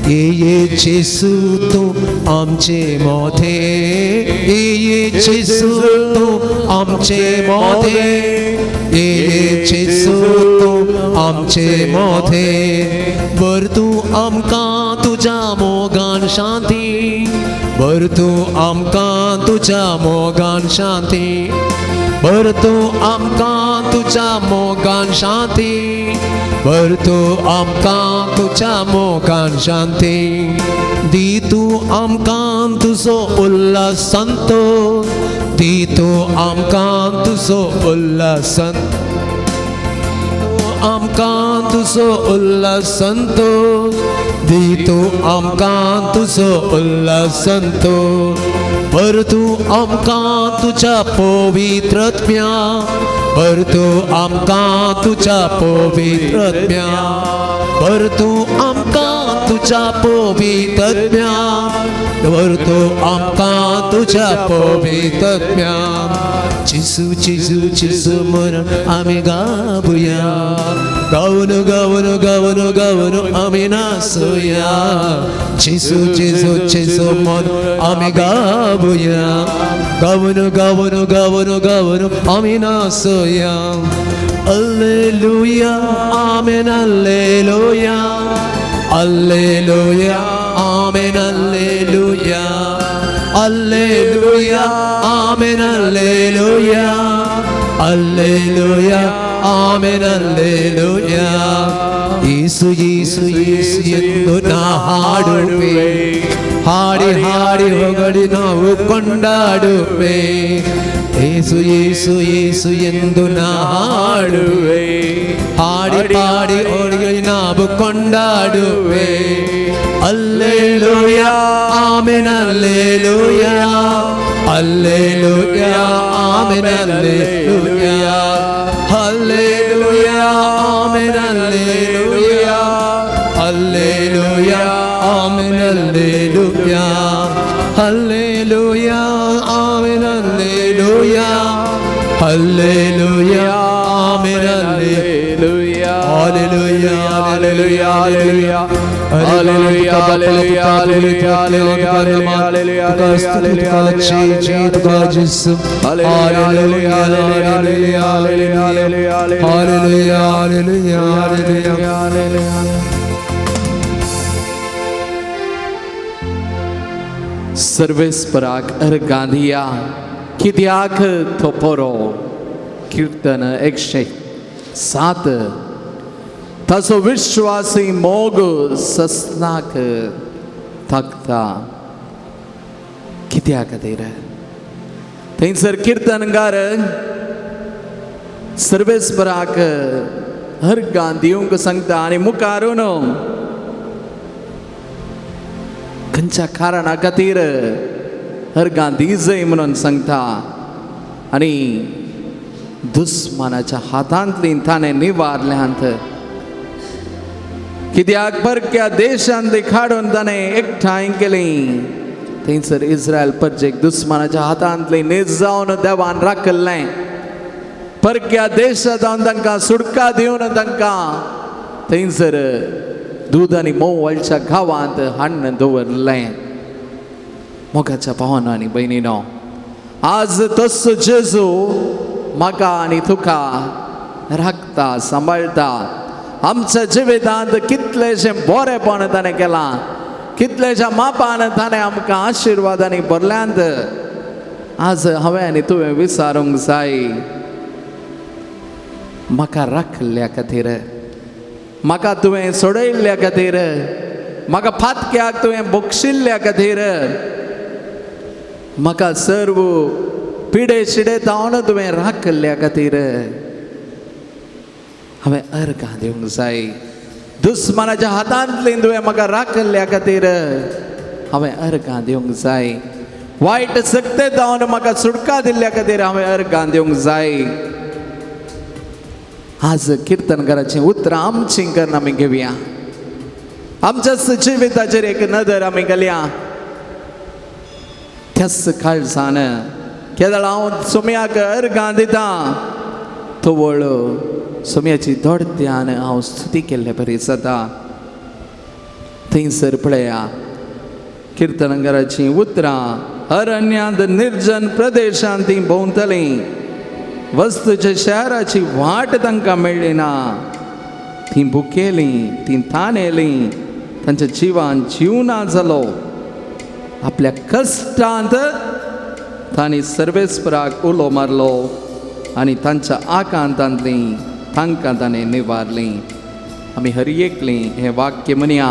ये जेसू तू आमचे मोठे, ये जेसू तू आमचे मोठे, ये जेसू तू आमचे मोठे. बर तू आमकां तुज्या मोगान शांती, बर तू आमकां तुज्या मोगान शांती, बर तू आमकां तुज्या मोगान शांती, बर तू आमकां तुज्या मोगान शांती. दी तू आमकां तुजो उल्हास संतोष, दी तू आमकां तुजो उल्हास संतोष, आमकां तुजो उल्हास संतोष, दी तू आमकां तुजो उल्हास संतोष. बर तू आमकां तुज्या पवित्रत्म्या, बर तू आमकां तुज्या पवित्रत्म्या, बर तू आमकां तुज्या पवित्रत्म्या, बर तू आमकां तुज्या पवित्रत्म्या. जेसू जेसू जेसू म्हणून आमी गावया, गावन गावन गावन गावन आमी नाचुया. जेसू जेसू जेसू म्हणून आमी गावया, गावन गावन गावन गावन आमी नाचुया. Alleluia, amen, alleluia, alleluia, amen, alleluia, alleluia, amen, alleluia, alleluia, amen, alleluia. Yesu Yesu Yesu ಎಂದು ನಾ ಹಾಡುವೆ, ಹಾಡಿ ಹಾಡಿ ಹೊಗಳಿ ನಾವು ಕೊಂಡಾಡುವೆ. ಯೇಸು ಯೇಸು ಯೇಸು ಎಂದು ನಾ ಹಾಡುವೆ, ಹಾಡಿ ಪಾಡಿ ಹೊಗಳಿ ನಾವು ಕೊಂಡಾಡುವೆ. Alleluia amen alleluia, alleluia amen alleluia, alleluia amen alleluia, alleluia amen alleluia, alleluia amen alleluia, alleluia amen alleluia. Hallelujah, hallelujah, hallelujah, hallelujah, hallelujah, hallelujah, hallelujah, hallelujah, hallelujah, hallelujah. सर्वेस पराक गांधिया कित्याक थोपोरो. कीर्तन 107. ताचो विश्वासी मोग ससनाक थकता. कित्या खातीर थंयसर कीर्तनकार सर्वेस्पराक हर गांधींक सांगता आनी मुखारून खंयच्या कारणा खातीर हर गांधी जय म्हणून सांगता. आनी दुस्मानाच्या हातांतल्यान ताणें निवारल्यांत. कित्याक परक्या देशांत देखाडून ताणें एकठांय केलीं. थंयसर इस्रायल प्रजेक दुस्मानाच्या हातांतल्यान जावन देवान राखलें. परक्या देशांत जावन तांकां सुटका दिवन तांकां थंयसर दूध आनी मोवळच्या गांवांत हाडून दवरलें. मोगाच्या भावांनो आनी भयणींनो, आज तसो जेजू म्हाका आनी तुका राखता, सांबाळटा. आमच्या जिवितांत कितलेशें बरेपण ताणें केलां, कितलेशा मापान ताणें आमकां आशिर्वादांनी भरल्यांत. आज हांवें आनी तुवें विचारूंक जाय, म्हाका राखल्या खातीर, म्हाका तुवें सोडयल्ल्या खातीर, म्हाका फातक्याक तुवें बक्षिल्ल्या खातीर, म्हाका सर्व पिडे शिडेतावन तुवें राखल्या खातीर हांवें अर्घां दिवंक जाय. दुस्मानाच्या हातांतल्यान तुवें म्हाका राखल्या खातीर हांवें अर्घां दिवंक जाय. वायट सक्तेतावन म्हाका सुटका दिल्ल्या खातीर हांवें अर्घां दिवंक जाय. आज कीर्तनकाराचें उतर आमचीं करून आमी घेवया. आमच्या जिविताचेर एक नदर आमी घालया. त्याच काळजान केदळ हांव सुम्याक अर्घां दितां, तोवळ सुम्याची दोडत्यान हांव स्तुती केल्ले बरी जाता. थंयसर पळया किर्तनकाराची उतरां अरण्यांत निर्जन प्रदेशांत ती भोंवतलीं वस्तूच्या शहराची वाट तांकां मेळ्ळी ना ती भुकेलीं ती ताणेलीं तांच्या जिवान जीव ना जालो आपल्या कश्टांत तांणी सर्वेस्पराक उलो मारलो आनी तांच्या आकांतांतलीं तांकां ताणें निवारलीं आमी हर एकलीं हें वाक्य म्हणया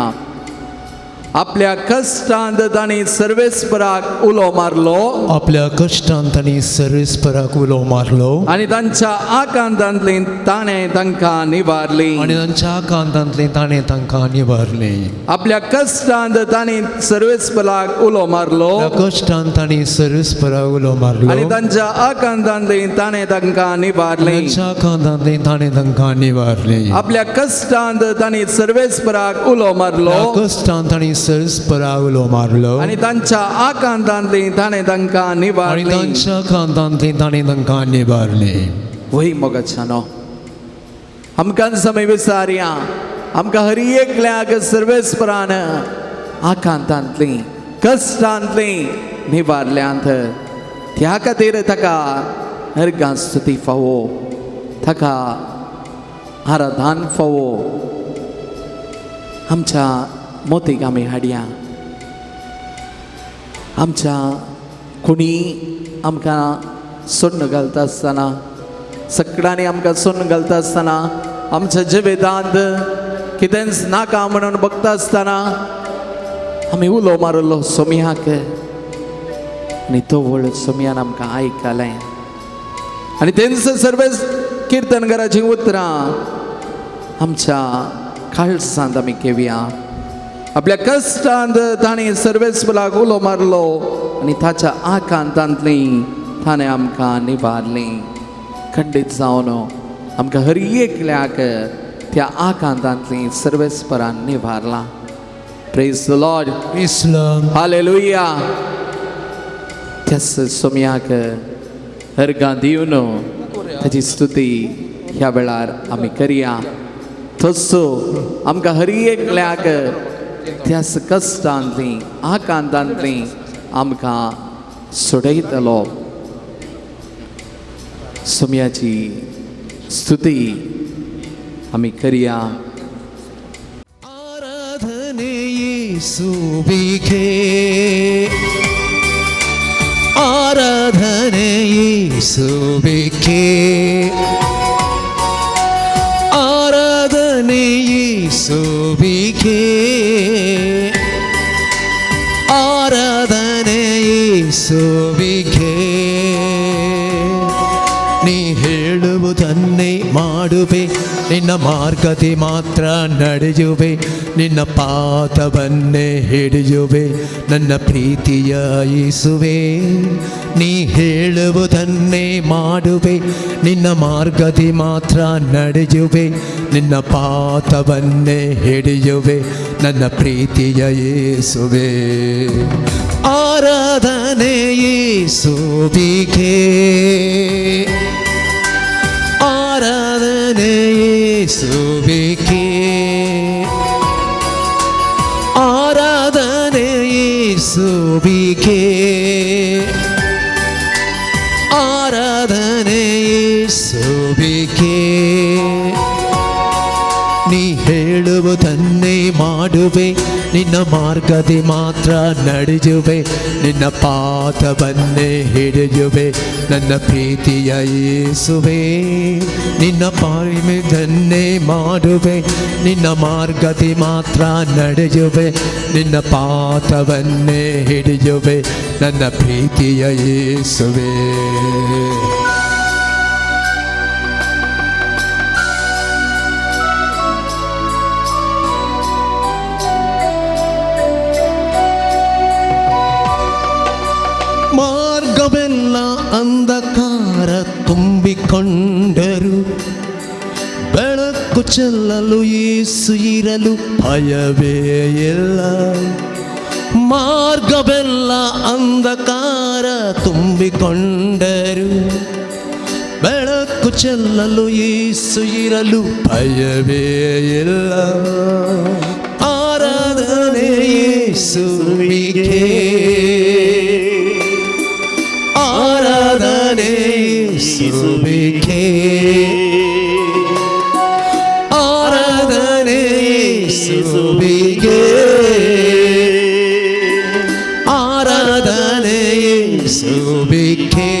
आपल्या कश्टांत तांणी सर्वेस्पराक उलो मारलो आपल्या कश्टांत तांणी सर्वेस्पराक उलो मारलो आनी तांच्या आकांतांतलीं ताणें तांकां निवारलीं आनी तांच्या आकांतांतलीं ताणें तांकां निवारलीं आपल्या कश्टांत तांणी सर्वेस्पराक उलो मारलो आपल्या कश्टांत तांणी सर्वेस्पराक उलो मारलो आनी तांच्या आकांतांतलीं ताणें तांकां निवारलीं तांच्या आकांतांतलीं ताणें तांकां निवारलीं आपल्या कश्टांत तांणी सर्वेस्पराक उलो मारलो कश्टांत तांणी सर्वेस्पराक उलो मारलो आनी तांच्या आकांतांतलीं ताणें तांकां आनी निवारलीं तांच्या आकांतांतलीं ताणें तांकां निवारलीं वही मोगाच्यानो आमकां समय विचारया आमकां हर एकल्याक सर्वेस्परान आकांतांतलीं कश्टांतलीं निवारल्यांत त्या खातीर ताका अर्गां स्तुती फावो ताका आराधन फावो आमच्या मोतीक आमी हाडया आमच्या कोणी आमकां सोन्न घालता आसतना सगळ्यांनी आमकां सोन्न घालता आसतना आमच्या जिवितांत कितेंच नाका म्हणून बघता आसतना आमी उलो मारलो सोम्याक आनी तो व्हड सोम्यान आमकां आयकलें आनी तेंच सर्वेस किर्तनकाराची उतरां आमच्या काळजांत आमी घेवया आपल्या कश्टांत ताणें सर्वेस्पराक उलो मारलो आनी ताच्या आकांतांतलीं ताणें आमकां निवारलीं खंडीत जावन आमकां हर एकल्याक त्या आकांतांतलीं सर्वेस्परान निवारलां प्रेज द लॉर्ड इस्लाम हालेलुया त्याच सोम्याक अर्गां दिवन ताची स्तुती ह्या वेळार आमी करया तसो आमकां हर एकल्याक त्याच कश्टांतलीं आकांतांतलीं आमकां सोडयतलो सोम्याची स्तुती आमी करया आराधने येशुविखे आराधने येशुविखे आराधने येशुविखे आराधने येशुविखे ನೀ ಹೇಳುವುದನ್ನೇ ಮಾಡುವೆ ನಿನ್ನ ಮಾರ್ಗದಿ ಮಾತ್ರ ನಡೆಯುವೆ ನಿನ್ನ ಪಾದವನ್ನೇ ಹಿಡಿಯುವೆ ನನ್ನ ಪ್ರೀತಿಯ ಯೇಸುವೆ ನೀ ಹೇಳುವುದನ್ನೇ ಮಾಡುವೆ ನಿನ್ನ ಮಾರ್ಗದಿ ಮಾತ್ರ ನಡೆಯುವೆ ನಿನ್ನ ಪಾದವನ್ನೇ ಹಿಡಿಯುವೆ ನನ್ನ ಪ್ರೀತಿಯ ಯೇಸುವೆ ಆರಾಧನೆ ಯೇಸುವಿಗೆ ಆರಾಧನೆ ಯೇಸುವಿಗೆ ಆರಾಧನೆ ಯೇಸುವಿಗೆ ಆರಾಧನೆ ಯೇಸುವಿಗೆ ನೀ ಹೇಳುವುದನ್ನೇ ಮಾಡುವೆ ನಿನ್ನ ಮಾರ್ಗದಿ ಮಾತ್ರ ನಡೆಯುವೆ ನಿನ್ನ ಪಾದವನ್ನೇ ಹಿಡಿಯುವೆ ನನ್ನ ಪ್ರೀತಿಯ ಯೇಸುವೆ ನಿನ್ನ ಪಾದವನ್ನೇ ಮಾಡುವೆ ನಿನ್ನ ಮಾರ್ಗದಿ ಮಾತ್ರ ನಡೆಯುವೆ ನಿನ್ನ ಪಾದವನ್ನೇ ಹಿಡಿಯುವೆ ನನ್ನ ಪ್ರೀತಿಯ ಯೇಸುವೆ ಮಾರ್ಗವೆಲ್ಲ ಅಂಧಕಾರ ತುಂಬಿಕೊಂಡರು ಬೆಳಕು ಚೆಲ್ಲಲು ಯೇಸು ಇರಲು ಭಯವೇ ಇಲ್ಲ ಮಾರ್ಗವೆಲ್ಲ ಅಂಧಕಾರ ತುಂಬಿಕೊಂಡರು ಬೆಳಕು ಚೆಲ್ಲಲು ಯೇಸು ಇರಲು ಭಯವೇ ಇಲ್ಲ ಆರಾಧನೆ ಯೇಸುವಿಗೆ ಆರಾಧನೆ ಯೇಸುವಿಗೆ ಆರಾಧನೆ ಯೇಸುವಿಗೆ ಆರಾಧನೆ ಯೇಸುವಿಗೆ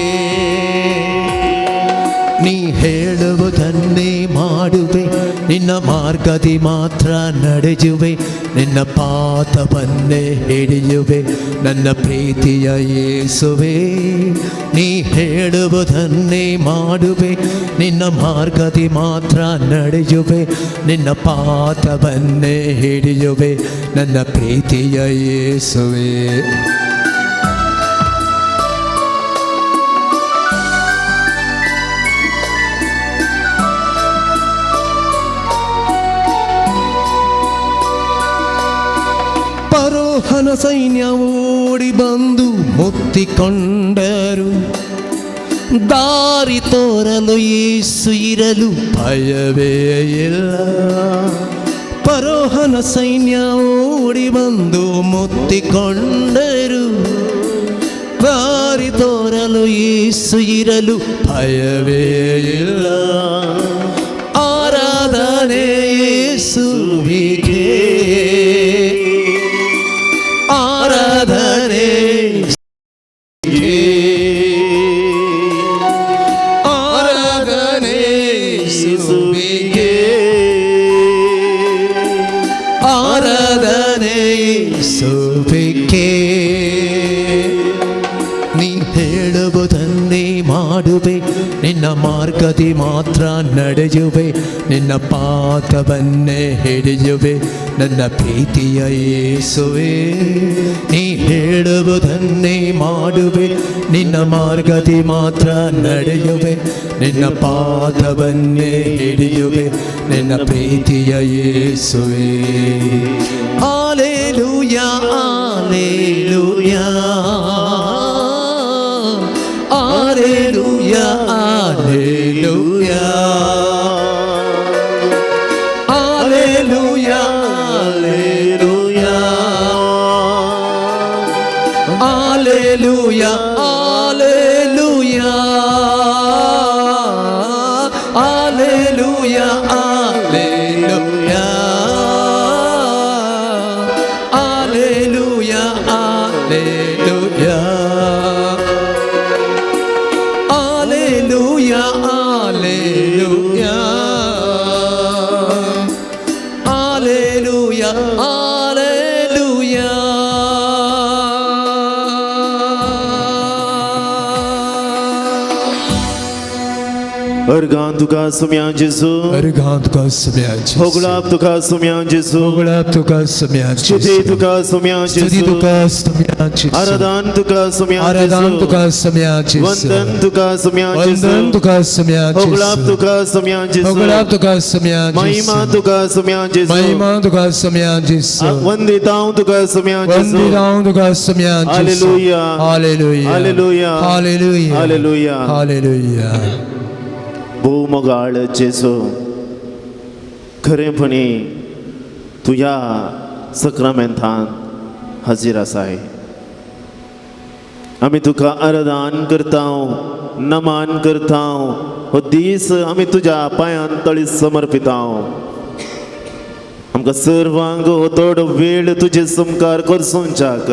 ನೀ ಹೇಳುವುದನ್ನೇ ಮಾಡುವೆ ನಿನ್ನ ಮಾರ್ಗದಿ ಮಾತ್ರ ನಡೆಯುವೆ ನಿನ್ನ ಪಾದವನ್ನೇ ಹಿಡಿಯುವೆ ನನ್ನ ಪ್ರೀತಿಯ ಯೇಸುವೆ ನೀ ಹೇಳುವುದನ್ನೇ ಮಾಡುವೆ ನಿನ್ನ ಮಾರ್ಗದಿ ಮಾತ್ರ ನಡೆಯುವೆ ನಿನ್ನ ಪಾದವನ್ನೇ ಹಿಡಿಯುವೆ ನನ್ನ ಪ್ರೀತಿಯ ಯೇಸುವೆ ಫರೋಹನ ಸೈನ್ಯ ಓಡಿ ಬಂದು ಮುತ್ತಿಕೊಂಡರು ದಾರಿ ತೋರಲು ಯೇಸು ಇರಲು ಭಯವೇ ಇಲ್ಲ ಫರೋಹನ ಸೈನ್ಯ ಓಡಿ ಬಂದು ಮುತ್ತಿಕೊಂಡರು ದಾರಿ ತೋರಲು ಯೇಸು ಇರಲು ಭಯವೇ ಇಲ್ಲ ಆರಾಧನೆ ಯೇಸುವಿಗೆ ಆರಾಧನೆ ಆರಾಧನೆ ಯೇಸುವಿಗೆ ಆರಾಧನೆ ಯೇಸುವಿಗೆ ನೀ ಹೇಳುವುದನ್ನೇ ಮಾಡುವೆ ನಿನ್ನ ಮಾರ್ಗದಿ ಮಾತ್ರ ನಡೆಯುವೆ ನಿನ್ನ ಪಾದವನ್ನೇ ಹಿಡಿಯುವೆ ನನ್ನ ಪ್ರೀತಿಯ ಯೇಸುವೆ ನೀ ಹೇಳುವುದನ್ನೇ ಮಾಡುವೆ ನಿನ್ನ ಮಾರ್ಗದಿ ಮಾತ್ರ ನಡೆಯುವೆ ನಿನ್ನ ಪಾದವನ್ನೇ ಹಿಡಿಯುವೆ ನಿನ್ನ ಪ್ರೀತಿಯ ಯೇಸುವೆ hallelujah hallelujah Alleluia, Alleluia, Alleluia, Alleluia, Alleluia, Alleluia, Alleluia, Alleluia, Alleluia. Alleluia, Alleluia, Organ tuka sumyan Jesu, Organ tuka sumyan Jesu, Hoglap tuka sumyan Jesu, Hoglap tuka sumyan Jesu, Stuti tuka sumyan Stuti Jesu, tuka sumyan Jesu, Aradan tuka sumyan Aradan Jesu, tuka sumyan Jesu, Vandan tuka sumyan Vandan Jesu, tuka sumyan Jesu, Hoglap tuka sumyan Jesu, Hoglap tuka sumyan Jesu, Mahima tuka sumyan Jesu, Mahima tuka sumyan Jesu, Vanditaun tuka sumyan Jesu, Vanditaun tuka sumyan Jesu, Hallelujah, Hallelujah, Hallelujah, Hallelujah, Hallelujah, Hallelujah. भूमगाळ जेसू खरेपणी तुझ्या सक्रामेंतान हजीर आसाय आमी तुका आराधन करताव नमन करताव हो दीस आमी तुझ्या पांयान तळी समर्पिताव आमकां सर्वांक हो थोडो वेळ तुजे संस्कार करसूंच्याक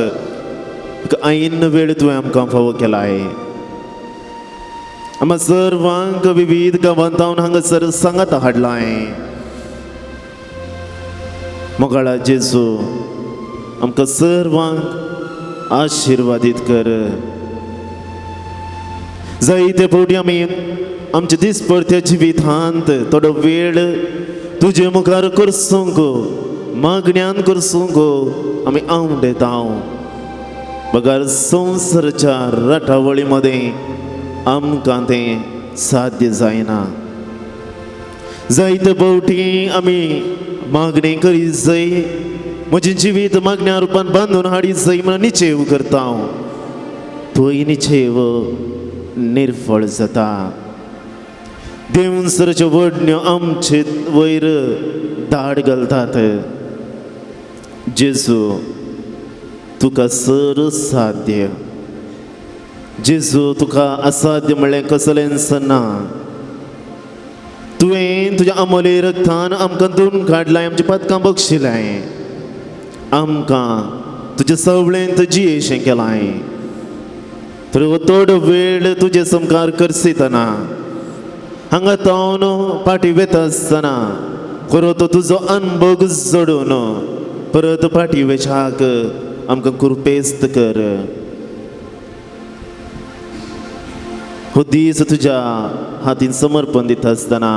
ऐन वेळ तुवें आमकां फावो केलाय आम्हा सर्वांक विविध गांवांतावन हांगासर सांगात हाडलाय मोगाळा जेजू आमकां सर्वांक आशिर्वादीत कर जायते फावटी आमी आमच्या दिसपरत्या जिवितांत थोडो वेळ तुजे मुखार करसूंक मागण्यान करसूंक आमी आवडेताव बगार संवसाराच्या राठावळी मध्ये आमकां तें साध्य जायना जायते फावटी आमी मागणी करीत जाय म्हजें जिवीत मागण्या रुपान बांदून हाडीत जाय म्हणून निश्चय करता तोय निश्चय निर्फळ जाता देवसराच्यो वडण्यो आमचे वयर धाड घालतात जेजू तुका सर साध्य. जेजू तुका असाध्य म्हणलें कसलेंच ना. तुवें तुज्या अमोले रक्तान आमकां धुवन काडलाय, आमच्या पदकां बक्षिलाय, आमकां तुजें सवळेंत जियेशें केलाय. तर थोडो वेळ तुजे संस्कार करसितना हांगा तावन पाटी वेता आसतना खरो तो तुजो अनुभव जोडून परत पाटी वेचाक आमकां कुरपेस्त कर. हो दीस तुज्या हातीन समर्पण दिता आसतना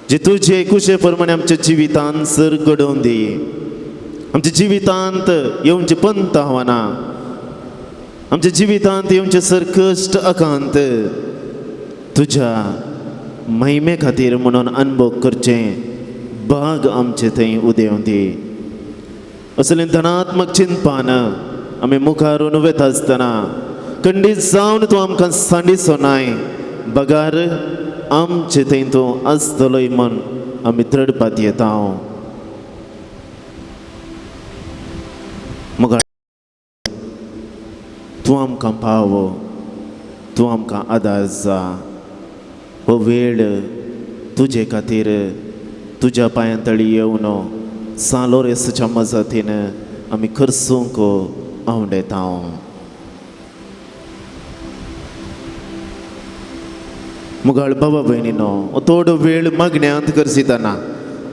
जे तुजे कुशे प्रमाणे आमच्या जिवितांत सर घडोवन दी. आमच्या जिवितांत येवचे पंत आव्हानां, आमच्या जिवितांत येवचे सर कश्ट आकांत तुज्या महिमे खातीर म्हणून अनुभव करचे भाग आमचे थंय उदेव दी. असलें धनात्मक चिंतपान आमी मुखारून वेता आसतना खंडीत जावन तूं आमकां सांडिचो नाय. बगार आमचे थंय तूं आसतलोय म्हण आमी तडपात येता. मुखार तूं आमकां पाव, तूं आमकां आदार जा. हो वेळ तुजे खातीर तुज्या पांयांतळी येवन सालोरेसच्या मजतीन आमी खर्सूंक आवडेता. मुगाळ बाबा भयणीनो, थोडो वेळ मागण्यांत करसितना,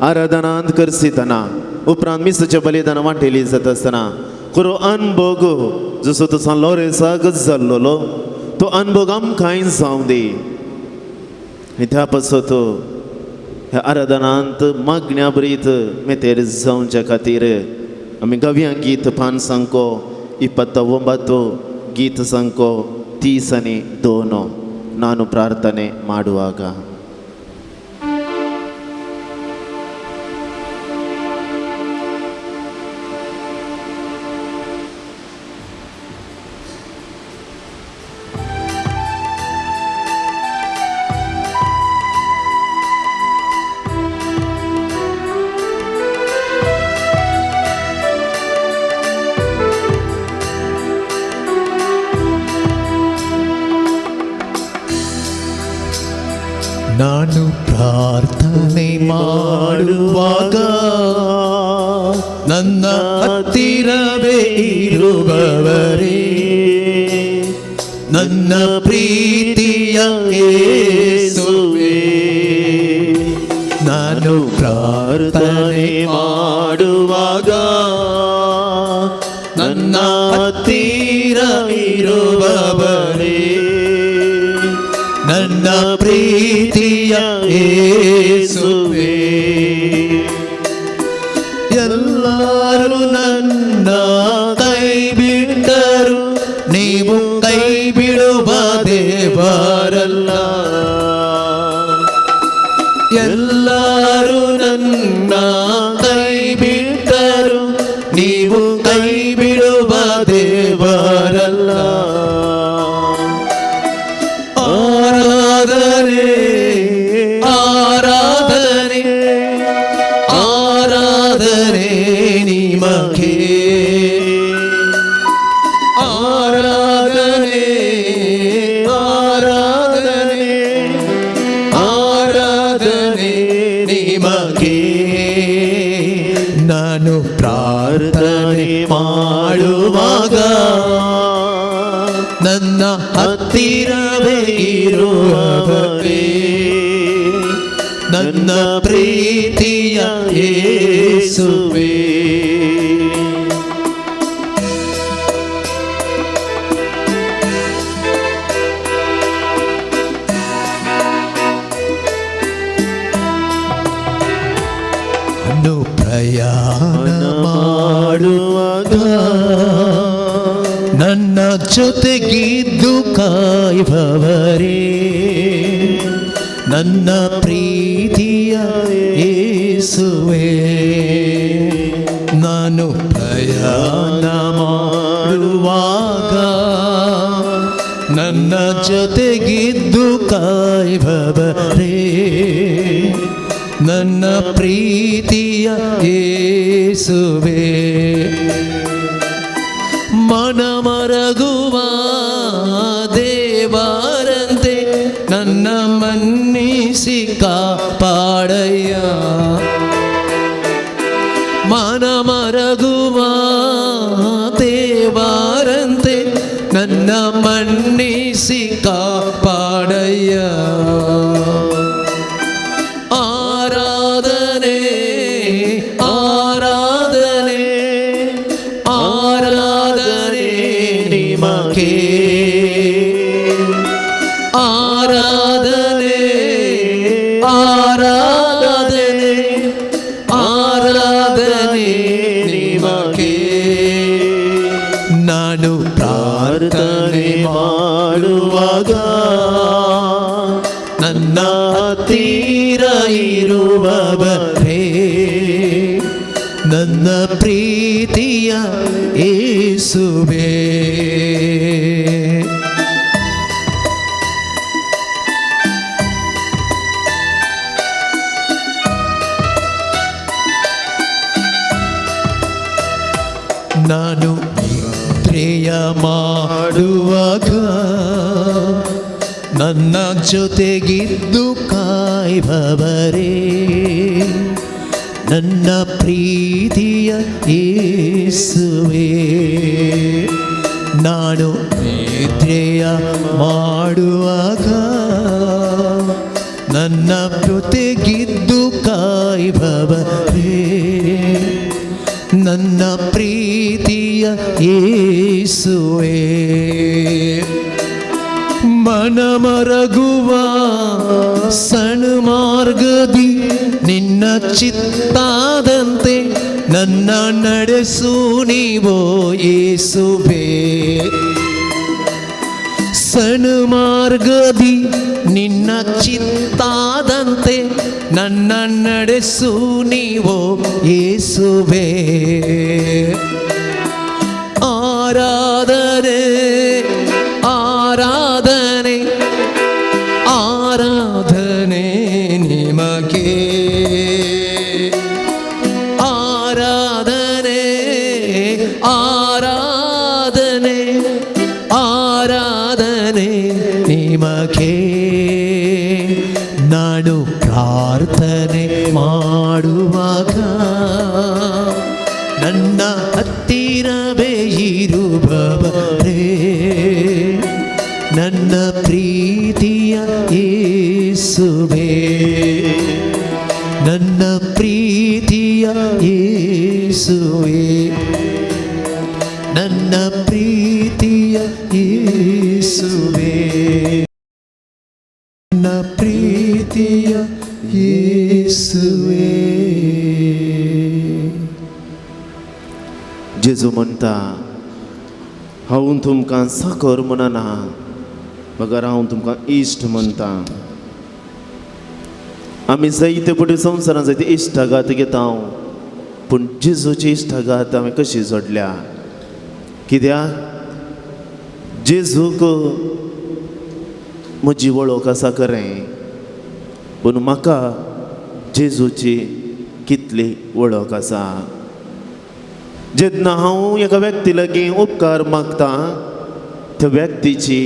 आराधनांत करसितना, उपरांत मिसाच्या बलिदानां वांटेली जाता आसतना खरो अनुभव जसो तो सालोरेसाक जाल्लो तो अनुभव आमकांय जावं दी. त्या पासत ह्या आराधनांत मागण्या बरीत मेतेर जावच्या खातीर आमी गव्या गीत पान संको 29 गीत संको 32 ನಾನು ಪ್ರಾರ್ಥನೆ ಮಾಡುವಾಗ. ನಾನು ಪ್ರಾರ್ಥನೆ ಮಾಡುವಾಗ ನನ್ನ ಹತ್ತಿರವೇ ಇರುವವರೇ, ನನ್ನ ಪ್ರೀತಿಯ ಯೇಸುವೇ. ನಾನು ಪ್ರಾರ್ಥನೆ ಮಾಡುವಾಗ ನನ್ನ ಹತ್ತಿರ ಇರುವವರೇ, ನನ್ನ ಪ್ರೀತಿಯ ಯೇಸುವೇ. ಎಲ್ಲರೂ ನನ್ನ ಕೈ ಬಿಟ್ಟರು, ನೀವು ಕೈ ಬಿಡುವ ದೇವರಲ್ಲ. ಎಲ್ಲರೂ ನನ್ನ ಕೈ ಬಿಟ್ಟರು, ನೀವು ಕೈ ಬಿಡುವ ದೇವರಲ್ಲ. ಆರಾಧನೆ ಆರಾಧನೆ ಆರಾಧನೆ ನಿಮಗೆ, ಆರಾಧನೆ ಆರಾಧನೆ ಆರಾಧನೆ ನಿಮಗೆ. ನಾನು ಪ್ರಾರ್ಥನೆ ಮಾಡುವಾಗ ನನ್ನ ಹತ್ತಿರವೇ ಇರುವವರೇ, ನನ್ನ ಪ್ರೀತಿಯ ಯೇಸುವೇ. ನಾನು ಪ್ರಯಾಣ ಮಾಡುವಾಗ ನನ್ನ ಜೊತೆಗಿದ್ದು ಕಾಯುವವರೇ, ನನ್ನ ಪ್ರೀತಿಯ ಯೇಸುವೇ. ನಾನು ಪ್ರಯಾಣ ಮಾಡುವಾಗ ನನ್ನ ಜೊತೆಗಿದ್ದು ಕಾಯುವವರೇ, ನನ್ನ ಪ್ರೀತಿಯ ಯೇಸುವೇ. ಮನಮರಗುವ ದೇವರಂತೆ ನನ್ನ ಮನ್ನಿಸಿ ಕಾಪಾಡಯ್ಯ. ಮನಮರಗುವ ದೇವರಂತೆ ನನ್ನ ಮನ್ನಿಸಿ ಕಾಪಾಡಯ್ಯ. ಆರಾಧನೆ ಆರಾಧನೆ ಆರಾಧನೆ ನಿಮಗೆ. ಆರಾಧನೆ ಆರಾಧನೆ ಆರಾಧನೆ ನಿಮಗೆ. ನಾನು ಪ್ರಾರ್ಥನೆ ಮಾಡುವಾಗ ನನ್ನ ಹತ್ತಿರ ಇರುವವರೇ, ನನ್ನ ಪ್ರೀತಿಯ ಯೇಸುವೇ. ನಾನು ಪ್ರಿಯ ಮಾಡುವಾಗ ನನ್ನ ಜೊತೆಗಿದ್ದು ಕಾಯುವವರೇ, ನನ್ನ ಪ್ರೀತಿಯ ಯೇಸುವೇ. ನಾನು ನಿದ್ರೆಯ ಮಾಡುವಾಗ ನನ್ನ ಜೊತೆಗಿದ್ದು ಕಾಯುವವರೇ, ನನ್ನ ಪ್ರೀತಿಯ ಯೇಸುವೇ. ಮನಮರಗುವ ಸಣ್ಣ ಮಾರ್ಗದಿ ನಿನ್ನ ಚಿತ್ತಾದಂತೆ ನನ್ನ ನಡೆಸು ನೀವೋ ಯೇಸುವೇ. ಸಣ್ಣ ಮಾರ್ಗದಿ ನಿನ್ನ ಚಿತ್ತಾದಂತೆ ನನ್ನ ನಡೆಸು ನೀವೋ ಯೇಸುವೇ. ಆರಾಧನೆ ಆರಾಧನೆ ಆರಾಧನೆ ನಿಮಗೆ. ಆರಾಧನೆ ಆರಾಧನೆ ಆರಾಧನೆ ನಿಮಗೆ. ನಾನು ಪ್ರಾರ್ಥನೆ ಮಾಡುವಾಗ ನನ್ನ ಹತ್ತಿರವೇ ಇರುವವರೇ, ನನ್ನ ಪ್ರೀತಿಯ ಯೇಸುವೇ. ನನ್ನ ಪ್ರೀತಿಯ ಯೇಸುವೇ. ನನ್ನ ಪ್ರೀತಿಯ ಯೇಸುವೇ. ನನ್ನ ಪ್ರೀತಿಯ ಯೇಸುವೇ. जेजू म्हणटा हांव तुमकां साकर म्हणना, मगर हांव तुमकां इश्ट म्हणटा. आमी जायते फावटी संवसारांत जायते इश्टाघात घेता, पूण जेजूची इश्टाघात हांवें कशी जोडल्या? कित्याक जेजूक म्हजी वळख आसा खरें, पूण म्हाका जेजूची कितली वळख आसा. जेन्ना हांव एका व्यक्ती लागीं उपकार मागतां, त्या व्यक्तीची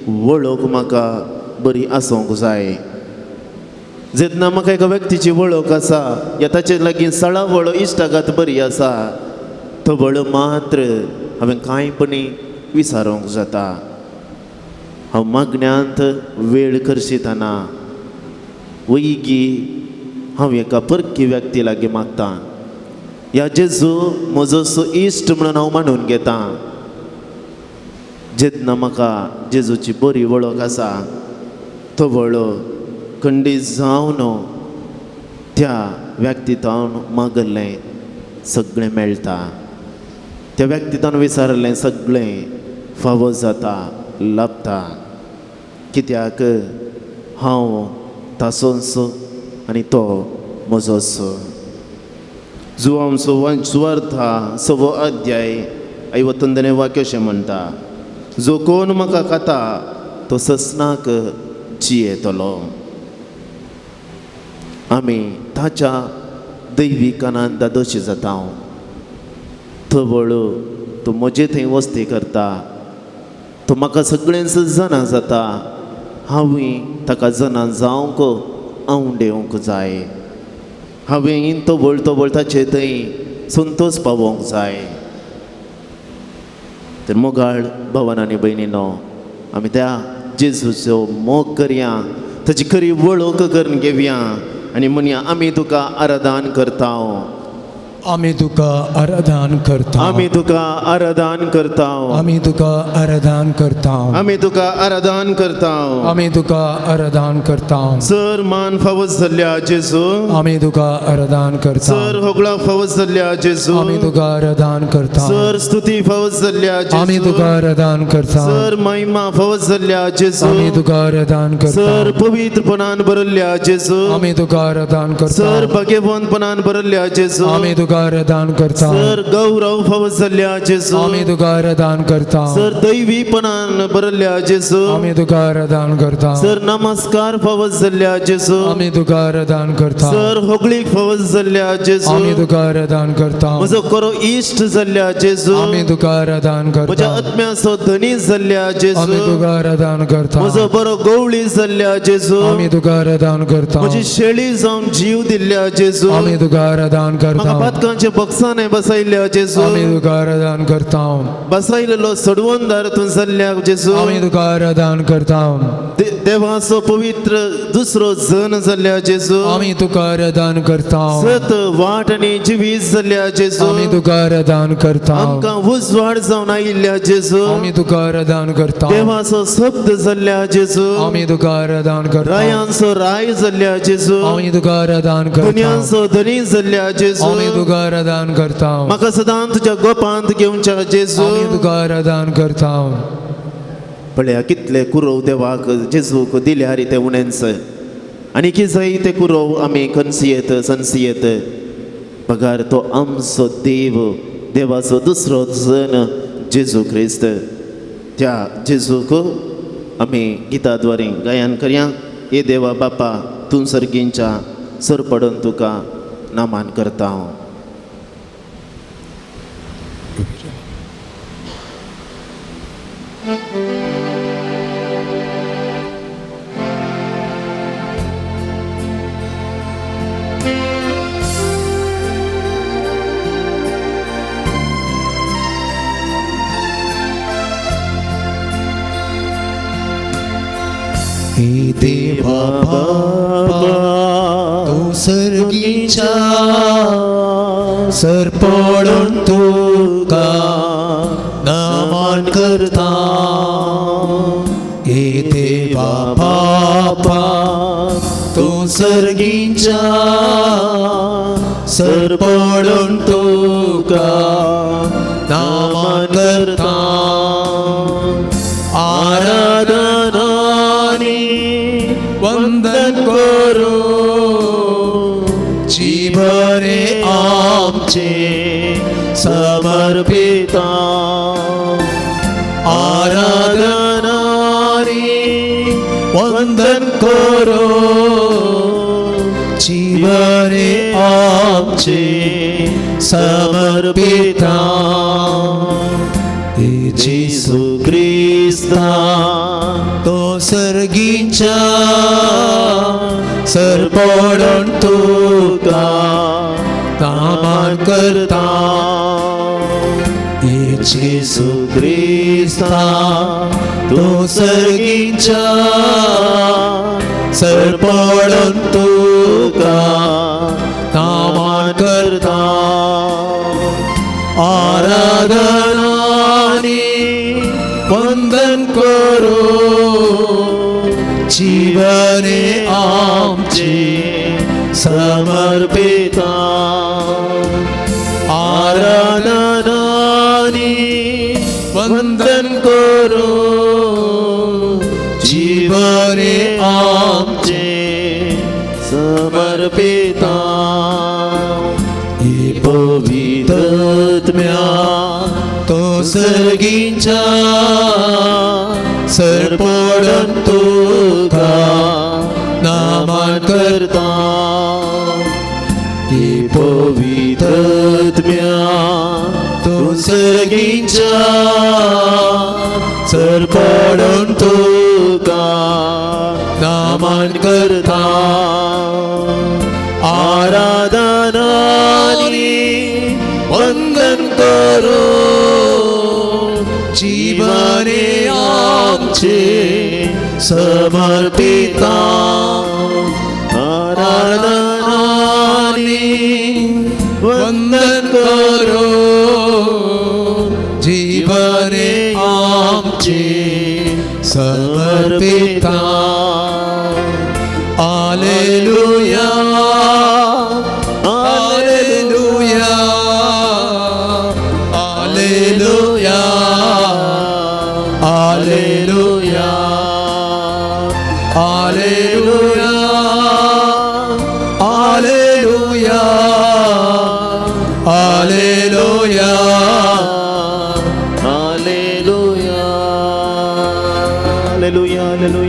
वळख म्हाका बरी आसूंक जाय. जेन्ना म्हाका एका व्यक्तीची वळख आसा, या ताचे लागीं सळावळ इश्टाघात बरी आसा, तो वळ मात्र हांवें कांयपणी विसारूंक जाता. हांव मागण्यांत वेळ करशितना वैगी हांव एका परकी व्यक्ती लागीं मागतां. या जेजू म्हजो इश्ट म्हणून हांव मानून घेतां. जेन्ना म्हाका जेजूची बरी वळख आसा, तो वळ खंडीत जावन त्या व्यक्तीत हांव मागल्लें सगळें मेळटा. त्या व्यक्तीत हांवें विचारलें सगळें फावो जाता, लाभता. कित्याक हांव ताचोच आनी तो म्हजोच. जुआंचो सुवार्था 6 अध्याय 51 वाक्य अशें म्हणटा, जो कोण म्हाका खाता तो ससनाक जियेतलो. आमी ताच्या दैवीक आनंदात अशी जाता. तो वळू तो म्हजे थंय वस्ती करता, तो म्हाका सगळ्यांच जाणा जाता, हांवें ताका जाणा जावंक आवडेवंक जाय, हांवें तो बोलताचे थंय संतोष पावोंक जाय. तर मोगाळ भावान आनी भयणीनो, आमी त्या जेजूचो मोग करया, ताची खरी वळख करून घेवया आनी म्हणया आमी तुका आराधन करता, आमी तुका आराधन करता, आमी तुका आराधन करता, आमी तुका आराधन करता, आमी तुका आराधन करता. आमी तुका आराधन करता. सर मान फावस जाल्ल्या जेजू, आमी तुका आराधन करता. सर होगळा फावस जाल्ल्या जेजू, आमी तुका आराधन करता. सर स्तुती फावस जाल्ल्या आमी जेजू, तुका आराधन करता. सर महिमा फावस जाल्ल्या जेजू, आमी तुका आराधन करता. सर पवित्रपणान भरल्ल्या जेजू, आमी तुका आराधन करता. सर भाग्यवानपणान भरल्ल्या जेजू, आमी तुका आराधन करता. सर गौरव फावस जाल्ल्या जेजू, आमी तुका आराधन करता. सर दैवीपणान भरल्ल्या जेजू, आमी तुका आराधन करता. सर नमस्कार फावस जाल्ल्या जेजू, आमी तुका आराधन करता. सर होगळीक फावस जाल्ल्या जेजू, आमी तुका आराधन करता. म्हजो खरो इश्ट जाल्ल्या जेजू, आमी तुका आराधन म्हज्या करता. आत्म्याचो धनी जाल्ल्या आमी जेजू, तुका आराधन करता. म्हजो बरो गवळी जाल्ल्या जेजू, आमी तुका आराधन करता. म्हजी शेळी जावन जीव दिल्ल्या जेजू, आमी तुका आराधन म्हाका करता. पातकांच्या बॉक्सांनी बसयल्ल्या जेजू, आमी तुका आराधन करता. बसयलेलो सडवंदार तूं जाल्ल्या जेजू, आमी तुका आराधन करता. देवाचो पवित्र दुसरो जन जाल्ल्या जेजू, आमी तुका आराधन करता. सत वाट आनी जिवीत जाल्ल्या जेजू, आमी तुका आराधन करता. आमकां उजवाड जावन आयिल्ल्या जेजू, आमी तुका आराधन करता. देवाचो शब्द जाल्ल्या जेजू, आमी तुका आराधन करता. रायांचो राय जाल्ल्या जेजू, आमी तुका आराधन करता. दुनियांचो धनी जाल्ल्या जेजू, आमी तुका आराधन करता. म्हाका सदां तुज्या गोपांत घेवच्या जेजू. आमी तुका आराधन करता. पळया कितले कुरव देवाक जेजूक दिल्या रे ते उणेंच, आनी की जाय ते कुरव आमी कन्सियेत संसियेत. पगार तो आमचो देव, देवाचो दुसरो जन जेजू क्रिस्त. त्या जेजूक आमी गिताद्वारे गायन करया. हे देवा बापा, तूं सर्गींच्या सर पडून तुका नामान करता. हे देवा बाबा, तू सर्गीच्या सर पडून तुका नमन करता. हे देवा बाबा, तू सर्गीच्या सर पडून तुका नमन करता. आराधना वंदन करू जीवने आमचे समर्पिता. आराधना वंदन करू जीवने आमचे समर्पिता. जेजू क्रिस्ता, तो सर्गीच्या सर पडून तुका नमन करता. जेजू क्रिस्ता, तो सर्गीच्या सर पडून तुका नमन करता. आराधना वंदन करू जीवने आमचे समर्पिता. आराधना वंदन करू जीवने आमचे समर्पिता. हे पवित्रत्म्या, तो सर्गीच्या सर पडून तुका नमन करता. हे पवित्रत्म्या, तो सर्गींच्या सर पडून तुका नामान करता आराधनानी वंदन करो जीवने आमचे समर्पिता आराधनानी वंदन करो जीवने आमचे समर्पिता hallelujah hallelujah hallelujah hallelujah hallelujah hallelujah hallelujah hallelujah hallelujah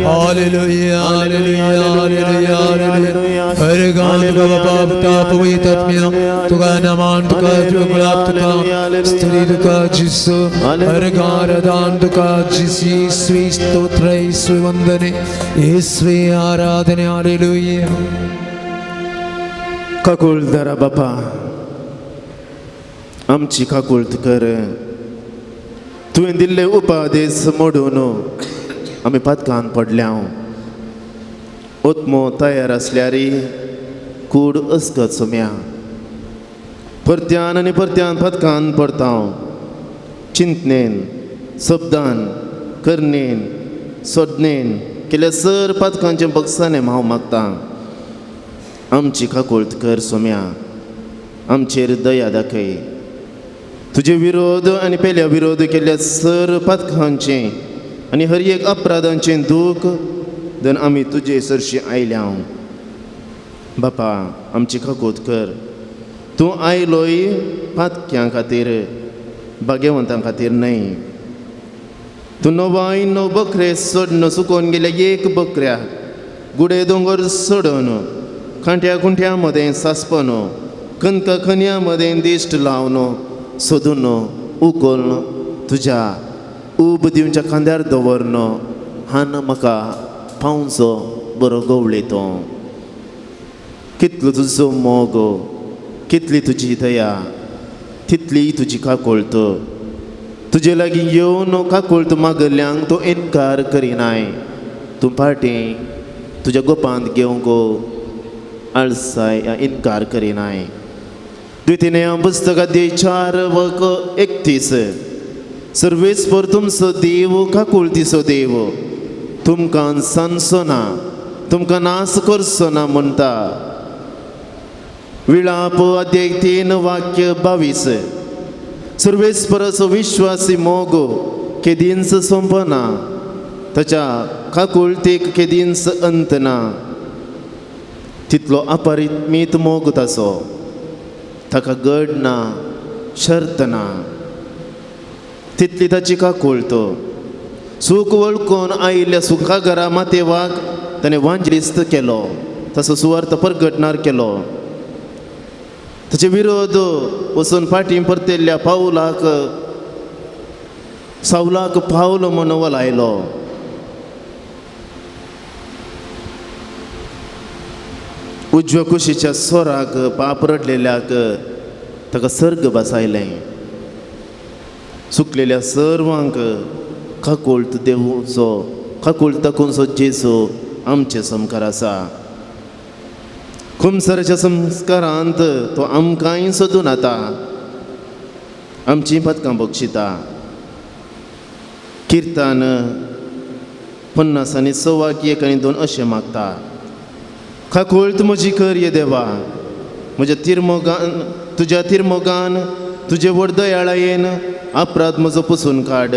Hallelujah, hallelujah, hallelujah, hallelujah. Hare God, Baba, Baba, पवित्र आत्मा, तुका नामान तुका गुलाब तुका स्त्री तुका जिसु हरे God, दान तुका जिसी स्वी स्तोत्र स्वी वंदने स्वी आराधने Hallelujah. काकुळ धरा बापा आमची काकुळत कर तुवें दिल्ले उपादेश मोडून आमी पातकान पडल्या ओत्मो तयार असल्यारी कूड अस्कत सोम्या परत्यान आनी परत्यान पातकान पडता चिंतनेन शब्दान करनेन सोदनेन केल्या सर पातकांचे बक्षाने हांव मागता आमची काकुळत कर सोम्या आमचेर दया दाखय तुजे विरोध आनी पेल्या विरोध केल्ल्या सर पातकांचे आनी हर एक अपराधांचें दूख दन आमी तुजे सरशी आयल्या बापा आमची काकुळत कर तूं आयलोय पातक्यां खातीर भाग्यवंतां खातीर न्हय तूं नवाय णव बकरे सोडन सुकोवन गेल्या एक बकऱ्याक गुडे दोंगर सोडून खांट्या खुंट्या मदें सासपन कणका खन्या मदें दिश्ट लावन सोदून उखोवन तुज्या ऊब दिवच्या खांद्यार दवरन हान म्हाका पावचो बरो गवळेतो कितलो तुजो मोग कितली तुजी दया तितली तुजी काकुळत तुजे लागीं येवन काकुळत मागल्यांक तूं इन्कार करिनाय तूं फाटीं तुज्या गोपांत घेवंक आळसाय इन्कार करिनाय द्वितीय पुस्तक अध्याय 4:31 सर्वेस्पर तुमचो देव काकुळतीचो देव तुमकां सांचो ना तुमकां नास करचो ना म्हणटा विलाप अध्याय 3:22 सर्वेस्पराचो विश्वासी मोग केदींच संपना ताच्या काकुळतेक केदींच अंत ना तितलो अपरिमीत मोग ताचो ताका गड ना शर्त ना तितली ताची काकुळत सूख वळखून आयिल्ल्या सुखा घरा मातेवाक ताणें वांजलिस्त केलो ताचो सुवार्थ परगटणार केलो ताचे विरोध वचून फाटीं परतेल्ल्या सावलाक पावलो म्हूण वलायलो उजव्या कुशीच्या स्वराक पाप रडलेल्याक ताका सर्ग बसायलें सुकलेल्या सर्वांक काकुळत देवचो काकुळत दाखोवचो जेजू आमचे संस्कार आसा खुमसराच्या संस्कारांत तो आमकांय सोदून आता आमची पदकां बक्षिता किर्तन 50 आनी 1:2 अशें मागता काकुळत म्हजी कर ये देवा म्हज्या तुज्या तिरमोगान तुजे व्हड दयाळायेन अपराध म्हजो पुसून काड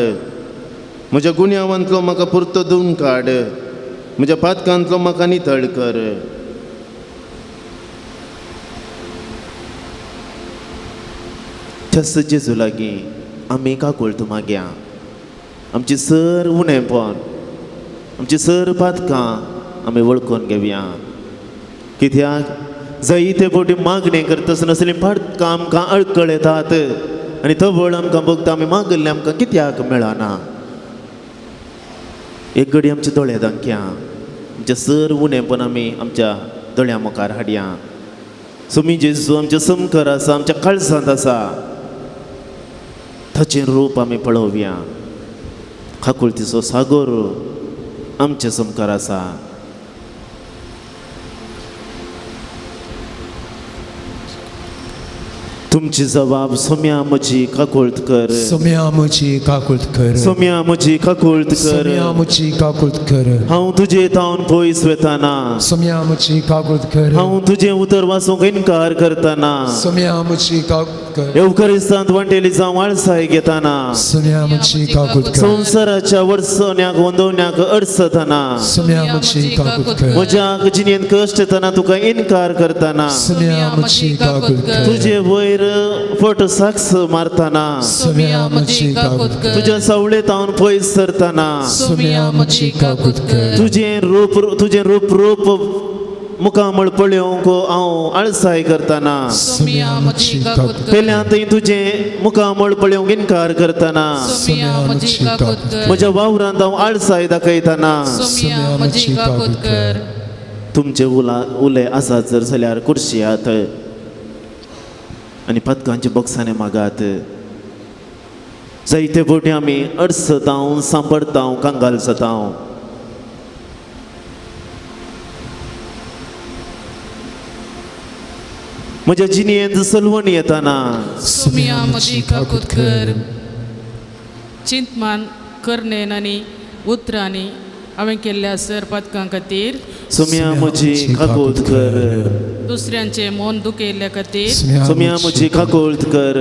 म्हज्या गुन्यांवांतलो म्हाका पुर्तो धुवन काड म्हज्या पातकांतलो म्हाका नितळ कर थस जेजू लागीं आमी काकुळत मागया आमची सर उणेपण आमची सर पातकां आमी वळखून घेवया कित्याक जायते फावटी मागणी करता आसतना पातकां आमकां अडकळ येतात आनी तो व्हड आमकां भोगता आमी मागल्लें आमकां कित्याक मेळना. एक घडी आमच्या दोळ्या धांक्या आमच्या सर उणेपण आमी आमच्या दोळ्या मुखार हाडया. सुमी जेजू आमच्या समकार आसा, आमच्या काळजांत आसा, ताचें रूप आमी पळोवया. खाकुळतीचो सागर आमच्या समकार आसा. तुमची जबाब सोम्या म्हजी काकुळतकर, सोम्या म्हजी काकुळतकर, सोम्या म्हजी काकुळतकर. सोम्या म्हजी काकुळतकर, हांव तुजे तावन पयस वेताना, सोम्या म्हजी काकुळतकर, हांव तुजें उतर वाचूंक इन्कार करताना, सोम्या म्हजी काकुळतकर, येवकारिस्तांत वांटेली जावं आळसाय घेताना, सोम्या म्हजी काकुळतकर, संवसाराच्या वर्सण्याक वंदवण्याक अडसताना, सोम्या म्हजी काकुळतकर, म्हज्या जिणेंत कश्ट येताना तुका इन्कार करताना, सोम्या म्हजी काकुळतकर, तुजे वयर फट साक्ष मारताना, सोम्या म्हजी काकुळतकर, तुज्या सावळेत हांव पयस सरताना, सोम्या म्हजी काकुळतकर, तुजें रूप रूप मुखामळ पळोवंक हांव आळसाय करताना, सोम्या म्हजी काकुळतकर, पेल्यांतय तुजें मुखामळ पळोवंक इन्कार करताना, सोम्या म्हजी काकुळतकर, म्हज्या वावरांत हांव आळसाय दाखयताना, सोम्या म्हजी काकुळतकर, तुमचे उले आसात जर जाल्यार कुर्शियात आनी पदकांच्या बॉक्सांनी मागात. जायते फावटी आमी अडसतांव, सांपडतांव, कांगाल जातांव. म्हज्या जिणेंत सलवण येताना, सोम्या म्हजी काकुळतकर. चिंतमान करणेन आनी उतरांनी हांवें केल्ल्या सर पदकां खातीर, सोम्या म्हजी काकुळतकर, दुसऱ्यांचे मन दुखयल्ल्या खातीर, सोम्या म्हजी काकुळतकर.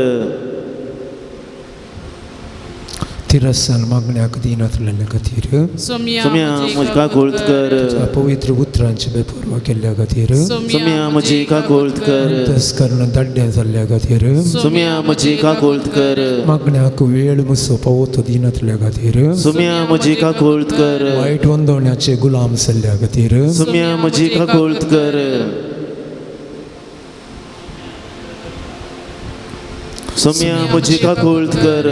तिरस्सान मागण्याक दिनातल्या खातीर, सोम्या सोम्या म्हजी काकुळतकर, पवित्र उतरांची बेपर्वा केल्ल्या खातीर, सोम्या म्हजी काकुळतकर, तस्करण दाड्ड्या जाल्ल्या खातीर, सोम्या म्हजी काकुळतकर, मागण्याक वेळ मुसो पावतो दिनातल्या खातीर, सोम्या म्हजी काकुळतकर, वायट वंदवण्याचे गुलाम जाल्ल्या खातीर, सोम्या म्हजी काकुळतकर, सोम्या म्हजी काकुळतकर.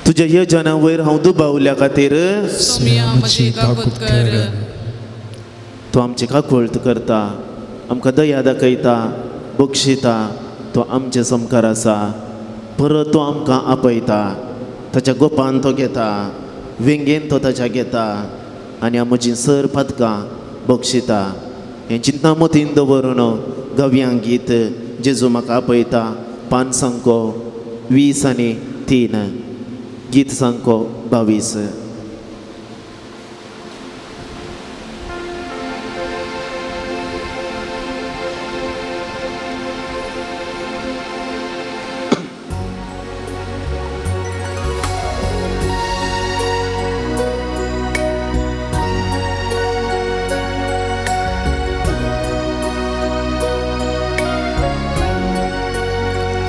तुज्या येजना वयर हांव दुबावल्या खातीर सोम्या म्हजी काकुळतकर. तो आमची काकुळट करता, आमकां दया दाखयता, बक्षिता. तो आमचे समकार आसा. परत तो आमकां आपयता, ताच्या गोपान तो घेता, वेंगेन तो ताच्या घेता आनी म्हजी सर पदकां बक्षिता. हें चिंतना मतीन दवरून गव्यांक गीत जेजू म्हाका आपयता 5:20 आनी 3 गीत 5:22.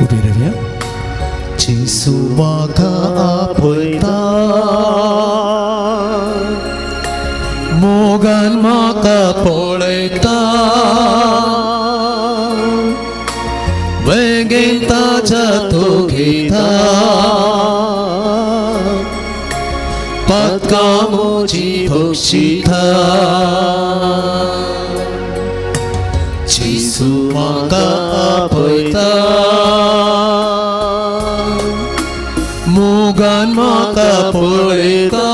उभी रावया. जेसू म्हाका आपयता, मोगान म्हाका पळयता, वेगेन ताच्या तो घेता, पदकां म्हजी बक्षिता. जेसू म्हाका आपयता, मोगान म्हाका पळयता,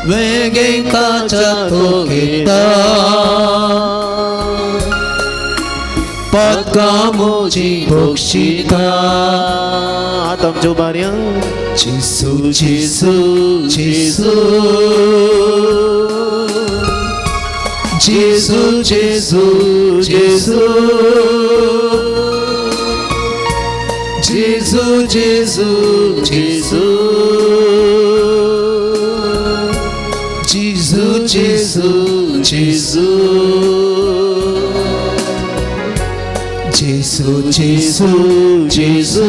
वेगेन ताच्या तो घेता, पदकां म्हजी बक्षिता. आतां आमच्या उबाऱ्यांक जेसू जेसू जेसू जेसू जेसू जेसू जेसू जेसू जेसू जेसू जेसू जेसू जेसू जेसू जेसू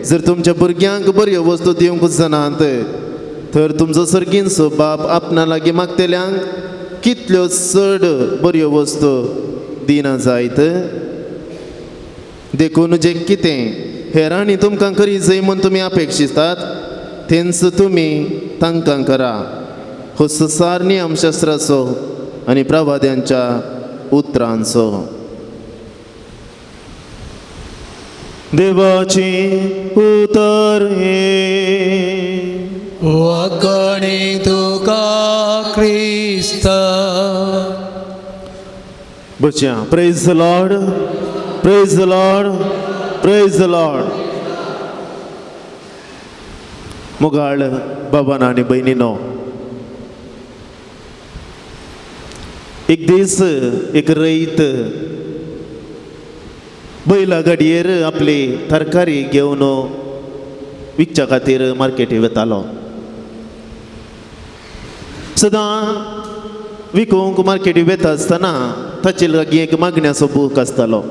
जर तुमच्या भुरग्यांक बऱ्यो वस्तू दिवंक जाणात तर तुमचो सर्गींचो बाप आपणा लागीं मागतेल्यांक कितल्यो चड बऱ्यो वस्तू दिना जायत. देखून जे कितें हेरांनी तुमकां करी जाय म्हूण तुमी अपेक्षितात तेंच तुमी तांकां करा. हो संसार नियमशास्त्राचो आनी प्रवाद्यांच्या उतरांचो. देवाची उतर हे वगणी तुका क्रिस्त. बच्चा praise the lord, praise the lord, praise the lord. मुगाळ बाबांनो आनी भयणीनो, एक दीस एक रैत बैला गाडयेर आपली तरकारी घेवन विकच्या खातीर मार्केटी वतालो. सदां विकूंक मार्केटी वता आसतना ताचे लागीं एक मागण्याचो बूक आसतालो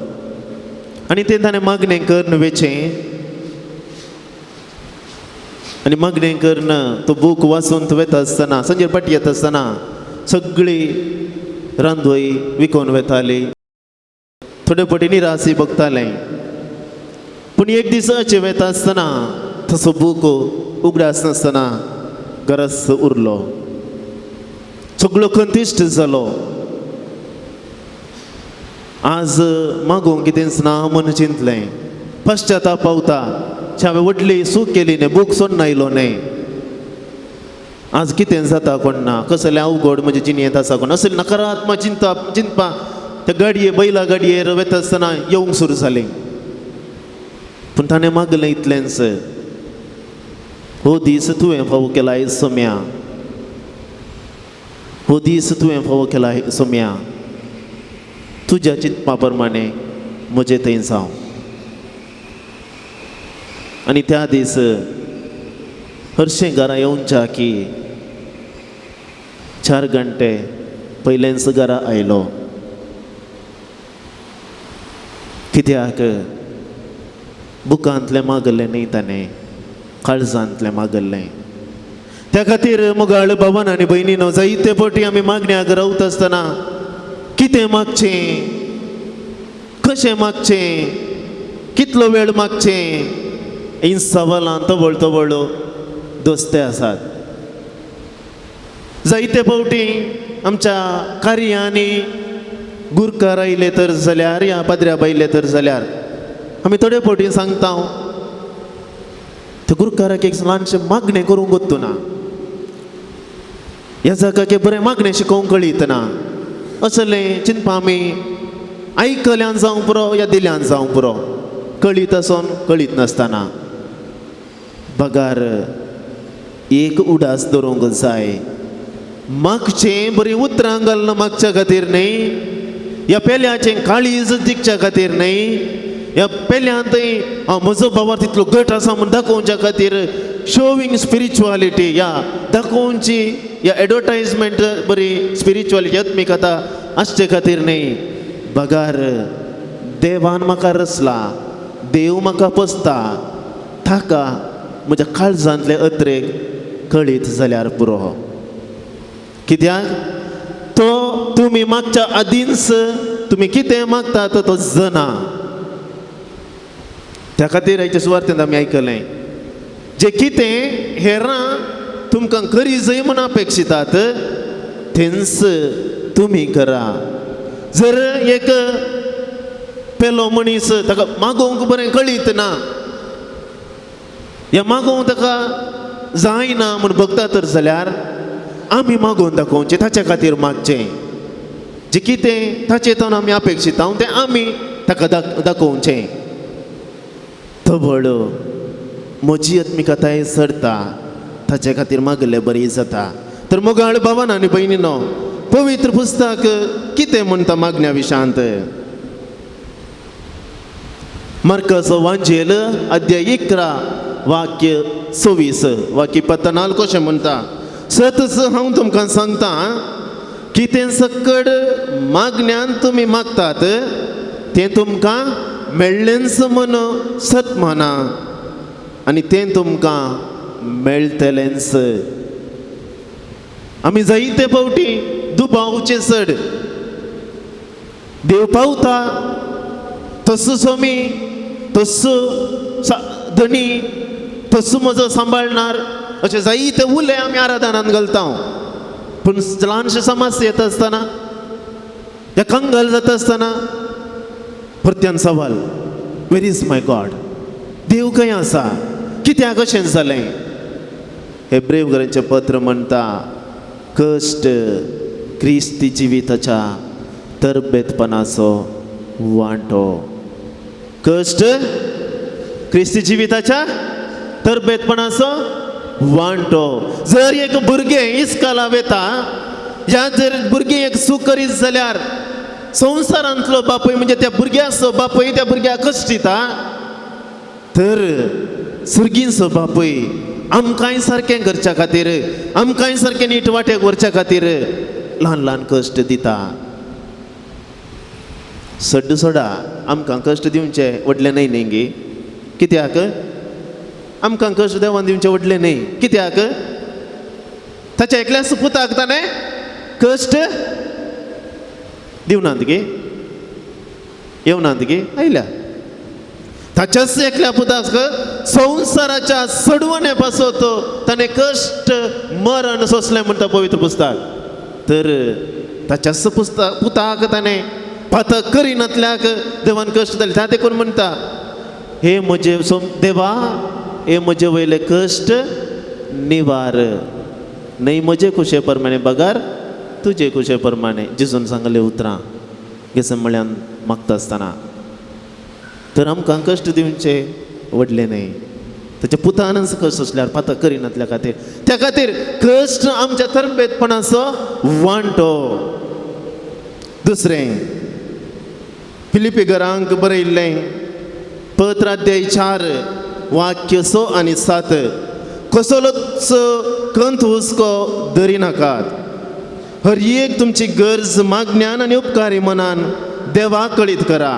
आनी तें ताणें मागणें करून वेचें आनी मागणें करून तो बूक वाचून वता आसतना सांजेर फाटी येता आसतना सगळीं रांदवई विकून वेतालीं. थोडे फावटी निराशी बगतालें. पूण एक दीस अशें वेता आसतना तसो बूक उगडास नासतना गरज उरलो. सगळो कंतिश्ट जालो. आज मागोवंक कितेंच ना म्हूण चिंतलें. पश्चाताप पावता हांवें व्हडली चूक केली न्ही, बूक सोडून आयलो न्ही. आज कितें जाता कोण ना, कसलें अवघड म्हजे जिणेंत आसा कोण असले नकारात्मक चिंतपा त्या गाडये बैला गाडयेर वेता आसतना येवंक सुरू जाली. पूण ताणें मागलें इतलेंच, हो दीस तुवें फावो केला सोम्या, हो दीस तुवें फावो केला सोम्या, तुज्या चिंतपा प्रमाणे म्हजें थंय जावं. आनी त्या दीस हरशीं घरा येवच्या की 4 घंटे पयलेंच घरा आयलो. कित्याक बुकांतलें मागलें न्ही ताणें, काळजांतलें मागलें. त्या खातीर मुगाळ भावान आनी भयणीनो, जायते फावटी आमी मागण्याक रावता आसतना कितें मागचें, कशें मागचें, कितलो वेळ मागचें, हीं सवालां तवळ तवळ दोस्ते आसात. जायते फावटी आमच्या कार्यांनी गुरकार आयले तर जाल्यार या पाद्र्या बायले तर जाल्यार आमी थोडे फावटी सांगता त्या गुरकाराक एक ल्हानशें मागणें करूंक वता ना, ह्या जागाक बरें मागणें शिकोवंक कळीत ना. असलें चिंतपा आमी आयकल्यान जावं पुरो या दिल्यान जावं पुरो, कळीत आसून कळीत नासतना. बगार एक उडास दवरूंक जाय. मागचें बरीं उतरां घालून मागच्या खातीर न्ही, ह्या पेल्याचें काळीज दिवच्या खातीर न्ही, ह्या पेल्यान थंय म्हजो भावार तितलो घट आसा म्हूण दाखोवच्या खातीर शोविंग स्पिरिच्युअलिटी ह्या दाखोवची, ह्या एडवर्टायजमेंट बरी स्पिरिच्युअलिटी आत्मिकता आसचे खातीर न्ही. बगार देवान म्हाका रचला, देव म्हाका पोसता, ताका म्हज्या काळजांतले अत्रेक कळीत जाल्यार पुरो. कित्याक तो तुमी मागच्या आदींच तुमी कितें मागतात तो जाणा. त्या खातीर हेच्या सुवातेंत आमी आयकलें, जे कितें हेरां तुमकां करी जाय म्हूण अपेक्षितात तेंच तुमी करा. जर एक पेलो मनीस ताका मागोवंक बरें कळीत ना, या मागोवंक ताका जायना म्हूण बगता तर जाल्यार आमी मागोवन दाखोवचें, ताच्या खातीर मागचें. जें कितें ताचेतून आमी अपेक्षिता तें आमी ताका दाखोवचें. तवळ म्हजी आत्मिकताय सरता, ताचे खातीर मागलें बरी जाता. तर मुगाळ भावान आनी भयणीनो, पवित्र पुस्तक कितें म्हणटा मागण्या विशयांत? मार्काचो वांजेल अध्याय 11 वाक्य 26 वाक्य 14 कशें म्हणटा? सतच हांव तुमकां सांगता, कितें सकड मागण्यान तुमी मागतात तें तुमकां मेळ्ळेंच म्हूण सत म्हणा. आनी तें तुमकां मेळटलेंच. आमी जायते फावटी दुबावचे चड देव पावता तसो सोमी तसो धनी तसो म्हजो सांबाळणार अशें जायते उले आमी आराधनांत घालता. पूण ल्हानशे समस्या येता आसतना या कंगाल जाता आसतना परत्यान सवाल, वेर इज माय गॉड? देव खंय आसा? कित्याक अशें जालें? हेब्रेयकारांचें पत्र म्हणटा, कश्ट क्रिस्ती जिविताच्या तरबेतपणाचो वांटो. कश्ट क्रिस्ती जिविताच्या तरबेतपणाचो वांटो. जर एक भुरगें इस्काला वेता, या जर भुरगें एक सूख करीत जाल्यार संवसारांतलो बापूय म्हणजे त्या भुरग्याचो बापूय त्या भुरग्याक कश्ट दिता, तर सुर्गीचो बापूय आमकांय सारकें करच्या खातीर, आमकांय सारकें नीट वाटेक व्हरच्या खातीर ल्हान ल्हान कश्ट दिता. सड्ड सोडा, आमकां कश्ट दिवचे व्हडले न्हय न्ही गे? कित्याक? आमकां कश्ट देवान दिवचे व्हडले न्हय. कित्याक? ताच्या एकल्याच पुताक ताणें कश्ट दिवनात गे, येवनात गे, आयल्या. ताच्याच एकल्या पुताक संवसाराच्या सडवणे पासो तो ताणें कश्ट मरण सोंसलें म्हणटा पवित्र पुस्तक. तर ताच्याच पुताक ताणें पातक करिनातल्याक देवान कश्ट दिले. त्या देखून म्हणटा, हे म्हजे देवा, हे म्हजे वयले कश्ट निवार. न्हय म्हजे कुशे प्रमाणे बगार, तुजे कुशे प्रमाणे. जेजून सांगले उतरां गेसमळ्यान मागता आसतना. तर आमकां कश्ट दिवचे व्हडले न्हय. ताच्या पुतानच कश्ट असल्यार पातक करिनातल्या खातीर, त्या खातीर कश्ट आमच्या तरबेतपणाचो वांटो. दुसरें, फिलिपिकरांक बरयल्लें पत्र अध्याय 4 वाक्य 6 आनी 7. कसलोच कंत हुस्को धरिनाकात. हर एक तुमची गरज मागण्यान आनी उपकारी मनान देवाक कळीत करा.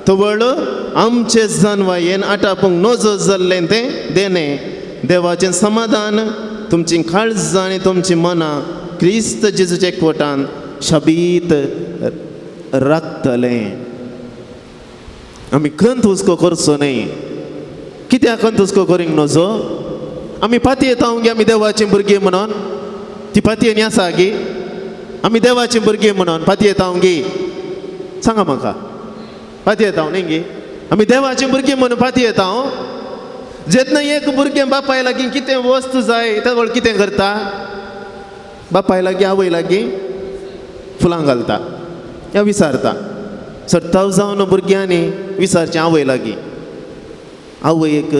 तवळ आमचे जानवायेन आटापूंक नजो जाल्लें तें देणे देवाचें समाधान तुमची काळज आनी तुमची मनां क्रिस्त जेजूच्या एकवटान शाबीत राखतलें. आमी कंत हुस्को करचो न्हय. कित्याक कंत हुस्को करूंक नजो? आमी पातयेंत येता गे आमी देवाचीं भुरगीं म्हणून. ती पातयेन आसा गे? आमी देवाचीं भुरगीं म्हणून पातयेंत येता गे? सांगा म्हाका. पातयेंत येता न्ही गे? आमी देवाचीं भुरगीं म्हणून पातयेंत येता. जेन्ना एक भुरगें बापाय लागीं कितें वस्त जाय तेवळ कितें करता? बापाय लागीं आवय लागीं फुलां घालता या विचारता. सट्टाव जावन भुरग्यांनी विचारचें आवय लागीं. आवय एक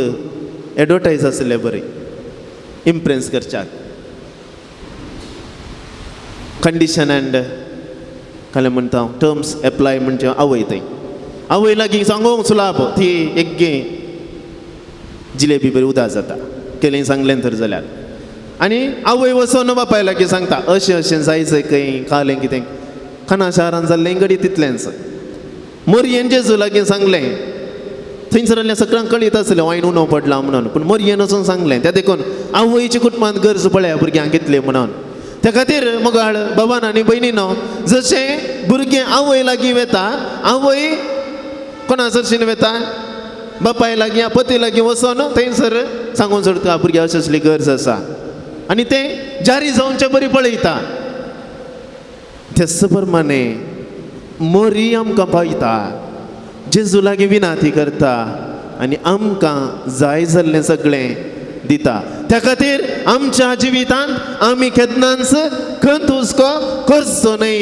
एडवर्टायज आसले बरें इम्प्रेस करच्याक. कंडिशन एंड काय म्हणटा टर्म्स एप्लाय म्हणजे आवय थंय. आवय लागीं सांगूंक सुलाभ ती एक गे जिलेबी बरी उदास जाता केलें सांगलें तर जाल्यार. आनी आवय वचोन बापाय लागीं सांगता, अशें अशें जायचें खंय खालें कितें. खाना शारान जाल्लें घडी तितलेंच. मोरयेन जेजू लागीं सांगलें. थंयसर सगळ्यांक कळीत आसलें वायन उणो पडला म्हणून. पूण मोरयेन वचून सांगलें. त्या देखून आवयच्या कुटुंबांत गरज पळया भुरग्यांक कितले म्हणून. त्या खातीर मोगाळ बाबान आनी भयणीनो, जशें भुरगें आवय लागीं वेता, आवय कोणा सरशीन वेता? बापाय लागीं पती लागीं वचोन थंयसर सांगून सोडटा भुरग्याक अशी असली गरज आसा. आनी तें जारी जावचें बरी पळयता. तेच प्रमाणे मोरी आमकां पावयता, जेजू लागीं विनाती करता आनी आमकां जाय जाल्लें सगळें दिता. त्या खातीर आमच्या जिवितांत आमी केन्नाच कंत हुस्को करचो न्हय.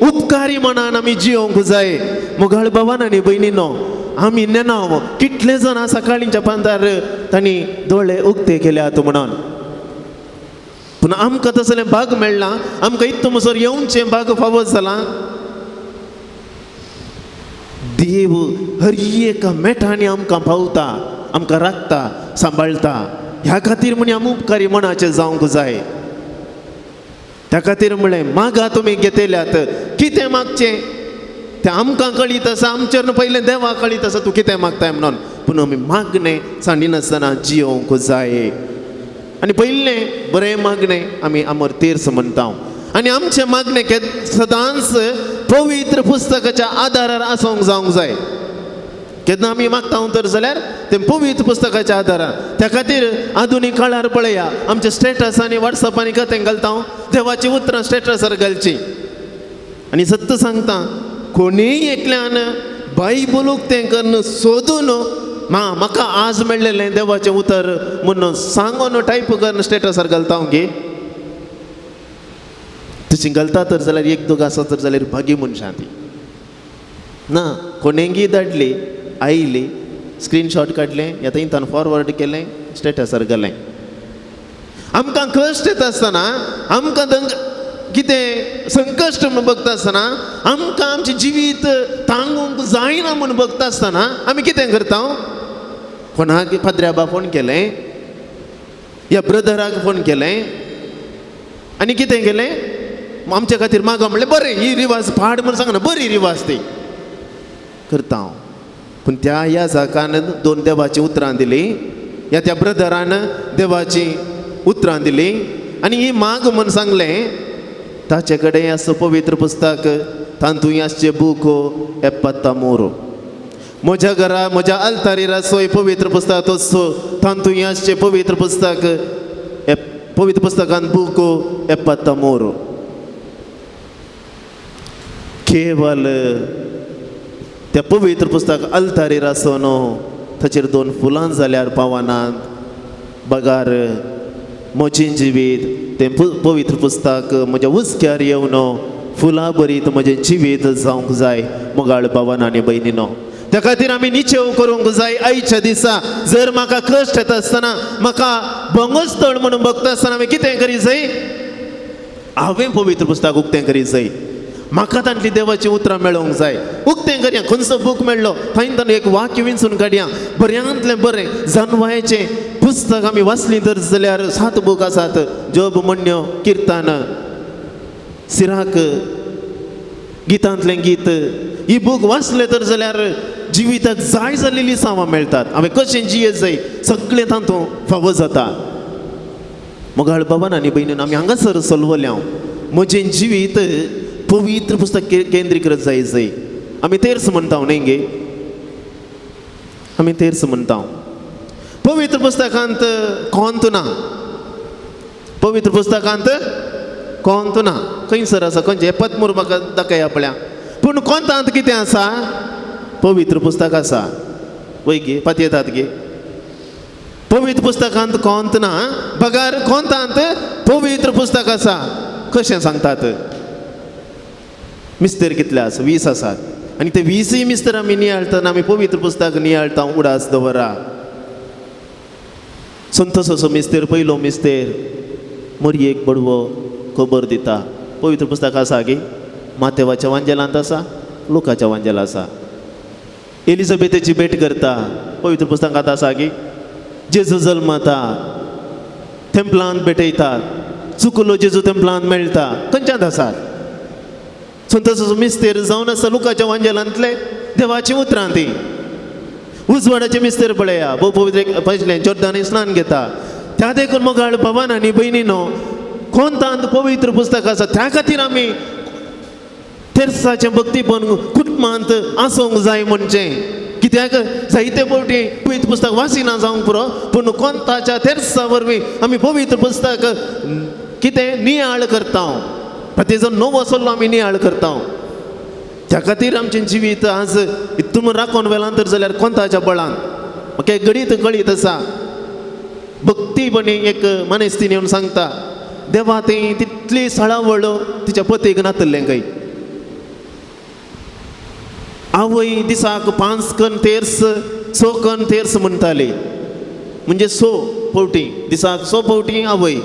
उपकारी मनान आमी जियोंक जाय. मोगाळ भावान आनी भयणीनो, आमी नेनाव कितले जाणां सकाळींच्या पांतार तांणी दोळे उक्ते केल्यात म्हणून. पूण आमकां तसलें भाग मेळना. आमकां इत्तो म्हणसर येवचें भाग फावो जालां. देव हर एक मेठांनी आमकां पावता, आमकां राखता, सांबाळता. ह्या खातीर म्हण आमी उपकारी मनाचे जावंक जाय. त्या खातीर म्हळें मागा तुमी घेतल्यात. कितें मागचें तें आमकां कळीत आसा. आमचेर पयलें देवाक कळीत आसा तूं कितें मागताय म्हणून. पूण आमी मागणें सांडिनासतना जियोंक जाय आनी पयलें बरें मागणें आमी अमर तीर्थ म्हणटा आनी आमचें मागणें सदांच पवित्र पुस्तकाच्या आदारार आसूंक जावंक जाय केन्ना आमी मागता तर जाल्यार तें पवित्र पुस्तकाच्या आदारार त्या खातीर आधुनीक काळार पळया आमच्या स्टेटसांनी वॉट्सॅपांनी कथें घालता देवाची उतरां स्टेटसार घालची आनी सत्य सांगता कोणीय एकल्यान बायबलूक तें करून सोदून म्हाका आज मेळ्ळेलें देवाचें उतर म्हणून सांगून टायप करून स्टेटसार घालता गे तशीं घालता तर जाल्यार एक दोग आसा तर जाल्यार भागी मनशां ती ना कोणेंगी धाडली आयली स्क्रीनशॉट काडलें येता ताणें फॉरवर्ड केलें स्टेटसार घालें आमकां कश्ट येता आसतना आमकां कितें संकश्ट म्हणून बघता आसतना आमकां आमचें जिवीत तांगूंक जायना म्हणून बघता आसतना आमी कितें करता कोणाक फादऱ्याबा फोन केलें या ब्रदराक फोन केलें आनी कितें केलें आमच्या खातीर मागा म्हणलें बरें ही रिवाज पाड म्हणून सांगना बरी रिवाज ती करता हांव पूण त्या ह्या जाकान दोन देवाची उतरां दिलीं त्या ब्रदरान देवाची उतरां दिलीं आनी ही माग म्हूण सांगलें ताचे कडेन आसो पवित्र पुस्तक तांतूय आसचे बुको एप्पत्ता मोरो म्हज्या घरा म्हज्या आल्तारीर आसो पवित्र पुस्तक तसो तांतूय आसचे पवित्र पुस्तक पवित्र पुस्तकान बुको एप्पत्ता मोरो केवल त्या पवित्र पुस्तक आल्तारीर आसो न्हू ताचेर दोन फुलां जाल्यार पावनात बगार म्हजें जिवीत तें पवित्र पुस्तक म्हज्या उस्क्यार येवन फुलां बरीत म्हजें जिवीत जावंक जाय मोगाळ भावान आनी भयणीनो त्या खातीर आमी निचेव करूंक जाय आयच्या दिसा जर म्हाका कश्ट येता आसतना म्हाका भंगस्थळ म्हणून बघता आसतना हांवें कितें करीत जाय हांवें पवित्र पुस्तक उक्तें करीत जाय म्हाका तांतली देवाची उतरां मेळोवंक जाय उक्तें करया खंयचो बूक मेळ्ळो थंय ताणें एक वाक्य विंचून काडया बऱ्यांतलें बरें जानवायेचें पुस्तक आमी वाचलीं तर जाल्यार 7 बूक आसात जोब म्हणण्यो किर्तन सिराक गितांतलें गीत ही बूक वाचले तर जाल्यार जिविताक जाय जाल्लीं सावां मेळटात हांवें कशें जियेत जाय सगळें तातूंत फावो जाता मोगाळ बाबान आनी भयणीन आमी हांगासर चलवल्या म्हजें जिवीत पवित्र पुस्तक केंद्रीकृत जाय आमी तेर्स म्हणटा न्ही गे आमी तेर्स म्हणटा पवित्र पुस्तकांत कोंत ना पवित्र पुस्तकांत कोंत ना खंयसर आसा खंयचे पद्मूर म्हाका दाखया पळया पूण कोंतांत कितें आसा पवित्र पुस्तक आसा वय गे पातयेतात गे पवित्र पुस्तकांत कोंत ना बगार कोंतांत पवित्र पुस्तक आसा कशें सांगतात मिस्तेर कितले आसा 20 आसात आनी ते 20 मिस्तर आमी नियाळतना आमी पवित्र पुस्तक नियाळटा उडास दवरा संतोश असो मिस्तेर पयलो मिस्तेर मरयेक बडवो खबर दिता पवित्र पुस्तक आसा गे मातेवाच्या वांजेलांत आसा लोकाच्या वांजेला आसा एलिझाबेथेची भेट करता पवित्र पुस्तकांत आसा गे जेजू जल्मता थेंपलांत भेटयतात चुकलो जेजू थेंपलांत मेळटा खंयच्यात आसात संतोषाचो मिस्तेर जावन आसा लुकाच्या वांजेलांतले देवाची उतरां ती उजवाडाचे मिस्तेर पळया भोव पवित्र पयसलें जोर्दानी स्नान घेता त्या देखून मोगाळ भावान आनी भयणीनो कोंतांत पवित्र पुस्तक आसा त्या खातीर आमी तेर्साचें भक्तीपण कुटुंबांत आसूंक जाय म्हणचें कित्याक जायते फावटी पवित्र पुस्तक वाचिना जावंक पुरो पूण कोंताच्या तेर्सा वरवीं आमी पवित्र पुस्तक कितें नियाळ करता ताचो नवो सल्लो आमी नियाळ करता त्या खातीर आमचें जिवीत आज हितून राखून वेलां तर जाल्यार कोंताच्या बळान म्हाका एक गडीत कळीत आसा भक्तीपणी एक मनस्तीन येवन सांगता देवा ती तितली सळावळ तिच्या पतीक नातल्लें खंय आवय दिसाक 5 कण तेर्स 6 कण तेर्स म्हणटाली म्हणजे 6 फावटी दिसाक 6 फावटी आवय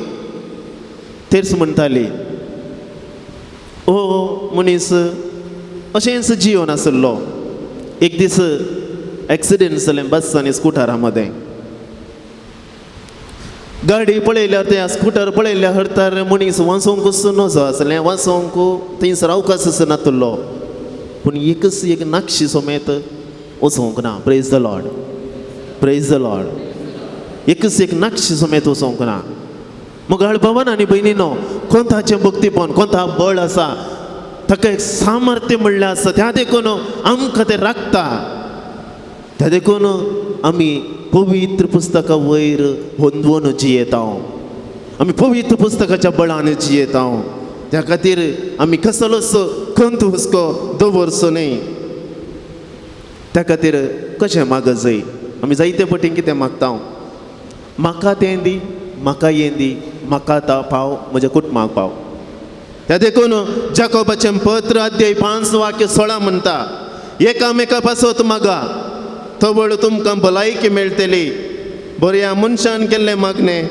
तेर्स म्हणटाली ओ मनीस अशेंच जियोन आसलो एक दीस एक्सिडेंट जालें बस आनी स्कुटरा मदें गाडी पळयल्यार त्या स्कुटर पळयल्या हरतार मनीस वाचोंकूच नजो आसलें वाचोंक थंयसर अवकाश नासलो पूण एकच एक नाक्षी समेत वचोंक ना praise the lord praise the Lord. एकच एक नाक्षी समेत वचोंक ना. मोगाळ भवन आनी भयणीनो, कोणताचें भक्तीपण, कोणता बळ आसा, ताका एक सामर्थ्य म्हणलें आसा, त्या देखून आमकां तें राखता. त्या देखून आमी पवित्र पुस्तका वयर होंदवून जियेता. आमी पवित्र पुस्तकाच्या बळान जियेता. त्या खातीर आमी कसलोच खंत हुस्को दवरचो न्ही. त्या खातीर कशें मागत जाय. आमी जायते पटीन कितें मागता, म्हाका तें दी, म्हाका हें दी, म्हाका ता पाव, म्हज्या कुटुंबाक पाव. त्या देखून जाकोबाचें पत्र अध्याय 5 वाक्य 16 म्हणटा, एकामेका पासत मागा, थोबड तुमकां भलायकी मेळटली. बऱ्या मनशान केल्लें मागणें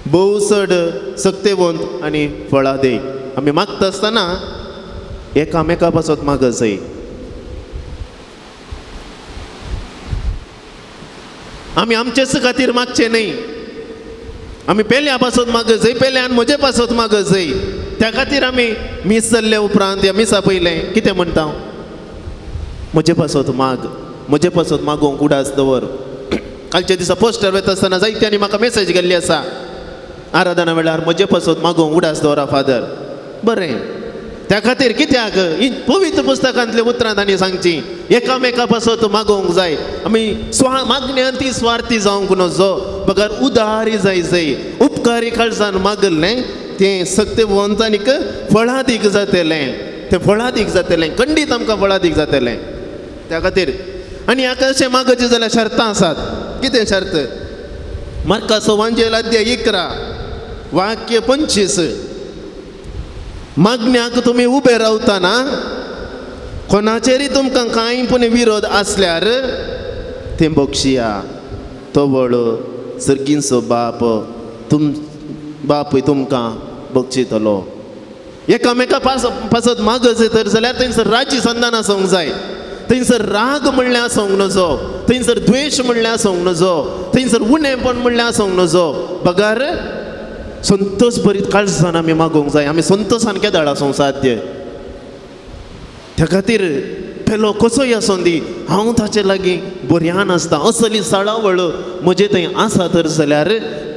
भोवसड सक्तेवंत आनी फळां दे. आमी मागता आसतना एकामेका पासत मागत जाय. आमी आमचेच खातीर मागचें न्ही. आमी पेल्या पासत मागत जाय, पेल्यान म्हजे पासत मागत जाय. त्या खातीर आमी मीस जाल्ले उपरांत या मिसा पयलें कितें म्हणटा, म्हजे पासत माग, म्हजे पासत मागोवंक उडास दवर. कालच्या दिसा पोस्टर वेता आसतना जायत्यांनी म्हाका मेसेज गेल्ली आसा, आराधना वेळार म्हजे पासत मागोवंक उडास दवरा फादर. बरें, त्या खातीर कित्याक ही पवित्र पुस्तकांतले उतरां तांणी सांगची, एकामेका पासत मागोवंक जाय. आमी मागण्यांत ती स्वार्थी जावंक नजो, बगर उदारी जाय. उपकारी काळजान मागलें तें सक्तेवंतानीक फळादीक जातलें. तें फळादीक जातलें, खंडीत आमकां फळादीक जातलें. त्या खातीर आनी हाका अशें मागचें जाल्यार शर्तां आसात. कितें शर्त? मार्काचो वांजेल अध्याय 11 वाक्य 25. मागण्याक तुमी उबे रावतना कोणाचेरय तुमकां कांय पूण विरोध आसल्यार तें बक्षिया. तो व्हड सर्गीचो बापूय तुमकां बक्षितलो. एकामेका पासत मागत तर जाल्यार थंयसर राजी संधान आसूंक जाय. थंयसर राग म्हणलें आसूंक नजो, थंयसर द्वेश म्हणलें आसूंक नजो, थंयसर उणेपण म्हणलें आसूंक नजो. बगार संतोश भरीत काळजान आमी मागोवंक जाय. आमी संतोशान केदाळ आसूंक साध्य. त्या खातीर पेलो कसोय आसूं दी, हांव ताचे लागीं बऱ्यान आसता. असली सळावळ म्हजे थंय आसा तर जाल्यार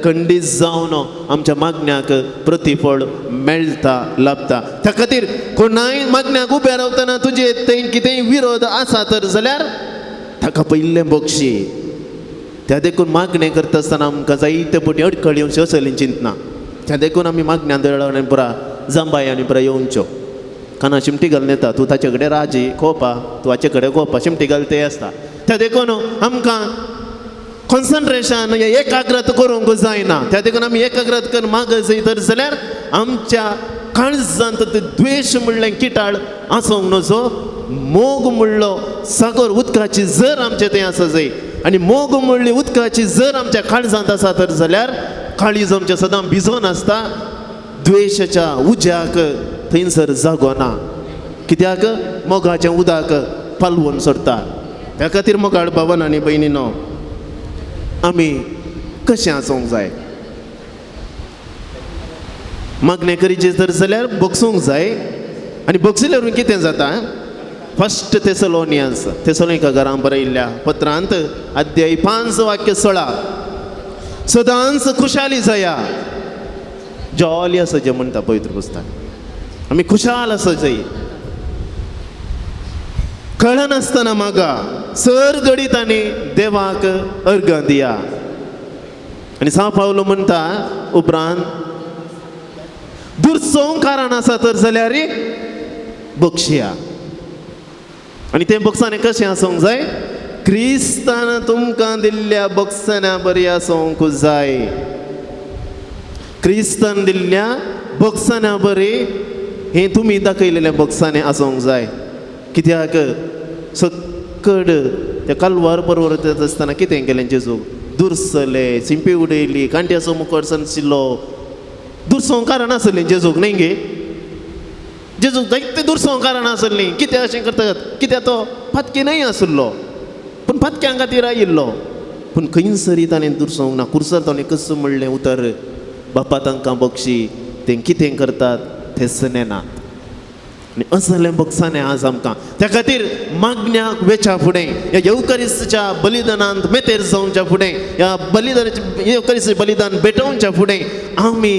खंडीत जावन आमच्या मागण्याक प्रतिफळ मेळटा, लाभता. त्या खातीर कोणाय मागण्याक उबे रावतना तुजे थंय कितेंय विरोध आसा तर जाल्यार ताका पयलें बक्षी. त्या देखून मागणें करता आसतना आमकां जायते पटी अडखळी येवच्यो असली चिंतना. त्या देखून आमी मागण्यां देवळांनी पुरा जांबाय आनी पुरा येवच्यो. काना शिमटी घालून येता, तूं ताचे कडेन राजी खोपा, तूं हाचे कडेन खोपा, शिमटी घाल तें आसता. त्या देखून आमकां कॉन्सन्ट्रेशन एकाग्रत करूंक जायना. त्या देखून आमी एकाग्रत करून मागत जाय तर जाल्यार आमच्या काळजांत द्वेश म्हणलें किटाळ आसूंक नजो. मोग म्हणलो सागर उदकाची जर आमचे थंय आसा जाय, आनी मोग म्हणली उदकाची जर आमच्या काळजांत आसा तर जाल्यार काळीज आमचें सदां भिजोन आसता. द्वेशाच्या उज्याक थंयसर जागो ना. कित्याक मोगाचें उदक पालवून सोडटा. त्या खातीर मोगाळ भावन आनी भयणीनो, आमी कशें आसूंक जाय. मागणें करीचे तर जाल्यार बगसूंक जाय. आनी बगसिल्यार कितें जाता, फर्स्ट थेसलोनिकांकारां बरयल्ल्या पत्रांत अध्याय 5 वाक्य 16, सदांच खुशाली जाया. जॉली आसा जें म्हणटा पवित्र पुस्तक. आमी खुशाल आसा जाय. कळनासतना मागा, सर घडीत आनी देवाक अर्घ दिया. आनी सांव पावलो म्हणटा उपरांत, दुर्सोंग कारण आसा तर जाल्यार बक्षिया. आनी तें बक्षांनी कशें आसूंक जाय, क्रिस्तान तुमकां दिल्ल्या बक्षांना बरी आसूंक जाय. क्रिस्तान दिल्ल्या बक्षांना बरी हें तुमी दाखयलेल्या बक्षांनी आसूंक जाय. कित्याक सकड त्या कालवार बरोबर येता आसतना कितें केलें जेजूक, दुर्सले, सिंपी उडयली, कांट्याचो मुखट सनशिल्लो. दुर्सोंग कारण आसलें जेजूक न्ही गे. जेजूक जायते दुर्सोंग कारण आसलीं. कितें अशें करतात, कित्याक तो फातकी न्हय आसलो, पूण फातक्यां खातीर आयिल्लो. पूण खंयसरी ताणें दुर्सोंग ना. कुर्सर ताणें कसो म्हणलें उतर, बापा तांकां बक्षी, तें कितें करतात तें सनेनात. आनी असलें बक्षांनी आज आमकां त्या खातीर मागण्याक वेच्या फुडें ह्या येवकारिस्तीच्या बलिदानांत मेतेर जावच्या फुडें ह्या बलिदानाचे येवकारिस्त बलिदान भेटोवच्या फुडें आमी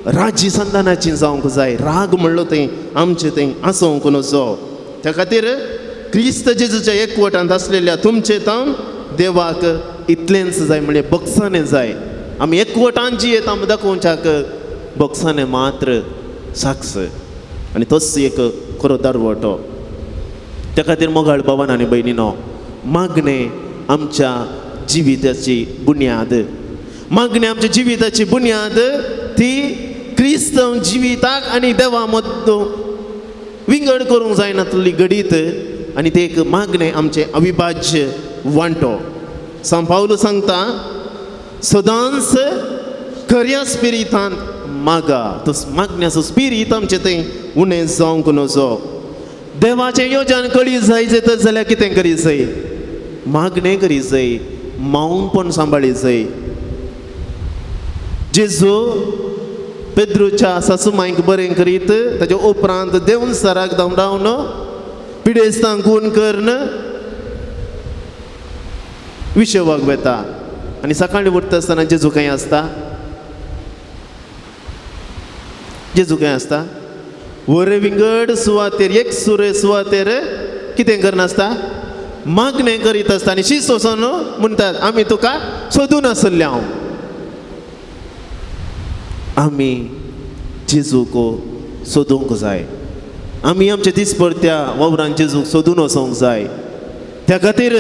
राजी संतानाची जावंक जाय. राग म्हणलो थंय आमचे थंय आसोवंक नजो. त्या खातीर क्रिस्त जेजूच्या एकवटांत आसलेल्या तुमचे तावन देवाक इतलेंच जाय म्हणजे बक्षांनी जाय. आमी एकवटान जियेत आमी दाखोवच्याक बक्षांनी मात्र साक्ष आनी तोच एक खरो दारवटो. त्या खातीर मोगाळ भावान आनी भयणीनो, मागणें आमच्या जिविताची बुन्याद. मागणें आमच्या जिविताची बुन्याद ती क्रिस्तव जिविताक आनी देवा मदलो विंगड करूंक जायना तसली घडीत आनी ते एक मागणें आमचें अविभाज्य वांटो. सांत पावलो सांगता सदांच खऱ्या स्पिरितांत मागा. तो मागण्याचो स्पिरीत आमचें थंय उणें जावंक नजो. देवाचें येवजण कळी जाय तर जाल्यार कितें करी जाय? मागणें करी जाय, मावूनपण सांबाळी जाय. जेजू पेद्रूच्या सासूमांयक बरें करीत ताचे उपरांत देवन सराक धांवडावन पिडेस्तांक खून करून विशवाक वेता. आनी सकाळीं उठता आसतना जेजू खंय आसता? जेजू खंय आसता? वरे विंगड सुवातेर एक सुरे सुवातेर कितें करनासता? मागणें करीत आसता. आनी शीस वचोन म्हणटात आमी तुका सोदून आसले. आमी जेजूक सोदूंक जाय. आमी आमच्या दिसपरत्या वावरांत जेजूक सोदून वचोंक जाय. त्या खातीर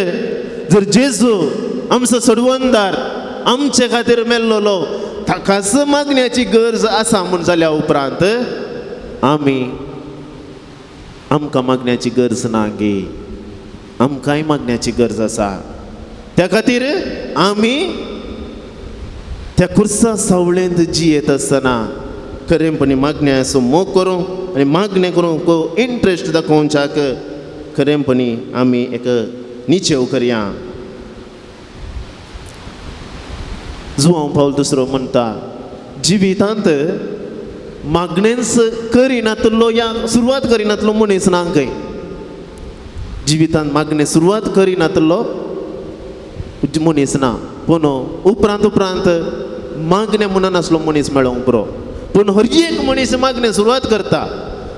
जर जेजू आमचो सोडवणदार आमचे खातीर मेल्लोलो ताकाच मागण्याची गरज आसा म्हूण जाल्या उपरांत आमकां मागण्याची गरज ना गे. आमकांय मागण्याची गरज आसा. त्या खातीर आमी त्या कुर्सा सावळेंत जियेत आसतना खरेंपणी मागण्याचो मोग करूं आनी मागणें करूंक इंट्रस्ट दाखोवच्याक खरेंपणी आमी एक निचेव करया. जुआंव पावल दुसरो म्हणटा जिवितांत मागणेंच करिनातलो या सुरवात करिनातलो मनीस ना खंय. जिवितांत मागणें सुरवात करिनातलो मनीस ना. पूण उपरांत मागणें म्हणून नासलो मनीस मेळोंक पुरो. पूण हर एक मनीस मागणें सुरवात करता.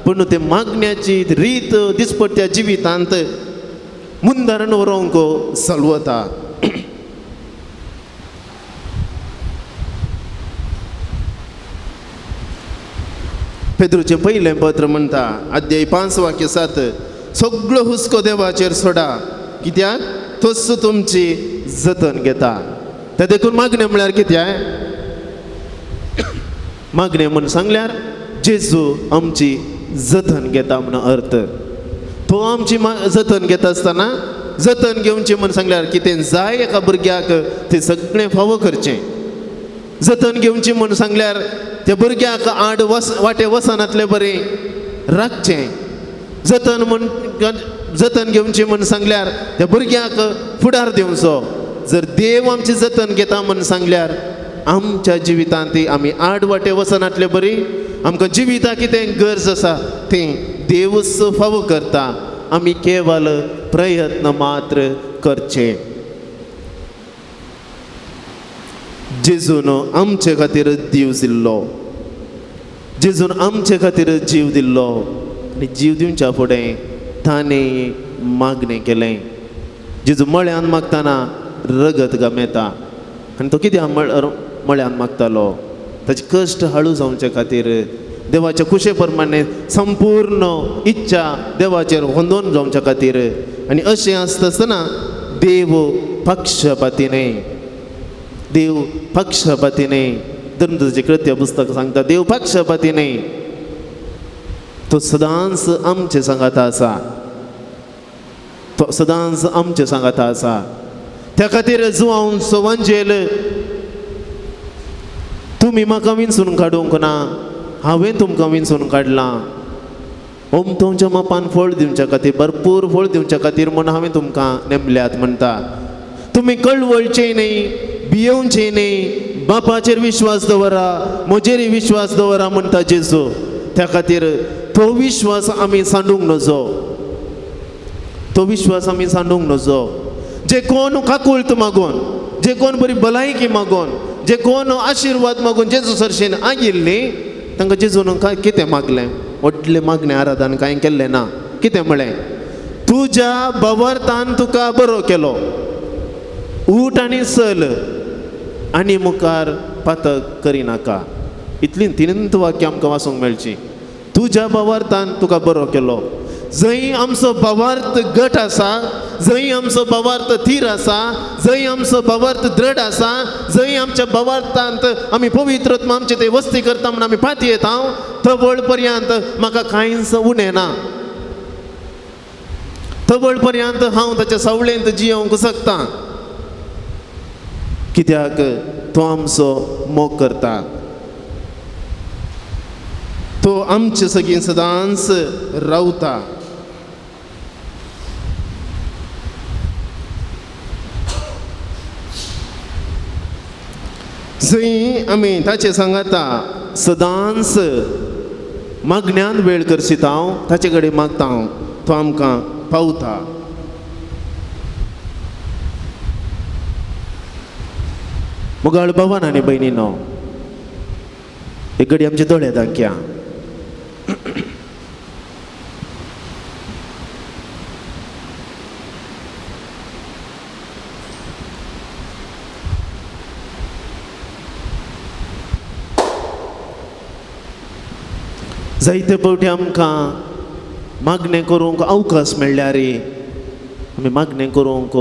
पूण ते मागण्याची रीत दिसपट्ट्या जिवितांत मुंदारण व्हरोंक चलवता. पेद्रूचें पयलें पत्र म्हणटा अध्याय 5:7 सगळो हुस्को देवाचेर सोडा कित्याक तोच तुमची जतन घेता. ते देखून मागणें म्हळ्यार कित्याक? मागणें म्हूण सांगल्यार जेजू आमची जतन घेता म्हणून अर्थ. तो आमची जतन घेता आसतना जतन घेवची म्हूण सांगल्यार कितें जाय एका भुरग्याक तें सगळें फावो करचें. जतन घेवची म्हूण सांगल्यार त्या भुरग्याक आड वाटे वसनातलें बरें राखचें. जतन घेवची म्हूण सांगल्यार त्या भुरग्याक फुडार दिवचो. जर देव आमची जतन घेता म्हूण सांगल्यार आमच्या जिवितांत आमी आड वाटे वसनातले बरी. आमकां जिविताक कितें गरज आसा तें देवच फावो करता. आमी केवल प्रयत्न मात्र करचे. जेजून आमचे खातीर जीव दिल्लो. जेजून आमचे खातीर जीव दिल्लो आनी जीव दिवच्या फुडें ताणें मागणें केलें. जेजू मळ्यान मागतना रगत गमेता आनी तो कित्याक मळ्यान मागतालो? ताचे कश्ट हळू जावचे खातीर देवाच्या कुशे प्रमाणे संपूर्ण इच्छा देवाचेर होंदोन जावच्या खातीर. आनी अशें आसता आसतना देव पक्षपातीने धर्मदूताचे कृत्य पुस्तक सांगता देव पक्षपातीने तो सदांच आमचे सांगाता आसा. तो सदांच आमचे सांगाता आसा. त्या खातीर जुआंवचो वांजेल तुमी म्हाका विंचून काडूंक ना, हांवें तुमकां विंचून काडलां. तुमच्या मापान फळ दिवच्या खातीर भरपूर फळ दिवच्या खातीर म्हूण हांवें तुमकां नेमल्यात म्हणटा. तुमी कळवळचें न्ही, भियेवचें न्ही, बापाचेर विश्वास दवरा, म्हजेरय विश्वास दवरा म्हणटा जेजू. त्या खातीर तो विश्वास आमी सांडूंक नजो. तो विश्वास आमी सांडूंक नजो. जे कोण काकुळत मागोन, जे कोण बरी भलायकी मागोन, जे कोण आशिर्वाद मागून जेजू सरशेन आयिल्ली तांकां जेजून काय कितें मागलें? व्हडले मागणे आराधन कांय केल्लें ना. कितें म्हळें? तुज्या बवार्थान तुका बरो केलो, ऊठ आनी चल आनी मुखार पातक करिनाका. इतली तिनंत वाक्य आमकां वाचूंक मेळची. तुज्या बवार्थान तुका बरो केलो. जंय आमचो भावार्थ गट आसा, जंय आमचो भावार्थ थीर आसा, जंय आमचो भावार्थ दृढ आसा, जंय आमच्या भावार्थांत आमी पवित्र आत्मा आमचे ते वस्ती करता म्हणून आमी फाटी येता, थवळ पर्यंत म्हाका कांयच उणें ना. थवळ पर्यंत हांव ताच्या सावळेंत जियोंक शकता. कित्याक तो आमचो मोग करता. तो आमचे सगळीं सदांच रावता. जंय आमी ताचे सांगाता सदांच मागण्यांत वेळ करशीत हांव ताचे कडेन मागता हांव, तो आमकां पावता. मुगाळ भवन आनी भयणीनो, एक घडी आमचे दोळे धांकया. जायते फावटी आमकां मागणें करूंक अवकाश मेळ्ळ्यार आमी मागणें करूंक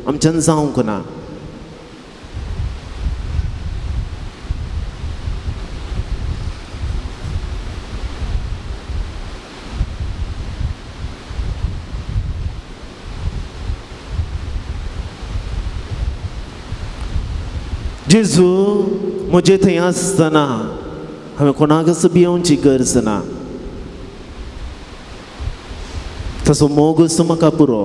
आमच्यान जावंक ना. जेजू म्हजे थंय आसतना हांवें कोणाकच भियोवची गरज ना. ताचो मोगच म्हाका पुरो.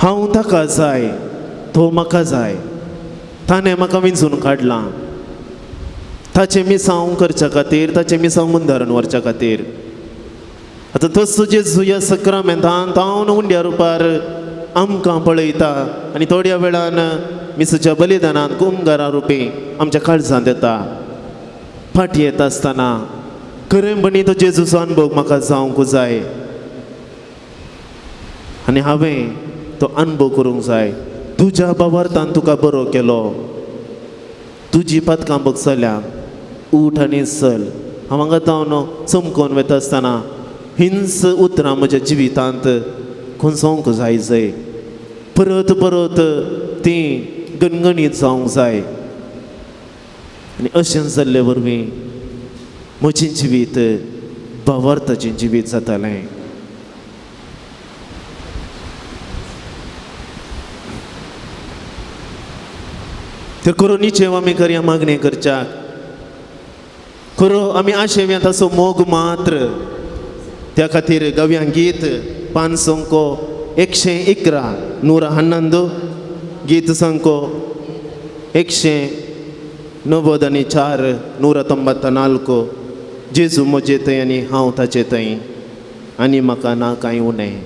हांव ताका जाय, तो म्हाका जाय. ताणें म्हाका विंचून काडलां ताचें मिसांव करच्या खातीर, ताचें मिसांव मुंदारून व्हरच्या खातीर. आतां तसो जेजू ह्या सक्रामेंतांत हांव उंड्या रुपार आमकां पळयता आनी थोड्या वेळान मिसाच्या बलिदानांत कुमगारा रुपी आमच्या काळजांत येता. फाटी येता आसतना खरेंपणी तो जेजूचो अनुभव म्हाका जावंक जाय आनी हांवें तो अनुभव करूंक जाय. तुज्या भावार्थान तुका बरो केलो, तुजी पातकां बगसल्या, ऊठ आनी चल. हांव हांगा जावन चमकोन वता आसतना हिंस उतरां म्हज्या जिवितांत खुंसोवंक जाय. परत परत ती गणगणीत जावंक जाय. आनी अशें जाल्ले वरवीं म्हजें जिवीत भावार्थाचें जिवीत जातालें. तर खरो निचेव आमी करया मागणें करच्याक. खरो आमी आशेव्या ताचो मोग मात्र. त्या खातीर गव्यां गीत 511 111 गीत संको 194 194 जेजू म्हजे थंय आनी हांव ताचे थंय आनी म्हाका ना कांय उणें.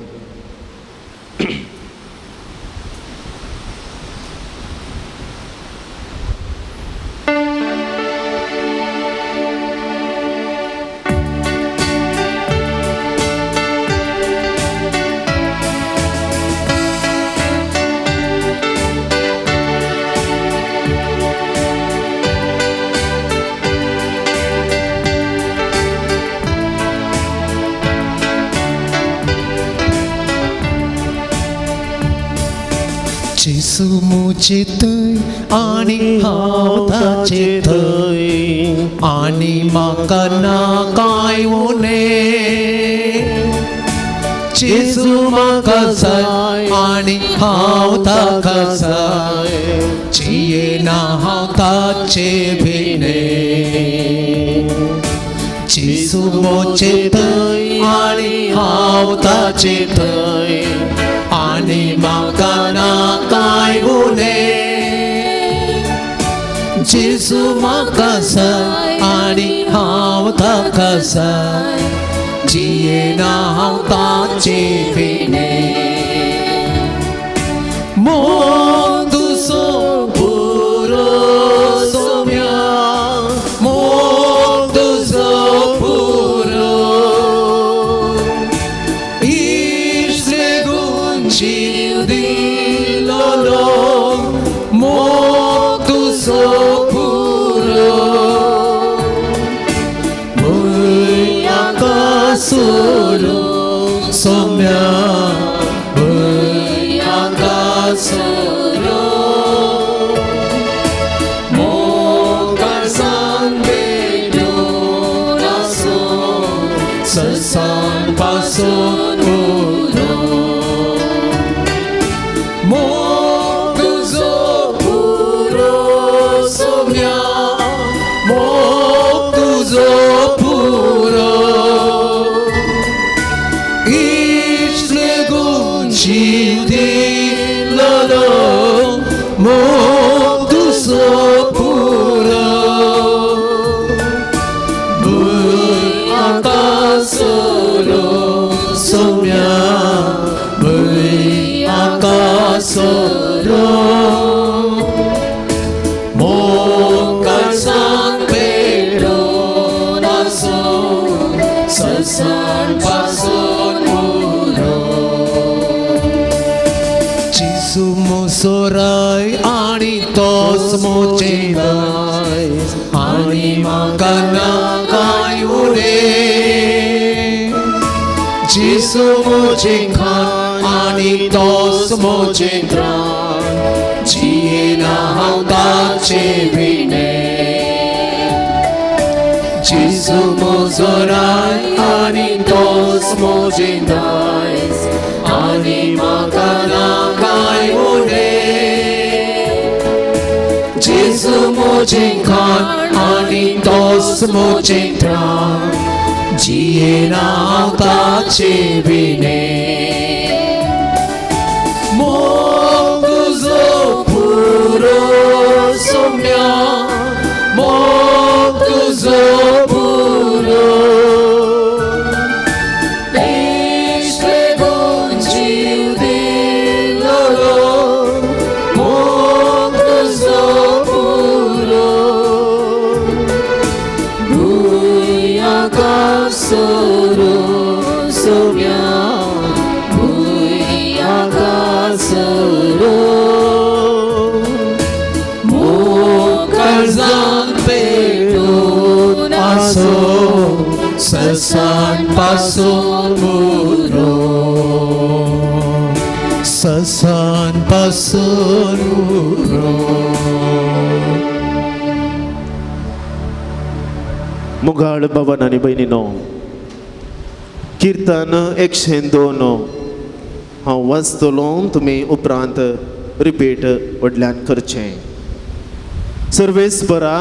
जेजू मुझे थंय आनी हांव ताचे थंय आनी म्हाका ना कांय उणें. जेजू म्हाका जाय आनी हांव ताका जाय. जियेना हांव ताचे भितर. जेजू मुझे थंय आनी हांव ताचे थंय आनी म्हाका ना कांय उणें. जेजू म्हाका जाय आनी हांव ताका जाय जियेना हांव ताचे बिने मोग तुजो पुरो सोम्या मोग तुजो पुरो इश्ट लेगून जीव दिलोलो मोग तुजो पुरो मुयाका सोलो सोम्या solo mogasan bedoraso sesan pason uno moguzo puro somya moguzo puro ishlegun chidi moog tuzo puro muyaka solo somya muyaka solo mogasan bedoraso sasan pason uno Jesu mosorai ani tos mochedai ani makana kayune Jesu mochenkan ani tos mochedran jiena hauta chevine Jesu mosorai ani tos mochedai ani makana Jesu mochenkan ani tos mochentran jiena ta chevine moguzo puro somya moguzo puro solo somya muyaka solo mokazan pedon aso sasan pason muro sasan pason muro मुगाळ भवन आणि बहिणीनो कीर्तन 102 हांव वाचतलो तुमी उपरांत repeat वडल्यान करचें सर्वेस्परा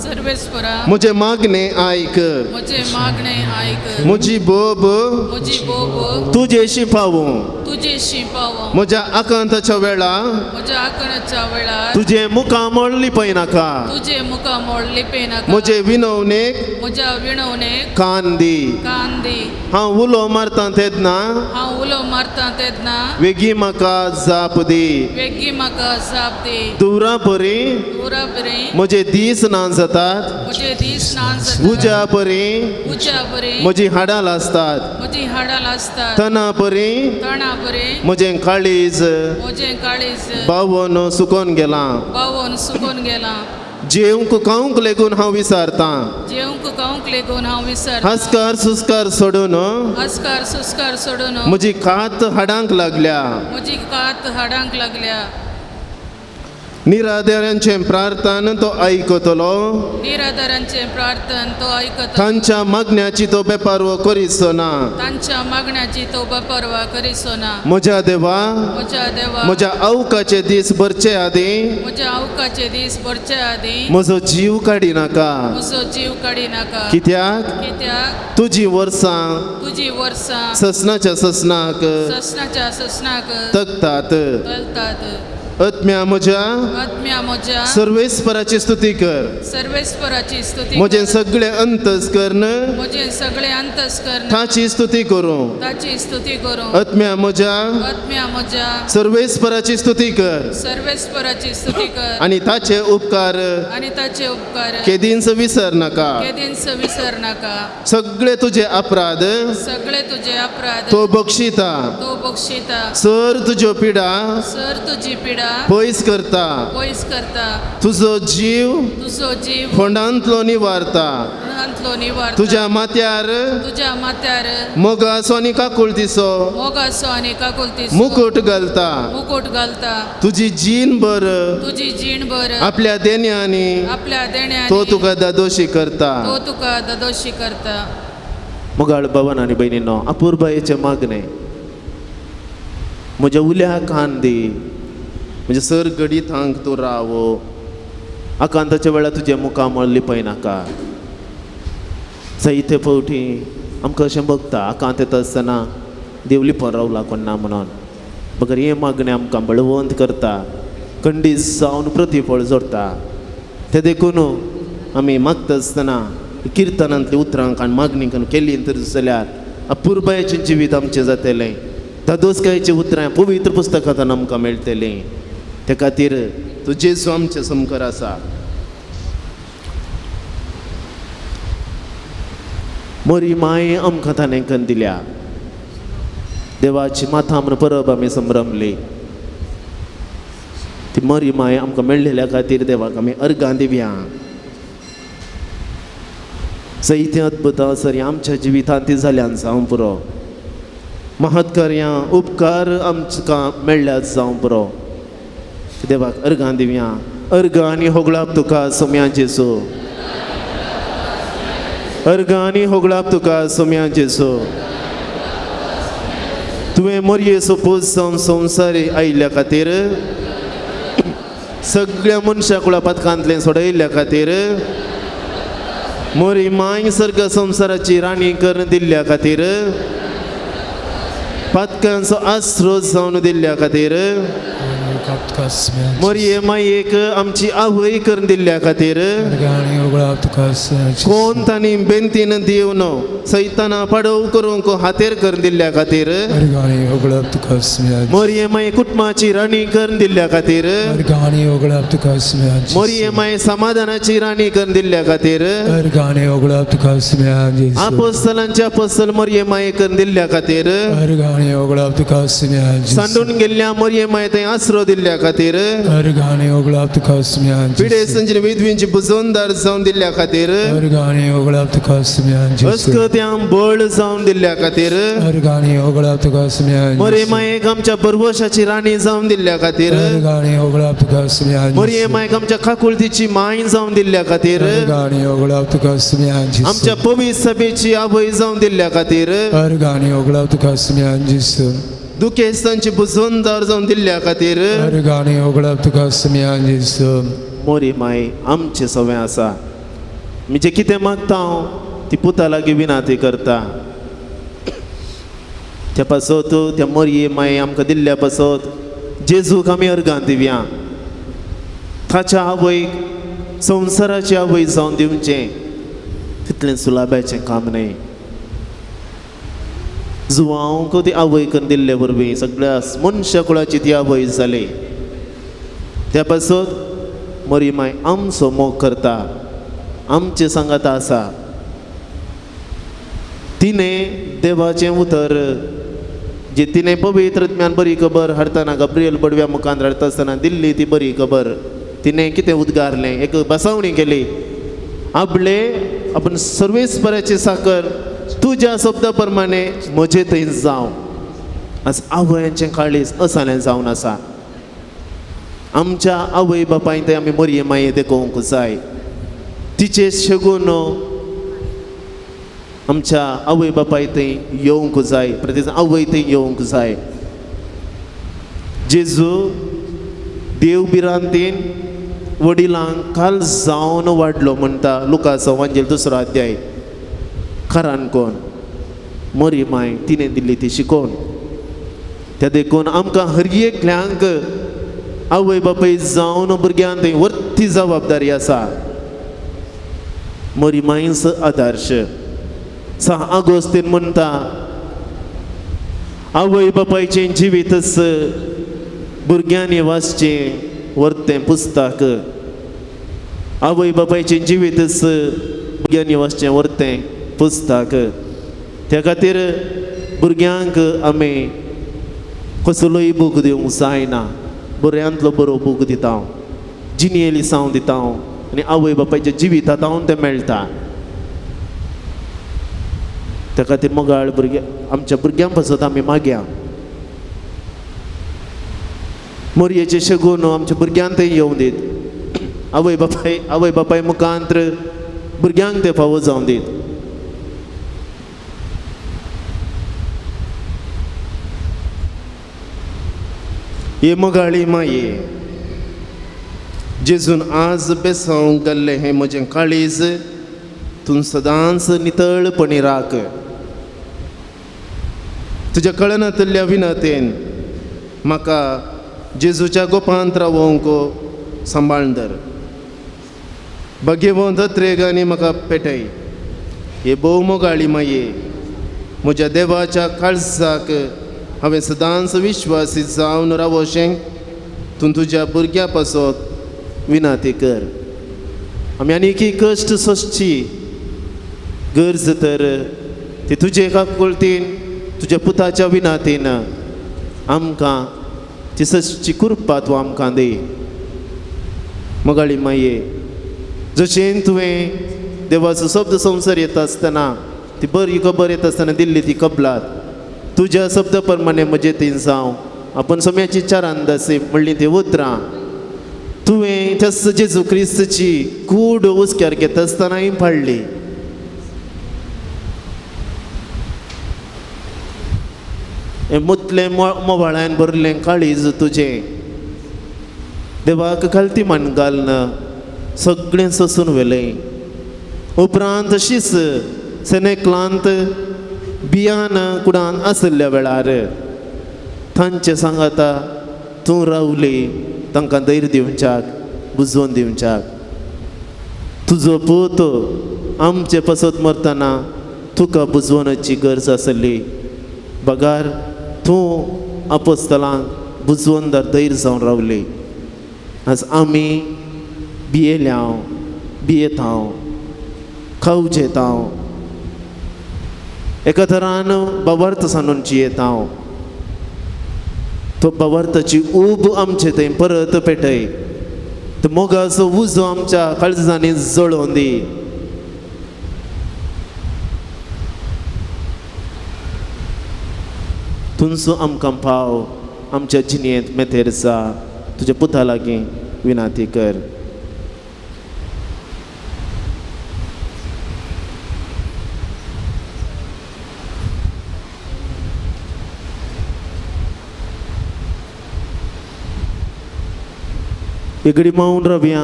सर्वेस्परा म्हजे मागणे आयक म्हजे मागणे आयक म्हजी बोब तुजे शिपावो तुजे शिपावो म्हज्या आकांताच्या वेळा म्हज्या आकणच्या वेळार तुजे मुखामोळ लिपय नाका तुजे मुखामोळ लिपय नाका म्हजे विनवणेक म्हज्या विणवणेक कान दी हांव उलो मारता तेदना वेगी म्हाका जाप दी वेगी म्हाका जाप दी दुरा परी म्हजे दीस ना जातात म्हजे दीस ना जातात उज्या परी म्हजी हाडां लासतात म्हजी हाडां लासतात तना परी म्हजें काळीज बावन सुकोन गेलां जेवंक खावंक लेगून हांव विसारतां हस्कार सुस्कार सोडून म्हजी कात हाडांक लागल्या निराधारांचे प्रार्थना तो आयकतलो तांच्या मागण्याची तो बेपारवो करिसो ना म्हज्या देवा म्हज्या अवकाचे दीस भरचे आदी म्हजो जीव काडी नाका कित्याक तुजी वर्सां ससनाच्या ससनाक तकतात आत्म्या म्हज्या आत्म्या म्हज्या सर्वेस्पराची स्तुती कर. सर्वेस्पराची स्तुती म्हजें कर. सगळें अंतस्करण म्हजें सगळें अंतस्करण ताची स्तुती करूं. ताची स्तुती करूं. आत्म्या म्हज्या आत्म्या म्हज्या सर्वेस्पराची स्तुती कर सर्वेस्पराची स्तुती कर. आनी ताचे उपकार आणि ताचे उपकार केदींच विसर नाका. केदींच विसर नाका. सगळे तुजे अपराध सगळे तुझे अपराध तो बक्षिता. तो बक्षिता. सर तुज्यो पिडा सर तुझी पिडा पयस करता. पयस करता. तुजो जीव तुझो जीव फोंडांतलो निवारता. रणंतलो निवारता. तुज्या माथ्यार तुझ्या माथ्यार मोगासो आनी काकुळतीचो मोगासो आणि काकुलतीचो मुकुट घालता. मुकुट घालता. तुजी जीण भर तुझी जीण बर आपल्या देण्यांनी आपल्या देण्याने तो तुका दादोशी करता. तो तुका ददोशी करता. मोगाळ भवन आनी भयणींनो, अपूर्बायेचे मागणे म्हज्या उल्या कान दी. म्हणजे सर घडीत हांग तूं रावो. आकांताच्या वेळार तुजे मुखामळ लिपय नाका. जायते फावटी आमकां अशें भोगता आकांत येता आसतना देव लिपोन रावला कोण ना म्हणून. बगर हें मागणें आमकां बळवंत करता, खंडीत जावन प्रतिफळ जोडटा. ते देखून आमी मागता आसतना किर्तनांतली उतरां आनी मागणी करून केली तर जाल्यार अपुर्बायेचें जिवीत आमचें जातलें. धादोसकायेचीं उतरां पवित्र पुस्तकांतल्यान आमकां मेळटलीं. ते खातीर तो जेजू आमचे समकार आसा. मोरी माय आमकां ताणें करून दिल्या. देवाची माथा म्हण परब आमी संभ्रमली. ती मोरी माय आमकां मेळलेल्या खातीर देवाक आमी अर्गां दिवया. जायतीं अद्भुतां सरी आमच्या जिवितांत ती जाल्यान जावं पुरो. महत्कार्यां उपकार आमकां मेळ्ळ्यात जावं पुरो. देवाक अर्गां दिवया. अर्गां आनी होगळाप तुका सोम्या जेजू. अर्गां आनी होगळाप तुका सोम्या जेजू. तुवें मोरये सोपूस जावन संवसारी आयिल्ल्या खातीर, सगळ्या मनशा कुळापातकांतलें सोडयल्ल्या खातीर, मोरी माय सर्ग संवसाराची राणी करून दिल्ल्या खातीर, पातकांचो आस्रो जावन दिल्ल्या खातीर, मोरये मायेक आमची आवय करून दिल्ल्या खातीर, कोण तांणी बेंतीन दिवन सैताना पाडव करूंक हातेर करून दिल्ल्या खातीर, मोरये माय कुटुंबाची राणी करून दिल्ल्या खातीर, मोरये माय समाधानाची राणी करून दिल्ल्या खातीर, आपोस्तलांचे आपोस्तल मोरये माये करून दिल्ल्या खातीर, सांडून गेल्ल्या मोरये माय थंय आसरो दिल्ल्या खातीर, पिडे संजीन विधवींची बुजोनदार जावन दिल्ल्या खातीर, अस्कत्यां बळ जावन दिल्ल्या खातीर, मोरये मायेक आमच्या परवशाची राणी जावन दिल्ल्या खातीर, मोरये मायेक आमच्या काकुळतीची माय जावन दिल्ल्या खातीर, आमच्या पवित्र सभेची आवय जावन दिल्ल्या खातीर, दुखेस्तांची बुजोनदार जावन दिल्ल्या खातीर, मोरी माय आमचे सवें आसा. मी जे कितें मागता हांव ती पुता लागीं विनाती करता. त्या पासत त्या मोरये माये आमकां दिल्ल्या पासत जेजूक आमी अर्गां दिवया. ताच्या आवयक संवसाराची आवय जावन दिवचें तितलें सुलाभाचें काम न्हय. जुवांक ती आवय करून दिल्ले वरवीं सगळ्या मनशा कुळाची ती आवय जाली. त्या पासत मोरी माय आमचो मोग करता, आमचे सांगात आसा. तिणें देवाचें उतर जे तिणें पवित्र ज्ञान बरी खबर हाडटाना गब्रियल बडव्या मुखांत हाडटा आसतना दिल्ली ती बरी खबर तिणें कितें उद्गारलें, एक बसावणी केली. आपले आपण सर्वेस्पराची साकर तुज्या शब्दा प्रमाणे म्हजे थंय जावं. आज आवयांचें काळीज असालें जावन आसा. आमच्या आवय बापाय थंय आमी मोरये माये देखूंक जाय. तिचे शेगून आमच्या आवय बापाय थंय येवंक जाय. प्रत्येक आवय थंय येवंक जाय. जेजू देव बिरांतीन वडिलांक काल जावन वाडलो म्हणटा लुकाचो वांजेल 2 अध्याय. खरान कोण मोरी माय तिणें दिल्ली ती शिकोवन. त्या देखून आमकां हर एकल्यांक आवय बापाय जावन भुरग्यांक थंय वर्ती जबाबदारी आसा मोरी मायन्स आदर्श 6 ऑगस्टीन म्हणटा आवय बापायचें जिवीतच भुरग्यांनी वाचचें वर्तें पुस्तक आवय बापायचें जिवीतच भुरग्यांनी वाचचें वर्तें पुस्तक त्या खातीर भुरग्यांक आमी कसलोय बूक दिवंक जायना बऱ्यांतलो बरो बूक दिता हांव जिनियली सावन दिता हांव आनी आवय बापायच्या जिवितांत तें मेळटा त्या खातीर मोगाळ आमच्या भुरग्यां पासत आमी मागया मोरयेचे शेगून आमच्या भुरग्यांक ते येवं दीत आवय बापाय मुखांत्र भुरग्यांक ते फावो जावं दीत ये मोगाळी माये जेजून आज बेसावंक गेल्लें हें म्हजें काळीज तूं सदांच नितळपणी राख तुज्या कळनातल्या विनतेन म्हाका जेजूच्या गोपांत रावोंक सांबाळून धर बगेवो दत्रेग आनी म्हाका पेटय हे भोव मोगाळी माये म्हज्या देवाच्या काळजाक हांवें सदांच विश्वासी जावन रावोशें तूं तुज्या भुरग्या पासत विनंती कर आमी आनीकय कश्ट सोंसची गरज तर ती तुजे काकुळटीन तुज्या पुताच्या विनंतीन आमकां ती सची कृपा तूं आमकां दी मोगाळी माये जशें तुवें देवाचो शब्द संवसार येता आसतना ती बरी खबर येता आसतना दिल्ली ती कबलात तुज्या शब्द प्रमाणे म्हजे तीन जावं आपण सोम्याची 4 अंदाजे म्हणली ती उतरां तुवें त्या जेजू क्रिस्तची कूड उस्क्यार घेता आसतनाय पाळली हें मुतलें मोबाळ्यान भरलें काळीज तुजें देवाक खालती मान घालन सगळें सोंसून व्हेलें उपरांत शीस सेनेकलांत बियान कुडान आसल्या वेळार तांचे सांगाता तूं रावली तांकां धैर्य दिवच्याक बुजवून दिवच्याक तुजो पूत आमचे पासत मरतना तुका बुजवणाची गरज आसली बगार तूं आपोस्तलांक बुजवून धैर्य जावन रावली आज आमी बियेत हांव खावचेत हांव एका तरान बावर्त सांडून जियेत हांव तो बावर्ताची ऊब आमचे थंय परत पेटय तो मोगाचो उजो आमच्या काळजांनी जळोवन दी तुमचो आमकां पाव आमच्या जिणेंत मेथेर जा तुज्या पुता लागीं विनंती कर एगडी मावून रावया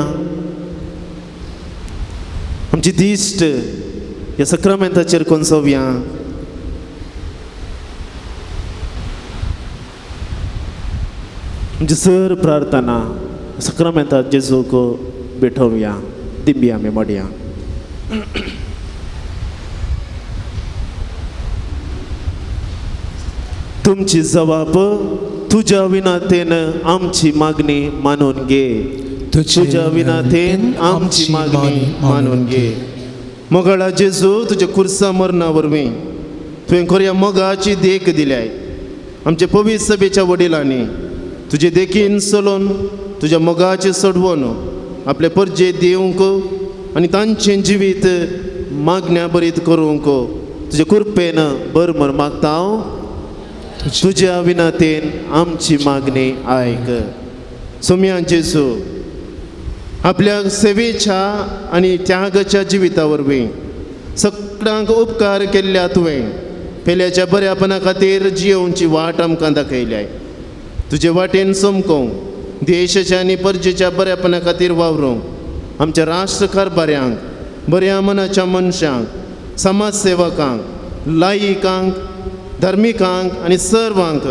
आमची दिश्ट ह्या सक्रामेंताचेर कोंसोवया आमची सर प्रार्थना सक्रामेंतांत जेजूक भेटोवया दिंबया आमी मोडया तुमची जबाब तुझ्या विनंतेन आमची मागणी मानून घे तुझ्या विनंतेन आमची मागणी मानून घे मोगाळा जेजू तुझ्या कुर्सा मरणा वरवीं तुवें खऱ्या मोगाची देख दिल्याय आमच्या पवित्र सभेच्या वडिलांनी तुजे देखीन चलोवन तुज्या मोगाचे सोडवून आपले परजे दिवंक आनी तांचें जिवीत मागण्या बरीत करूंक तुजे कृपेन बरमर मागता हांव तुज्या विनंतेन आमची मागणी आयक सोम्या जेजू आपल्या सेवेच्या आनी त्यागाच्या जिविता वरवीं सगळ्यांक उपकार केल्ल्या तुवें पेल्याच्या बऱ्यापणा खातीर जियोवची वाट आमकां दाखयल्याय तुजे वाटेन चमकोवंक देशाच्या आनी परजेच्या बऱ्यापणा खातीर वावरूंक आमच्या राष्ट्र कारभाऱ्यांक बऱ्या मनाच्या मनशांक समाज सेवकांक लायिकांक धार्मिकांक आनी सर्वांक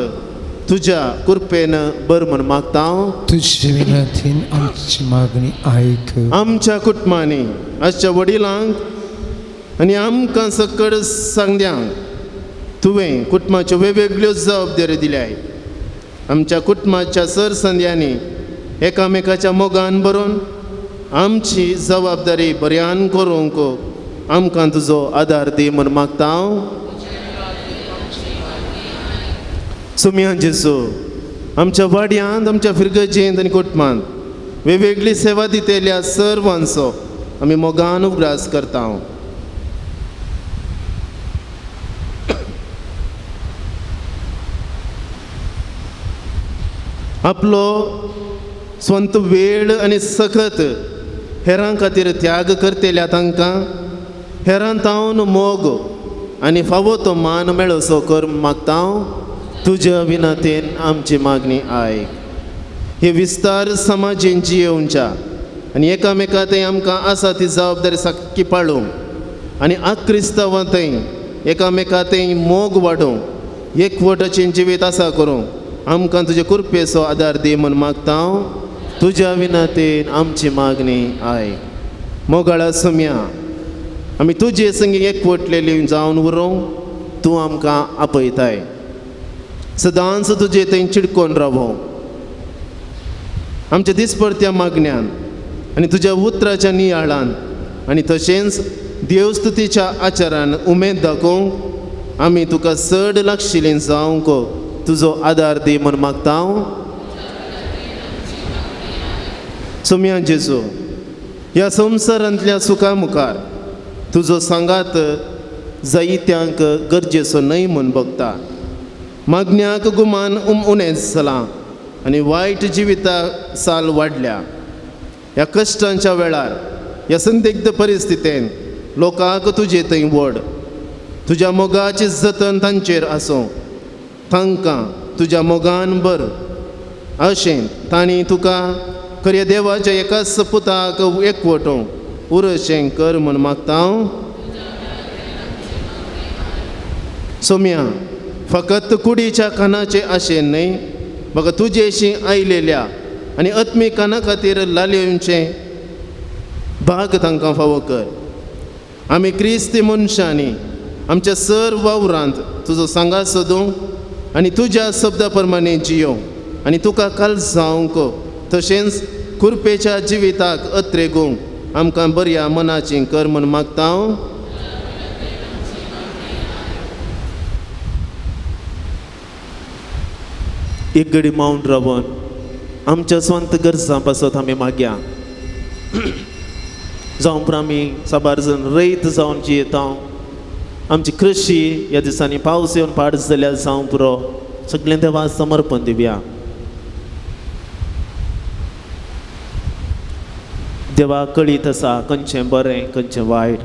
तुझ्या कृपेनं बर म्हण मागता हांव. तुझे विनंतीन आमची मागणी ऐक. आमच्या कुटुंबांनी आजच्या वडिलांक आनी आमकां सकट सांगद्यांक तुवें कुटुंबाच्यो वेगवेगळ्यो जबाबदाऱ्यो दिल्याय. आमच्या कुटुंबाच्या सरसंद्यांनी एकामेकाच्या मोगान बरोवन आमची जबाबदारी बऱ्यान करूंक आमकां तुजो आदार दी म्हण मागता हांव. सुमयान जेसू आमच्या वाड्यांत आमच्या फिरगजेंत आनी कुटुंबांत वेगवेगळी सेवा दितेल्या सर्वांचो आमी मोगान उगडास करता हांव. आपलो स्वंत वेळ आनी सखत हेरां खातीर त्याग करतेल्या तांकां हेरां तावन मोग आनी फावो तो मान मेळोसो कर मागता हांव. तुज्या विनंतेन आमची मागणी आयक. हे विस्तार समाजीन जियोवच्या आनी एकामेकांतय आमकां आसा ती जबाबदारी सारकी पाळूंक आनी क्रिस्तांवांतय एकामेकांतय मोग वाडोवंक एकवटाचें जिवीत आसा करूंक आमकां तुजे कृपेचो आदार दी म्हण मागता हांव. तुज्या विनंतेन आमची मागणी आयक. मोगाळा सुम्या आमी तुजे संगी एकवटलेली जावन उरोवंक तूं आमकां आपयताय. सदांच तुजे थंय चिडकोन रावो आमच्या दिसपरत्या मागण्यान आनी तुज्या उतराच्या नियाळान आनी तशेंच देवस्तुतीच्या आचारान उमेद दाखोवंक आमी तुका चड लागशिल्लीं जावंक तुजो आदार दी म्हण मागता हांव. सुम्या जेजू ह्या संवसारांतल्या सुखा मुखार तुजो सांगात जायत्यांक गरजेचो न्हय म्हण बगता. मागण्याक गुमान उणेंच जालां आनी वायट जिविता साल वाडल्या. ह्या कश्टांच्या वेळार ह्या संदिग्ध परिस्थितींत लोकांक तुजे थंय व्हड. तुज्या मोगाचें जतन तांचेर आसूं. तांकां तुज्या मोगान बर अशें तांणी तुका खऱ्या देवाच्या एकाच पुताक एकवटूंक उरशें कर म्हण मागता हांव. सोम्या फकत कुडीच्या कानाचे आशेन न्हय म्हाका तुजेशी आयलेल्या आनी आत्मी काना खातीर लालयेचें भाग तांकां फावो कर. आमी क्रिस्ती मनशांनी आमच्या सर्व वावरांत तुजो सांगात सोदूंक आनी तुज्या शब्दा प्रमाणे जियोंक आनी तुका काल जावंक तशेंच कृपेच्या जिविताक अत्रेगूंक आमकां बऱ्या मनाचें कर म्हण मागता हांव. एक घडी मावन रावन आमच्या स्वंत गरजां पासत आमी मागया. जावं पर आमी साबार जण रयत जावन जियेता. आमची कृशी ह्या दिसांनी पावस येवन पाड जाल्यार जावं पुरो सगळें देवा समर्पण दिवया. देवा कळीत आसा खंयचें बरें खंयचें वायट.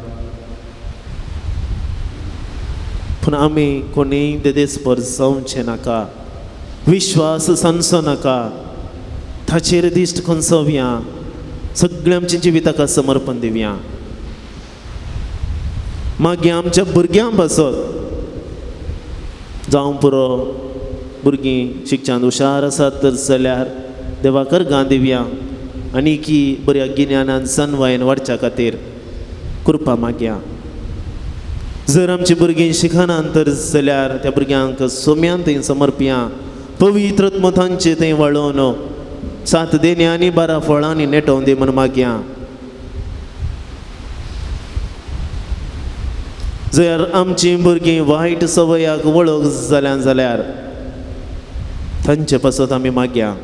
पूण आमी कोणीय देदेस्पर जावचें नाका. विश्वास सांचो नाका. ताचेर दिश्ट खंचोवया. सगळें आमच्या जिविताका समर्पण दिवया. मागीर आमच्या भुरग्यां पासत जावं पुरो भुरगीं शिक्षणांत हुशार आसात तर जाल्यार देवाकर गां दिवया आनी की बऱ्या गिन्यानान सनवायेन वाडच्या खातीर कृपा मागया. जर आमची भुरगीं शिकनात तर जाल्यार त्या भुरग्यांक सोम्यान थंय समर्पया. पवित्र आत्मा तांचे थंय वळोवन 7 देन्यांनी 12 फळांनी नेटोवन दी म्हण मागया. जर आमची भुरगीं वायट सवयाक वळख जाल्यार तांचे पासत आमी मागया.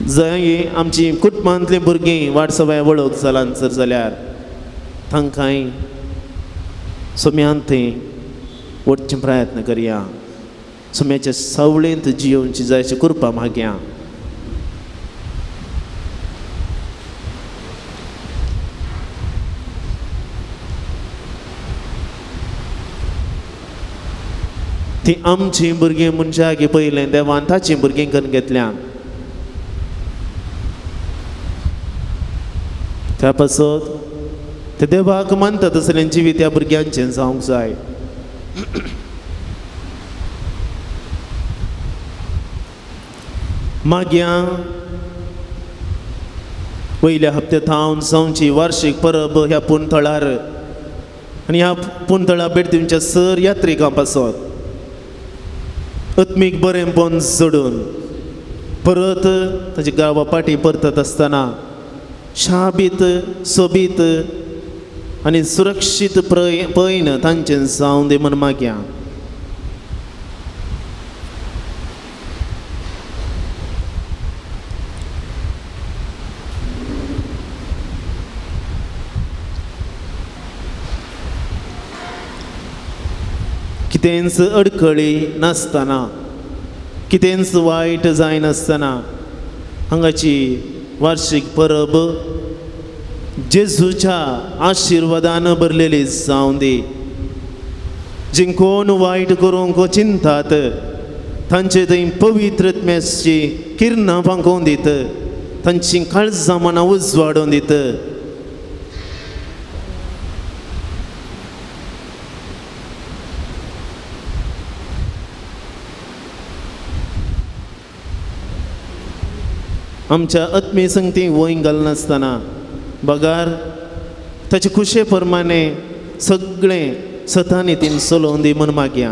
जंय आमची कुटुंबांतलीं भुरगीं वायट सवय वळख जाल्यार जाल्यार तांकांय सोम्यान थंय वचचे प्रयत्न करया. सोम्याच्या सावळेंत जियोवची जायची कृपा मागया. ती आमची भुरगीं मनशागे पयलें देवान ताची भुरगीं करून घेतल्या. त्या पासत ते देवाक मानता तसलें जिवीत त्या भुरग्यांचें जावंक जाय. मागया वयल्या हप्त्यात हांव जावची वार्षिक परब ह्या पुंतळार आनी ह्या पुंतळा भेट दिवच्या सर यात्रिकां पासत आत्मीक बरेंपण जडून परत ताच्या गांवा पाटी परतत आसतना शाबीत सोबीत आनी सुरक्षीत पैन तांचें जावं दे म्हण मागया. कितेंच अडखळी नासतना कितेंच वायट जायनासतना हांगाची वार्षिक परब जेजूच्या आशिर्वादान भरलेली जावं दी. जे कोण वायट करूंक चिंतात तांचे थंय पवित्रत्म्याची किरणां पांकोवन दित, तांची काळजां मनां उजवाडोवन दित. आमच्या आत्मीय संगती वयर घालनासतना बगार ताचे खुशे प्रमाणे सगळें सतानितीन चलोवन दी म्हण मागया.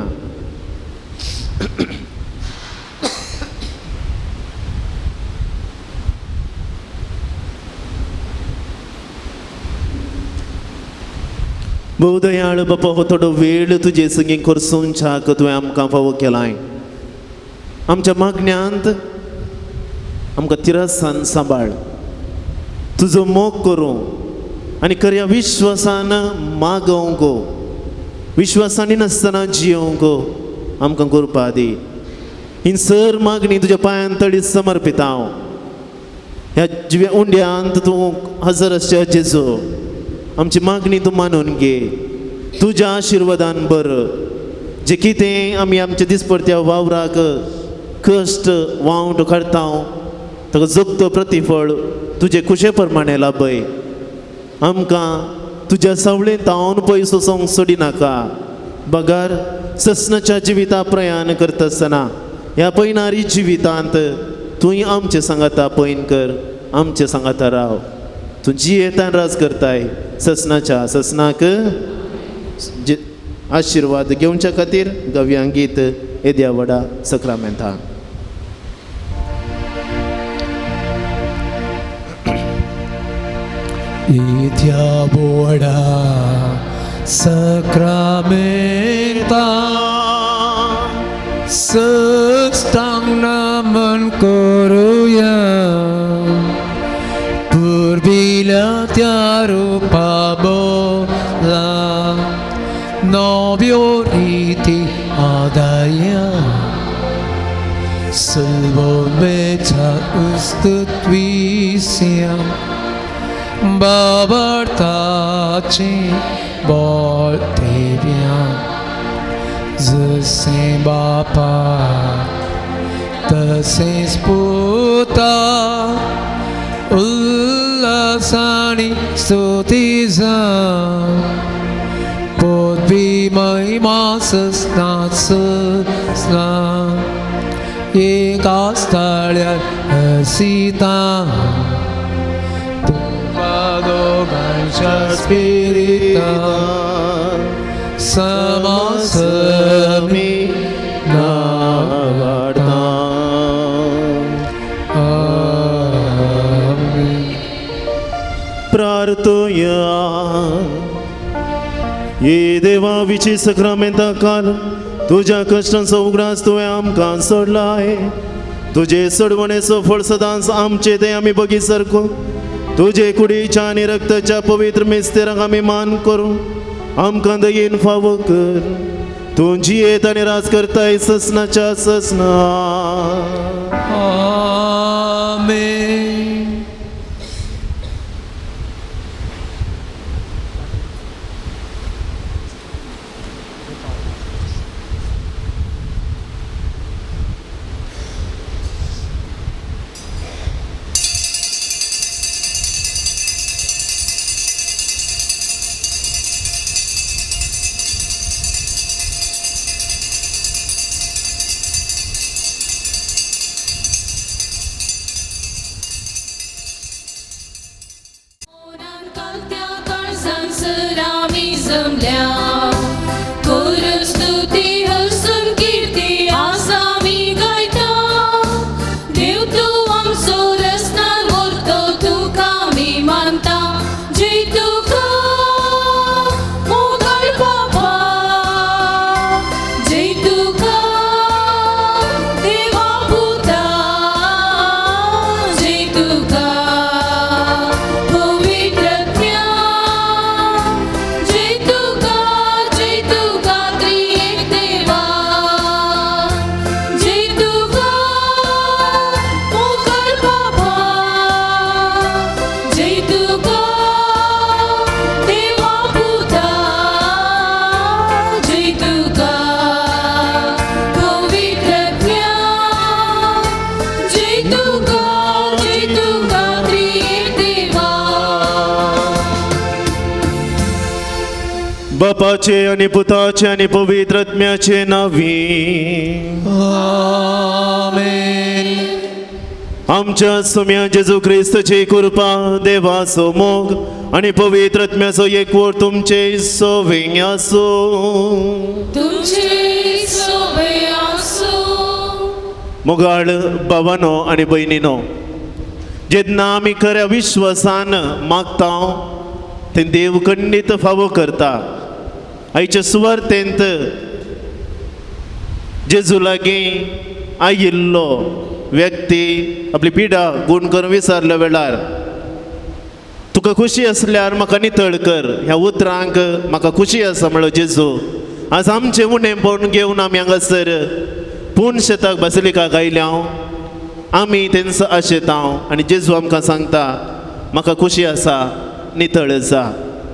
बहुदयाळ बापा हो थोडो वेळ तुजे संगी करसूंच्याक तुवें आमकां फावो केलाय. आमच्या मागण्यांत आमकां तिरासान सांबाळ, तुजो मोग करूं आनी खऱ्या विश्वासान मागोवंक विश्वासानी नासतना जियोवंक आमकां करपा दी. ही सर मागणी तुज्या पांयां तळी समर्पित हांव. ह्या जिव्या उंड्यांत तूं हजर आसच्या जेजू आमची मागणी तूं मानून घे. तुज्या आशिर्वादान बर जे कितें आमी आमच्या दिसपरत्या वावराक कश्ट वावंट काडटा ताका जगतो प्रतिफळ तुजे खुशे प्रमाणे लाभय. आमकां तुज्या सावळेंत तावन पयसो सोंग सोडी नाका. बगार ससनाच्या जिविता प्रयाण करता आसतना ह्या पैनारी जिवितांत तुंय आमचे सांगाता पैन कर, आमचे सांगाता राव. तूं जियेतान राज करताय. ससनाक आशिर्वाद घेवच्या खातीर गव्यां गीत येद्या vada सक्रामेंता. Idia boda sakramenta sestang naman koruya berbila tiaru pabola novio riti adaya salvo mecha ustutvisya Babartaci boltevia Zse bapa Tses puta Ullasani stutiza Podvi mai masas natsasla Ekastalyan asita Spirita samasami navarta. Amen. प्रार्थया ये देवा विची सक्रामेंता काल तुझ्या कष्टांचो उगडास तुवें आमकां सोडलाय. तुजे सडवणेचो फळ सदांच आमचे ते आमी बगी सारको तुझे कुडीच्या आणि रक्ताच्या पवित्र मेस्तेराक आमी मान करूं आमकां दयेन फावो कर. तूं जियेत आनी राज करताय ससनाच्या ससना. Amen. जमल्या करून स्तुती हसून कीर्ती आज आम्ही गायता देव तू आमचो रस्तार व्हरतो तुका आमी मानता जय तुका मोगाळ बाबा जय तुका देवा पुता जय तुका पवित्रत्या जय तुका त्रिएक देवा जय तुका मोगाळ बाबा जय तुका देवा पुता जय तुका पवित्रत्या जय तुका त्रिएक देवा बापाचे आणि पुताचे आणि पवित्र आत्म्याचे नावी आमेन. आमच्या सुम्या जेजू ख्रिस्ताची कृपा देवाचो मोग आणि पवित्र आत्म्याचो एकवट तुमचे सोबीत आसूं. तुमचे सोबे आसूं. मोगाळ भावानो आणि भयणीनो, जेन्ना आमी खऱ्या विश्वासान मागता ते देव खंडीत फावो करता. आयच्या सुवार्तेंत जेजू लागीं आयिल्लो व्यक्ती आपली पिडा गूण करून विसरल्या वेळार तुका खुशी असल्यार म्हाका नितळ कर ह्या उतरांक म्हाका खुशी आसा म्हणलो जेजू. आज आमचें उणेंपण घेवन आमी हांगासर पूर्ण शेताक बासिलिका गायल्या आमी तेंचो आशेता आनी जेजू आमकां सांगता म्हाका खुशी आसा नितळ जा.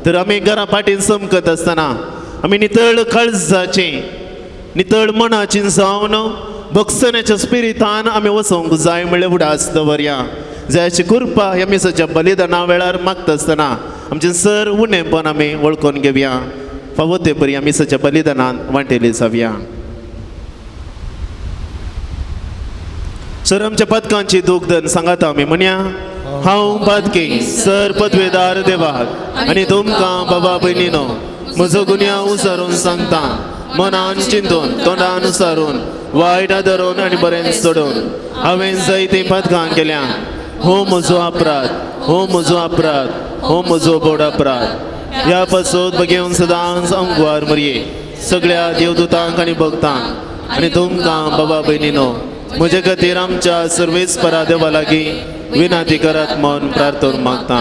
तर आमी घरा पाटीन समकत आसतना आमी नितळ काळजाचें नितळ मनाचें जावन भक्सण्याच्या स्पिरितान आमी वचोंक जाय म्हणलें उडास दवरया. जायची कृपा ह्या मिसाच्या बलिदाना वेळार मागता आसतना आमचें सर उणेंपण आमी वळखून घेवया. फावो ते परी ह्या मिसाच्या बलिदानान वांटेली जावया. सर आमच्या पदकांची दोगदन सांगात आमी म्हणया. हांव पादकी सर पदवेदार देवाक आनी तुमकां बाबा भयणीनो म्हजो गुन्यांव उसारून सांगता. मनान चिंतून तोंडान उसारून वायट धरून आनी बरें सोडून हांवें जायतीं पदकां केल्या. हो म्हजो अपराध, हो म्हजो अपराध, हो म्हजो बोड अपराध. ह्या पासून बगेवन सदांच आमगवार मरये सगळ्या देवदूतांक आनी भक्तांक आनी तुमकां बाबा भयणीनो म्हजे खातीर आमच्या सर्वेस्परा देवा लागीं विनंती करात म्हूण प्रार्थना मागता.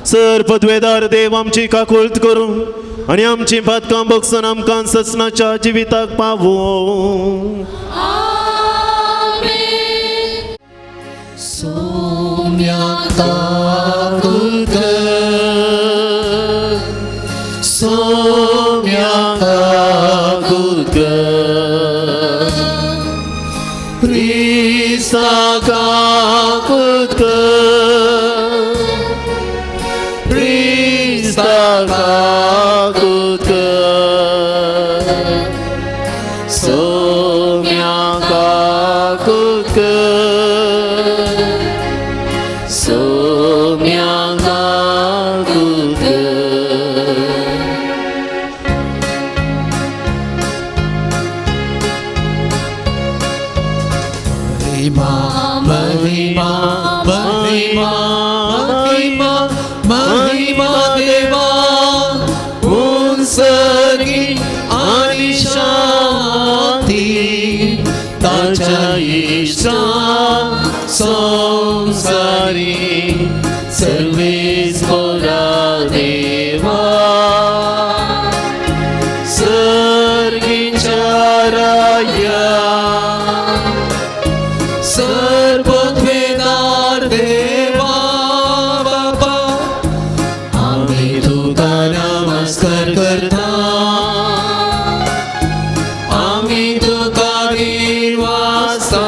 सर पदवेदार देव आमची काकुळट करूं आनी आमची पदकां बगसून आमकां ससनाच्या जिविताक पावूं. सोम्याका कुलकर सोम्याका कुलकर प्रिसाका कुलकर प्रिसाका कुलकर सोम्याका कुलकर सोम्याका कुलकर. महिमा महिमा महिमा महिमा देवा उंचगी आणि शांती ताच्या इच्छा संसारी सर्वेस्परा देवा सर्गीच्या राया सर्वद्वेदार देवा बाबा आम्ही तुका नमस्कार करता. आम्ही तुका निर्वासा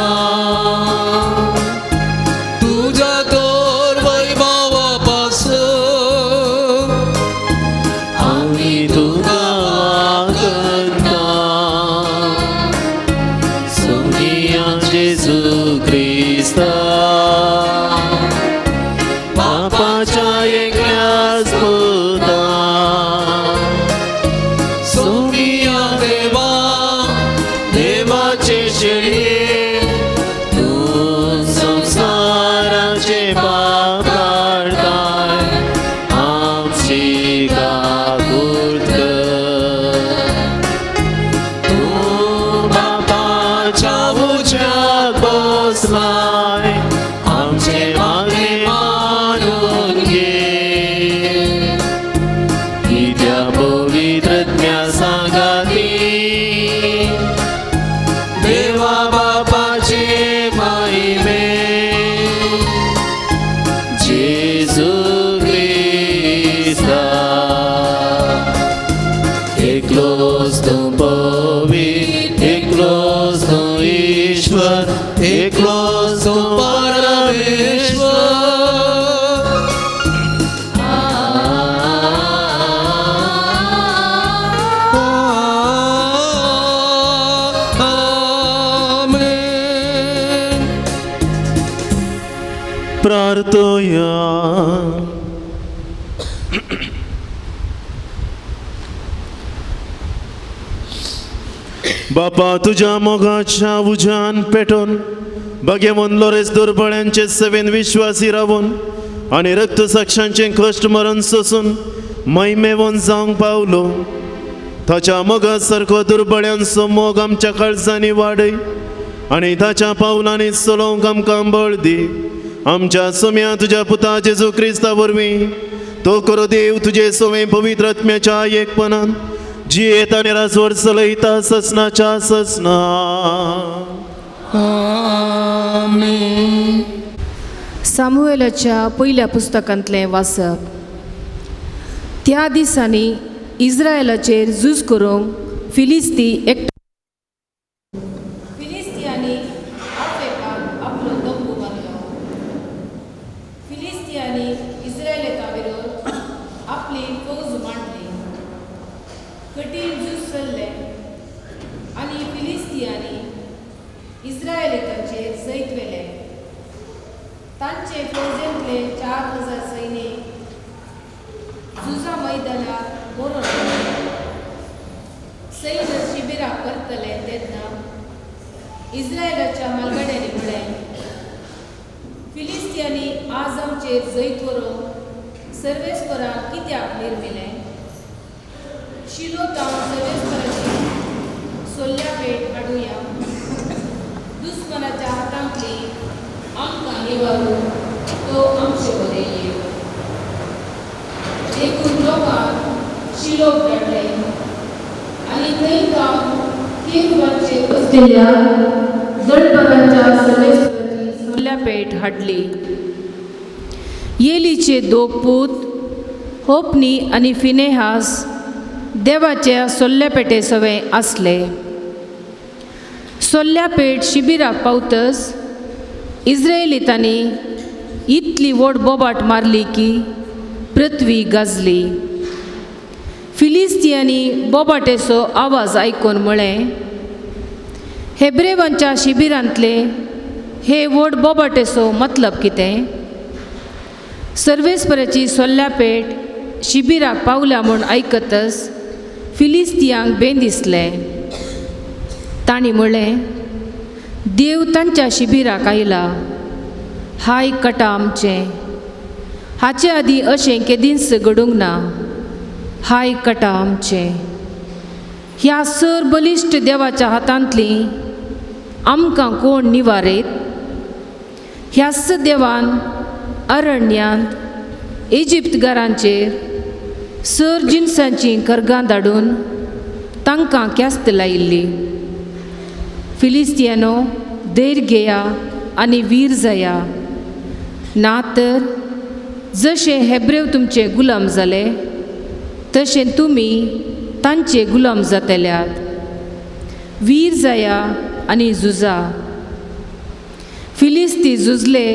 तुझ्या तोर वैभवापासून आम्ही तुका करता. सोनिया जेजू ख्रिस्ता बापाच्या एकल्याच पुता काकूट तू बापाच्या उज्यात बसलाय आमचे मागे मानून घे की त्या पवित्रज्ञा सांगाती देवा बापाचे महिमे जेजू ख्रिस्ता एकलोच तू पवित्र एकलोच तू ईश्वर एकलोच तू परमेश्वर प्रार्थोया बापा तुझ्या मोगाच्या उजान पेटून भगेवन लोरेस दुर्बळ्यांचे सेवेन विश्वासी रावून आणि रक्तसाक्षांचे कष्ट मरण सोसून महिमेवन जावंक पावलो ताच्या मोगा सारको दुर्बळ्यांचो मोग आमच्या काळजांनी वाडय आणि ताच्या पावलांनी चलोवंक आमकां बळ दी आमच्या सोम्या तुझ्या पुता जेजू क्रिस्ता वरवीं तो करो देव तुझे सोमे पवित्र आत्म्याच्या एकपणान जी येता निरास्वर चलयता ससनाच्या ससना सामुएलाच्या पहिल्या पुस्तकांतलें वाचप. त्या दिसांनी इस्रायलाचेर झूज करूंक फिलिस्तियांनी आफेकाक आपलो तंबू बांदलो. फिलिस्तियांनी इस्रायेलाच्या विरोध आपली फौज मांडली. कठीण झूज चल्ले आनी फिलिस्तियांनी इस्रायेलीतांचेर जैत वेले. तांचे फौजेंतले 4000 सैनीक झुजा मैदानात बरोवन सैन्य शिबिराक करतले तेन्ना इस्रायेलाच्या मालगड्यांनी म्हळें, फिलिस्तियांनी आज आमचेर जैत व्हरून सर्वेस्पराक कित्याक निर्मिलें? शिलो तावन सर्वेस्पराची सोल्ल्या पेट हाडुया. दुस्मनाच्या हातांतली आमकां निवारून तो आमचे कडेन येवं. देखून लोकांक शिलोक धाडले आनी थंय जावन केरुबांचेर बसलेल्या दळपराच्या सर्वेस्पराची सोल्ल्या पेट हाडली. येलीचे दोग पूत होपनी आनी फिनेहास देवाच्या सोल्ल्या पेटे सवे आसले. सोल्ल्या पेट शिबिराक पावतच इस्रायेलीतांनी इतली व्हड बोबाट मारली की पृथ्वी गाजली. फिलिस्तियांनी बोबाटेचो आवाज आयकून म्हळें, हेब्रेवांच्या शिबिरांतले हे व्हड बोबाटेचो मतलब कितें? सर्वेस्पराची सोल्ल्या पेट शिबिराक पावल्या म्हूण आयकतच फिलिस्तियांक बेन दिसलें. तांणी म्हळें, देव तांच्या शिबिराक आयला. हाय कटा आमचें. हाचे आदीं अशें केदींच घडूंक ना. हाय कटा आमचें. ह्या सर बलिश्ट देवाच्या हातांतली आमकां कोण निवारेत? ह्याच देवान अरण्यांत इजिप्तगारांचेर सर जिन्सांचीं कर्गां धाडून तांकां क्यास्त लायिल्ली. फिलिस्तियानो, धैर्य घेया आनी वीर जाया. ना तर जशें हेब्रेव तुमचे गुलाम जाले तशें तुमी तांचे गुलाम जातल्यात. वीर जाया आनी झुजा. फिलिस्ती झुजले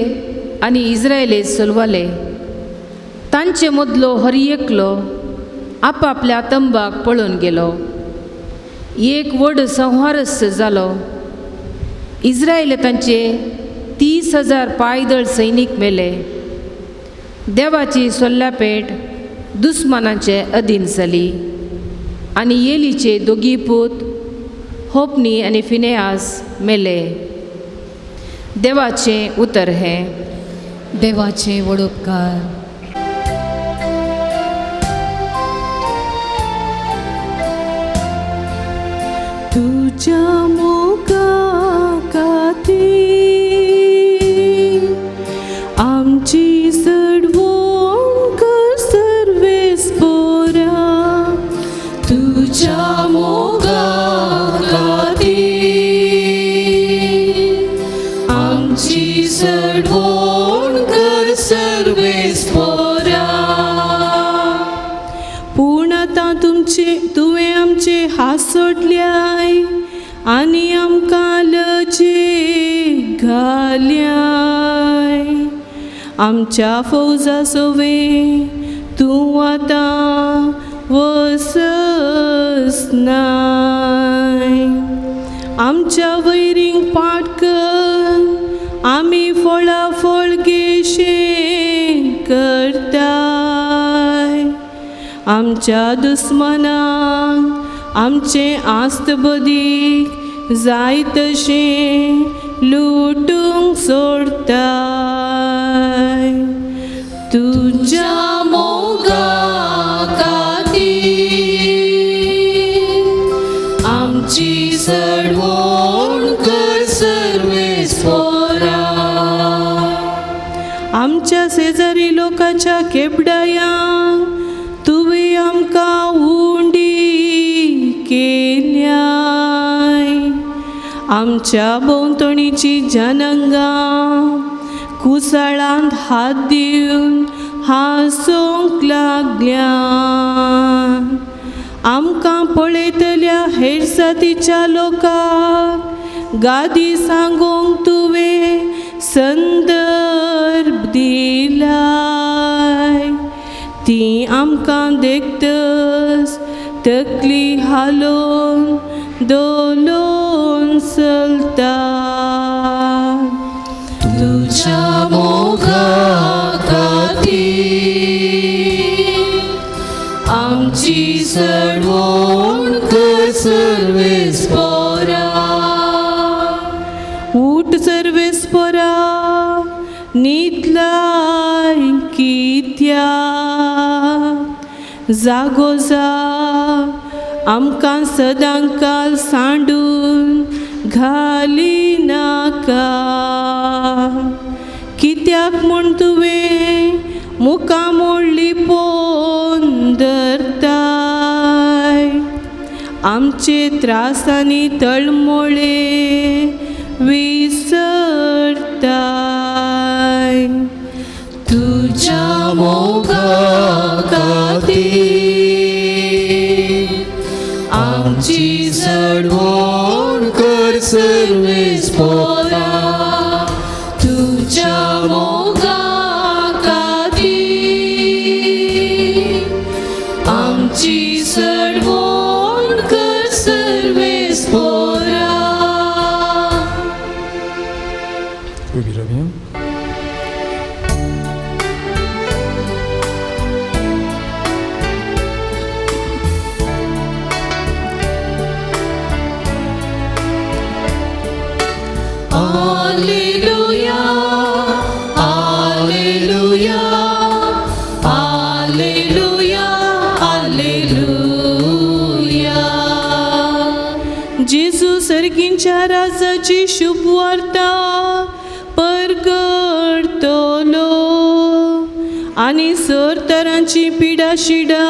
आनी इस्रायेले चलवाले. तांचे मदलो हर एकलो आपापल्या तंबाक पळून गेलो. एक व्हड संहारस जालो. इस्रायेल तांचे 30,000 पायदळ सैनीक मेले. देवाची सोल्ल्या पेट दुस्मानाचे अधीन जाली आनी येलीचे दोगी पूत होपनी आनी फिनेहास मेले. देवाचें उतर हें. देवाचे व्हड उपकार. आतां तुवें आमचे हात सोडल्याय आनी आमकां लजे घाल्याय. आमच्या फौजा सोवे तूं आतां वसनाय. आमच्या वैरींक पाट कर आमी फळाफळगेशे करताय. आमच्या दुस्मनांक आमचे आस्त बदीक जाय तशें लुटूंक सोडताय. तुज्या मोगा खातीर आमची चडवण कर सर्वेस्परा. आमच्या शेजारी लोकांच्या केपडायांक तुवें आमकां उंडी केल्याय. आमच्या भोंवतणीची जनांगां कुसळांत हात दिवन हांसूंक लागल्या. आमकां पळयतल्या हेर जातीच्या लोकांक गादी सांगूंक तुवें संदर्भ दिलाय. ती आमकां देखतस तकली हालोवन दोलोवन चलता. तुज्या मोगा खातीर आमची चडवण कर सर्वेस्परा. ऊट सर्वेस्परा न्हिदलाय कित्याक जागो जा आमकां सदांकाल सांडून घाली नाका. कित्याक म्हूण तुवें मुखां मोडली पोवन धरताय. आमचे त्रास आनी तळमळे विसरताय. तुज्या मोगा खातीर आमची चडवण कर सर्वेस्परा. तुज्या मोगा खातीर आमची चडवण कर सर्वेस्परा. उभी राहूया. Alleluia, Alleluia, Alleluia, Alleluia. जेजू सर्गींच्या राजाची शुभ वार्ता परगडतलो आनी सर तरांची पिडा शिडा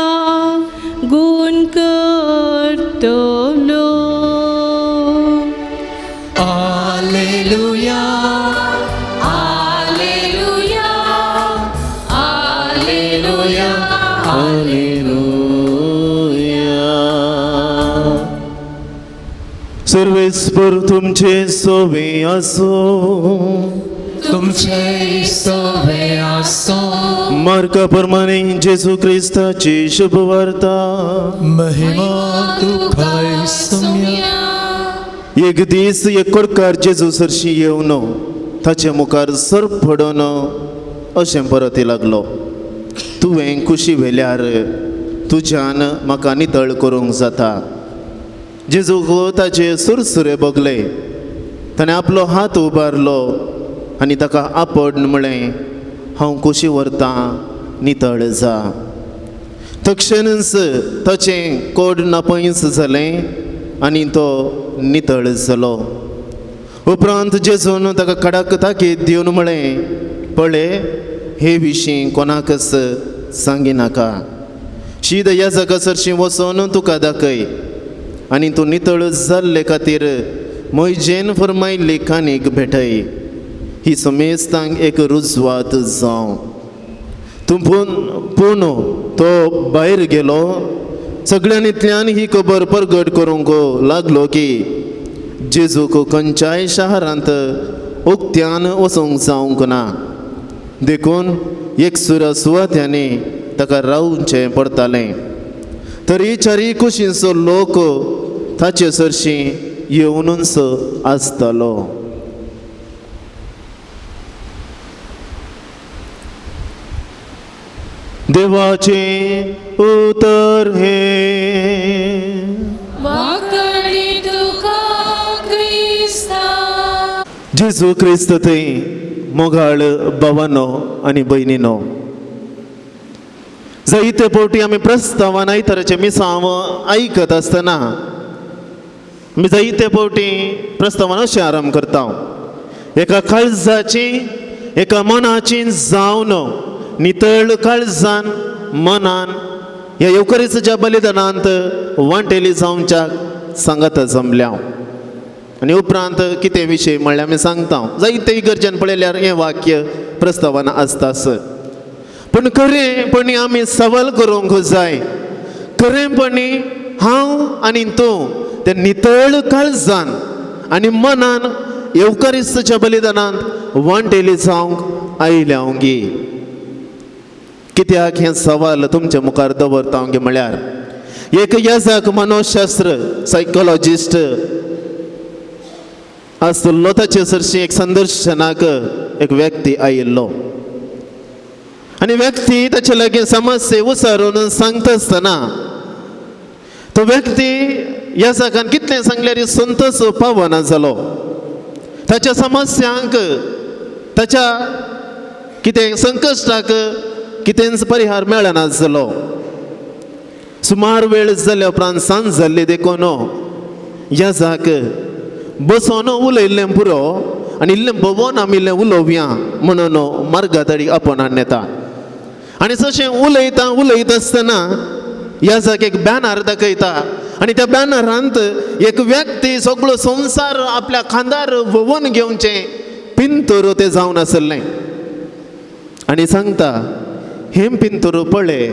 गुण करतलो. Alleluia, Alleluia, Alleluia, hallelujah. सर्वेस्पर तुमचे सोवे असो. तुमचे सोवे आसो. मार्का प्रमाणे जेजू ख्रिस्ताची शुभ वार्ता. महिमा तुका येसुया. एक दीस एक कोडकार जेजू सरशी येवन ताचे मुखार सर पडोन अशें परत लागलो. तुवें कुशी व्हेल्यार तुज्यान म्हाका नितळ करूंक जाता. जेजूक ताचे सुरसुरे बगले. ताणें आपलो हात उबारलो आनी ताका आपड म्हळें, हांव कुशी व्हरतां, नितळ जा. तक्षणच ताचें कोड नापयस जालें आनी तो नितळ जालो. उपरांत जेजून ताका कडक ताकीद दिवन म्हळें, पळय, हे विशीं कोणाकच सांगिनाका. शीद ह्या जागा सरशीं वचोन तुका दाखय आनी तूं नितळ जाल्ले खातीर मोयजेन फरमायल्ली कानीक भेटय. ही समेस्तांक एक रुजवात जावं. पूण तो भायर गेलो सगळ्यांतल्यान ही खबर प्रगट करूंक लागलो की जेजूक खंयच्याय शारांत उक्त्यान वचूंक जावंक ना. देखून एकसुरा सुवात्यांनी ताका रावचें पडटालें. तरी चारी कुशींचो लोक ताचे सरशीं येवनूच आसतालो. देवाचे उतर हे वाकडी तुका क्रिस्ता. जेजू क्रिस्त थंय मोगाळ भावांनो आनी भयणींनो, जायते फावटी आमी प्रस्तावान आयताराचे मिसांव आयकत आसतना आमी जायते फावटी प्रस्तावान अशें आराम करता, एका काळजाची एका मनाची जावन नितळ काळजान मनान ह्या येवकारीच्या बलिदानांत वांटेली जावच्याक सांगात जमल्या. आनी उपरांत कितें विशय म्हणल्यार आमी सांगता, जायते इगर्जेन पळयल्यार हें वाक्य प्रस्तावान आसतास. पूण खरेंपणी आमी सवाल करूंक जाय, खरेंपणी हांव आनी तूं ते नितळ काळजान आनी मनान येवकारिस्ताच्या बलिदानांत वांटेली जावंक आयल्यावंगी. कित्याक हें सवाल तुमच्या मुखार दवरता म्हळ्यार एक याजक मनोशास्त्र सायकोलॉजिस्ट आसलो, ताचे सरशी एक संदर्शनाक एक व्यक्ती आयिल्लो आनी व्यक्ती ताचे लागीं समस्या उसारून सांगता आसतना तो व्यक्ती याजकान कितलें सांगल्यार संतोश पावना जालो. ताच्या समस्यांक ताच्या कितें संकश्टाक कितेंच परिहार मेळना जालो. सुमार वेळ जाल्या उपरांत सांज जाल्ली देखून याजक बसोन उलयल्लें पुरो आनी इल्लें भोंवोन आमी इल्लें उलोवया म्हणून मार्गातडी आपणान येता. आनी तशें उलयता उलयता आसतना याजक एक बॅनर दाखयता आनी त्या बॅनरांत एक व्यक्ती सगळो संवसार आपल्या खांदार व्होवून घेवचें पिंतूर तें जावन आसलें आनी सांगता, हें पिंतूर पळय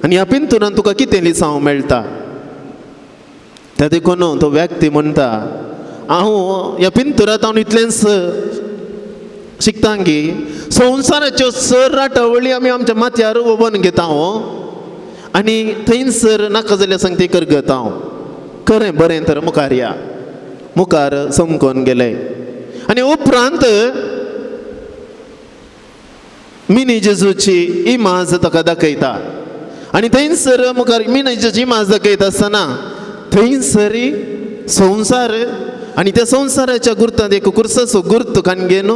आनी ह्या पिंतुरान तुका कितें लिसांव मेळटा. त्या देखून तो व्यक्ती म्हणटा, हांव ह्या पिंतुरांत हांव इतलेंच शिकता की संवसाराच्यो सर राटावळी आमी आमच्या माथ्यार वोवन घेता आनी थंयसर नाका जाल्यार सांगता करगता. खरें बरें तर मुखार या. मुखार समकोन गेले आनी उपरांत मिनी जेजूची इमाज ताका दाखयता आनी थंयसर मुखार मिनी जेजूची इमाज दाखयता आसतना थंयसरी संवसार आनी त्या संवसाराच्या गुर्तांत एक कुर्साचो गुर्त काणगेन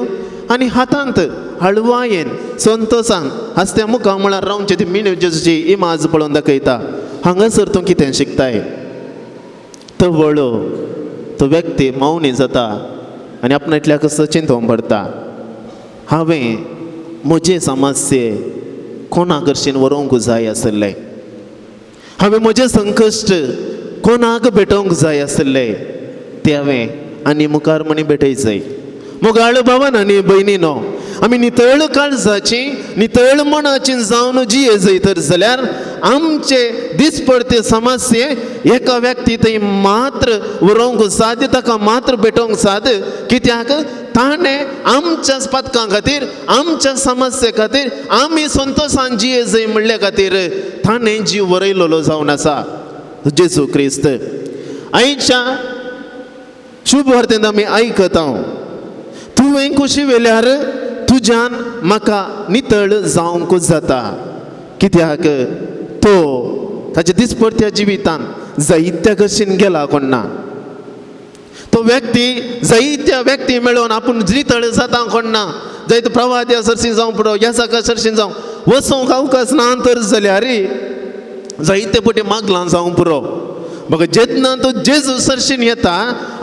आनी हातांत हळवायेन संतोषान हस्त्या मुखां म्हळ्यार रावचे ती मिनी जेजूची इमाज पळोवन दाखयता. हांगासर तूं कितें शिकताय. तो वळो तो व्यक्ती मौनी जाता आनी आपणांतल्या कसो चिंतून पडटा, हांवें म्हजे समस्ये कोणाक कडच्यान व्हरूंक जाय आसले, हांवें म्हजें संकश्ट कोणाक भेटोवंक जाय आसले, ते हांवें आनी मुखार म्हणी भेटयचें. मोगाळ भावान आनी भयणीनो, आमी नितळ काळजाची नितळ मनाची जावन जिये जैतर जाल्यार आमचे दिसपडते समस्ये एका व्यक्ती थंय मात्र व्हरूंक साद, ताका मात्र भेटोवंक साद. कित्याक ताणें आमच्या पदकां खातीर आमच्या समस्ये खातीर आमी संतोशान जिये जय म्हणल्या खातीर ताणें जीव व्हरयलोलो जावन आसा जेजू क्रिस्त. आयच्या शुभ वार्तेंत आमी आयकता, तुवें खुशी वेल्यार तुज्यान म्हाका नितळ जावंक जाता. कित्याक तो ताच्या दिसपडत्या जिवितान जायत्या कशेन गेला कोण ना. तो व्यक्ती जायत्या व्यक्ती मेळोन आपूण नितळ जाता कोण ना. जायतो प्रवाद्या सरशीं जावं पुरो ह्या साका सरशीं जावं वचोंक अवकाश ना तर जाल्यार जायते पटी मागलां जावं पुरो. म्हाका जेन्ना तूं जेजू सरशीन येता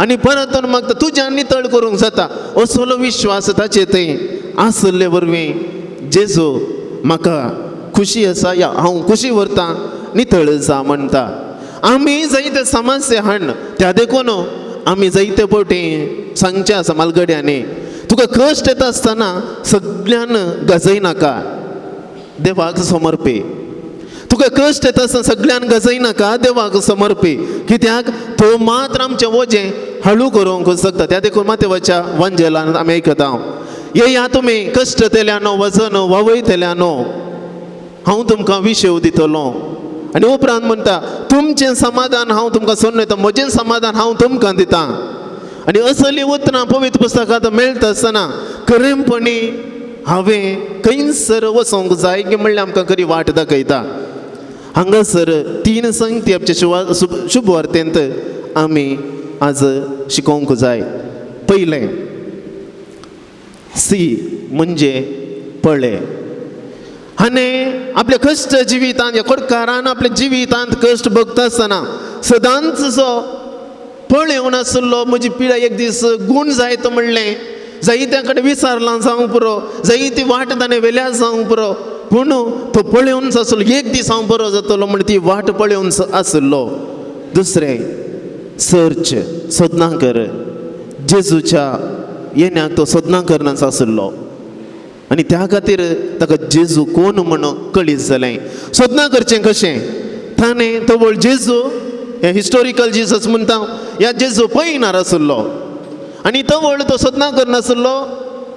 आनी परत मागता तुज्यान नितळ करूंक जाता असलो विश्वास ताचे थंय आसले वरवीं जेजू म्हाका खुशी आसा या हांव खुशी व्हरता नितळ जा म्हणटा. आमी जायते समस्या हाड त्या देखून आमी जायते फावटी सांगचें आसा मालगड्यांनी, तुका कश्ट येता आसतना सगळ्यान गजय नाका, देवाक समर्पी. तुका तुका कश्ट येता आसतना सगळ्यान गजयनाका देवाक समर्पी, कित्याक तो मात्र आमचें वजें हळू करूंक शकता. त्या देखून मातेवाच्या वांजेलान आमी आयकता, येया तुमी कश्ट तेल्यानो वजन वावयतल्यानो हांव तुमकां विशेव दितलो. आनी उपरांत म्हणटा तुमचें समाधान हांव तुमकां सोडून येता, म्हजें समाधान हांव तुमकां दितां. आनी असली उतरां पवित्र पुस्तकांत मेळटा आसतना खरेंपणी हांवें खंयसर वचोंक जाय की म्हणल्यार आमकां खरी वाट दाखयता. हांगासर 3 संगती आमच्या शुभ वार्तेंत आमी आज शिकोवंक जाय. पयलें सी म्हणजे पळय. हाणें आपल्या कश्ट जिवितांत, या कोडकारान आपल्या जिवितांत कश्ट भोगता आसतना सदांच जो पळयोवन आसलो म्हजी पिडा एक दीस गूण जायत म्हणलें, जायत्या कडेन विचारलां जावं पुरो, जायती वाट ताणें वेल्यार जावं पुरो, पूण तो पळयोवनच आसलो. एक दीस हांव बरो जातलो म्हण ती वाट पळयोवन आसलो. दुसरें सर्च, सोदना कर. जेजूच्या येण्याक तो सोदना करनाच आसलो आनी त्या खातीर ताका जेजू कोण म्हणून कळीत जालें. सोदना करचें कशें? ताणें तो वळ जेजू, हे हिस्टोरिकल जिजस म्हणटा, ह्या जेजू पळयनार आसलो आनी तो वळ तो सोदना करनासलो.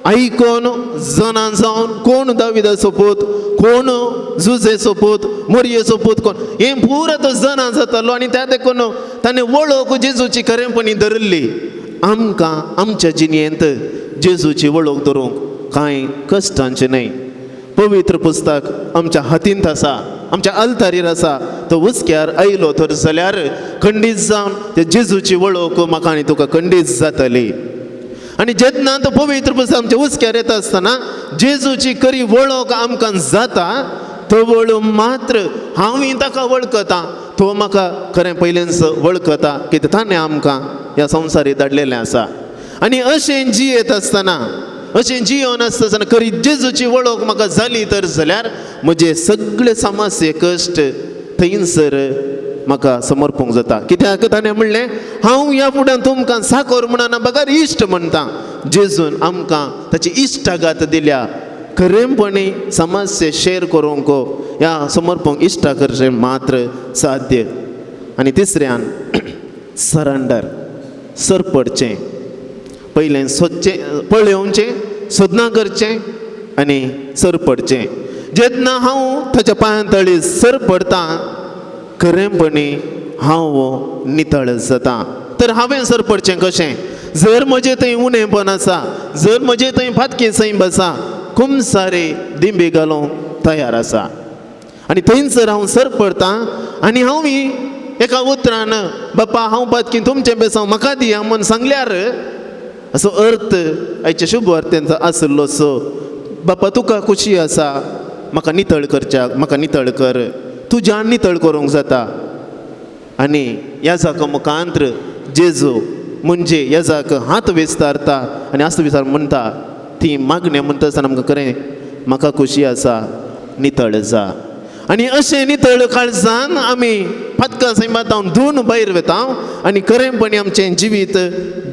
आयकोन जनां जावन कोण दाविदा सोपूत, कोण जुजे सोपूत, मोरये सोपूत, कोण हे पुरो तो जनां जातालो. आनी त्या देखून ताणें वळख जेजूची खरेंपणी धरली. आमकां आमच्या जिणेंत जेजूची वळख धरूंक कांय कश्टांचें न्हय. पवित्र पुस्तक आमच्या हातींत आसा, आमच्या अल्तारीर आसा. तो उस्क्यार आयलो तर जाल्यार खंडीत जावन त्या जेजूची वळख म्हाका आनी तुका खंडीत जातली. आनी जेन्ना तो पवित्र पुस्तक आमच्या उस्क्यार येता आसतना जेजूची खरी वळख आमकां जाता, तो वळ मात्र हांवूय ताका वळखता, तो म्हाका खरें पयलेंच वळखता, कित्याक ताणें आमकां ह्या संवसारीत धाडलेलें आसा. आनी अशें जियेत आसतना, अशें जियोन आसतना खरी जेजूची वळख म्हाका जाली तर जाल्यार म्हजे सगळे समस्ये कश्ट थंयसर म्हाका समर्पूंक जाता. कित्याक ताणें म्हणलें हांव ह्या फुड्यान तुमकां साकोर म्हणना बगार इश्ट म्हणटा. जेजून आमकां ताची इश्टागात दिल्या. खरेंपणी समस्ये शेअर करूंक ह्या समर्पूंक इश्टा करचें मात्र साध्य. आनी तिसऱ्यान सरेंडर, सरपडचें. पयलें सोदचें, पळयोवचें, सोदना करचें आनी सरपडचें. जेन्ना हांव ताच्या पांयां तळी सरपडटां खरेंपणी हांव नितळ जाता. तर हांवें सरपडचें कशें? जर म्हजें थंय उणेंपण आसा, जर म्हजें थंय फातकी सैम आसा, खूब सारे दिंबे घालूंक तयार आसा आनी थंयसर हांव सरपडटां आनी हांवूय एका उतरान बापा हांव फातकी तुमचें बेसांव म्हाका दिया म्हूण सांगल्यार असो अर्थ आयच्या शुभ वार्तेंत आसलो. सो बापा तुका खुशी आसा म्हाका नितळ करच्याक, म्हाका नितळ कर, तुज्यान नितळ करूंक जाता. आनी ह्याजाक मुखांत्र जेजू म्हणजे ह्याजाक हात विस्तारता आनी हात विस्तार म्हणटा ती मागणें म्हणटा आसतना आमकां खरें म्हाका खुशी आसा, नितळ जा. आनी अशें नितळ काळजान आमी फातका सैमातावन धुवन भायर वेता आनी खरेंपणी आमचें जिवीत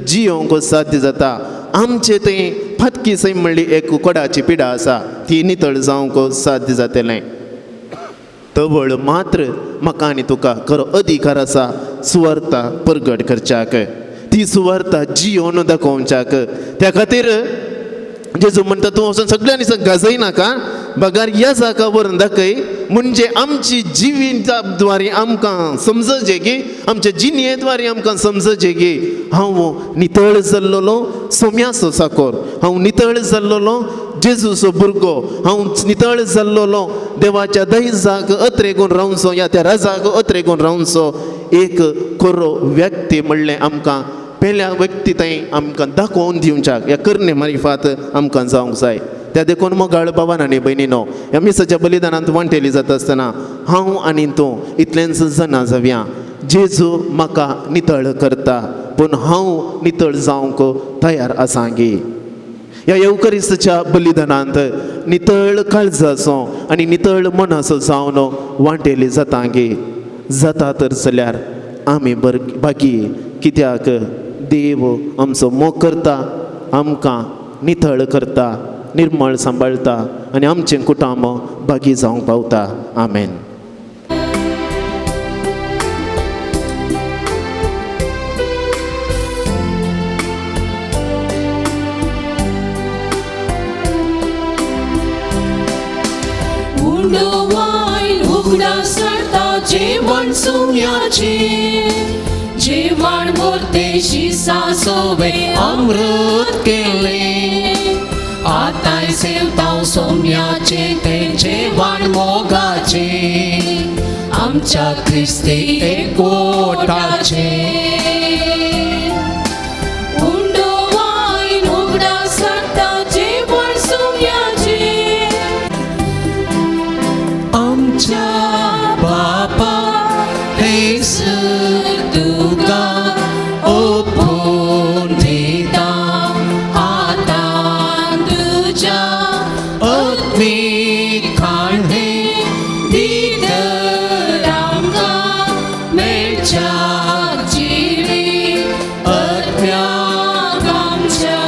जियोंक साध्य जाता. आमचें तें फातकी सैम म्हणली एक कोडाची पिडा आसा, ती नितळ जावंक साध्य जातलें. तवळ मात्र म्हाका आनी तुका खरो अधिकार आसा सुवार्ता परगट करच्याक, ती सुवार्ता जियोन दाखोवच्याक. त्या खातीर जेजू म्हणटा तूं वचून सगळ्यांनी गाजय नाका, बगार ह्या जागा व्हरून दाखय म्हणजे आमची जिविताद्वारे आमकां समजचे की, आमच्या जिणेद्वारे आमकां समजचे की हांव नितळ जाल्लोलो सोम्याचो साकोर, हांव नितळ जाल्लोलो जेजूचो भुरगो, हांव नितळ जाल्लोलो देवाच्या दैजाक अत्रेगून रावचो या त्या राजाक अत्रेगून रावचो एक खरो व्यक्ती म्हणलें आमकां पयल्या व्यक्ती थंय आमकां दाखोवन दिवच्याक ह्या करणे मारिफात आमकां जावंक जाय. त्या देखून मोगाळ भावान आनी भयणीनो, ह्या मिसाच्या बलिदानांत वांटेली जाता आसतना हांव आनी तूं इतलेंच जाणा जावया. जेजू म्हाका नितळ करता पूण हांव नितळ जावंक तयार आसां गे. ह्या येवकरिस्ताच्या बलिदानांत नितळ काळजाचो आनी नितळ मनाचो जावन वांटेली जाता गे. जाता तर जाल्यार आमी बागी, कित्याक देव आमचो मोग करता, आमकां नितळ करता, निर्मळ सांबाळटा आनी आमचें कुटुंब बागी जावंक पावता. आमेन. उगडा सडता जेवण सुम्याचे जेवण बोरतेशी सासोवे अमृत केले आताय सेवताव सोम्याचे ते जेवण मोगाचे आमच्या ख्रिस्ती एकवटाचे उंडो वाईन उगडा सडता जेवण सुम्याचे आमच्या बापा हे तुका ओपून दिता आता तुझ्या अग्नी काढे भितर आमकां मेळच्या जिवी अज्ञात आमच्या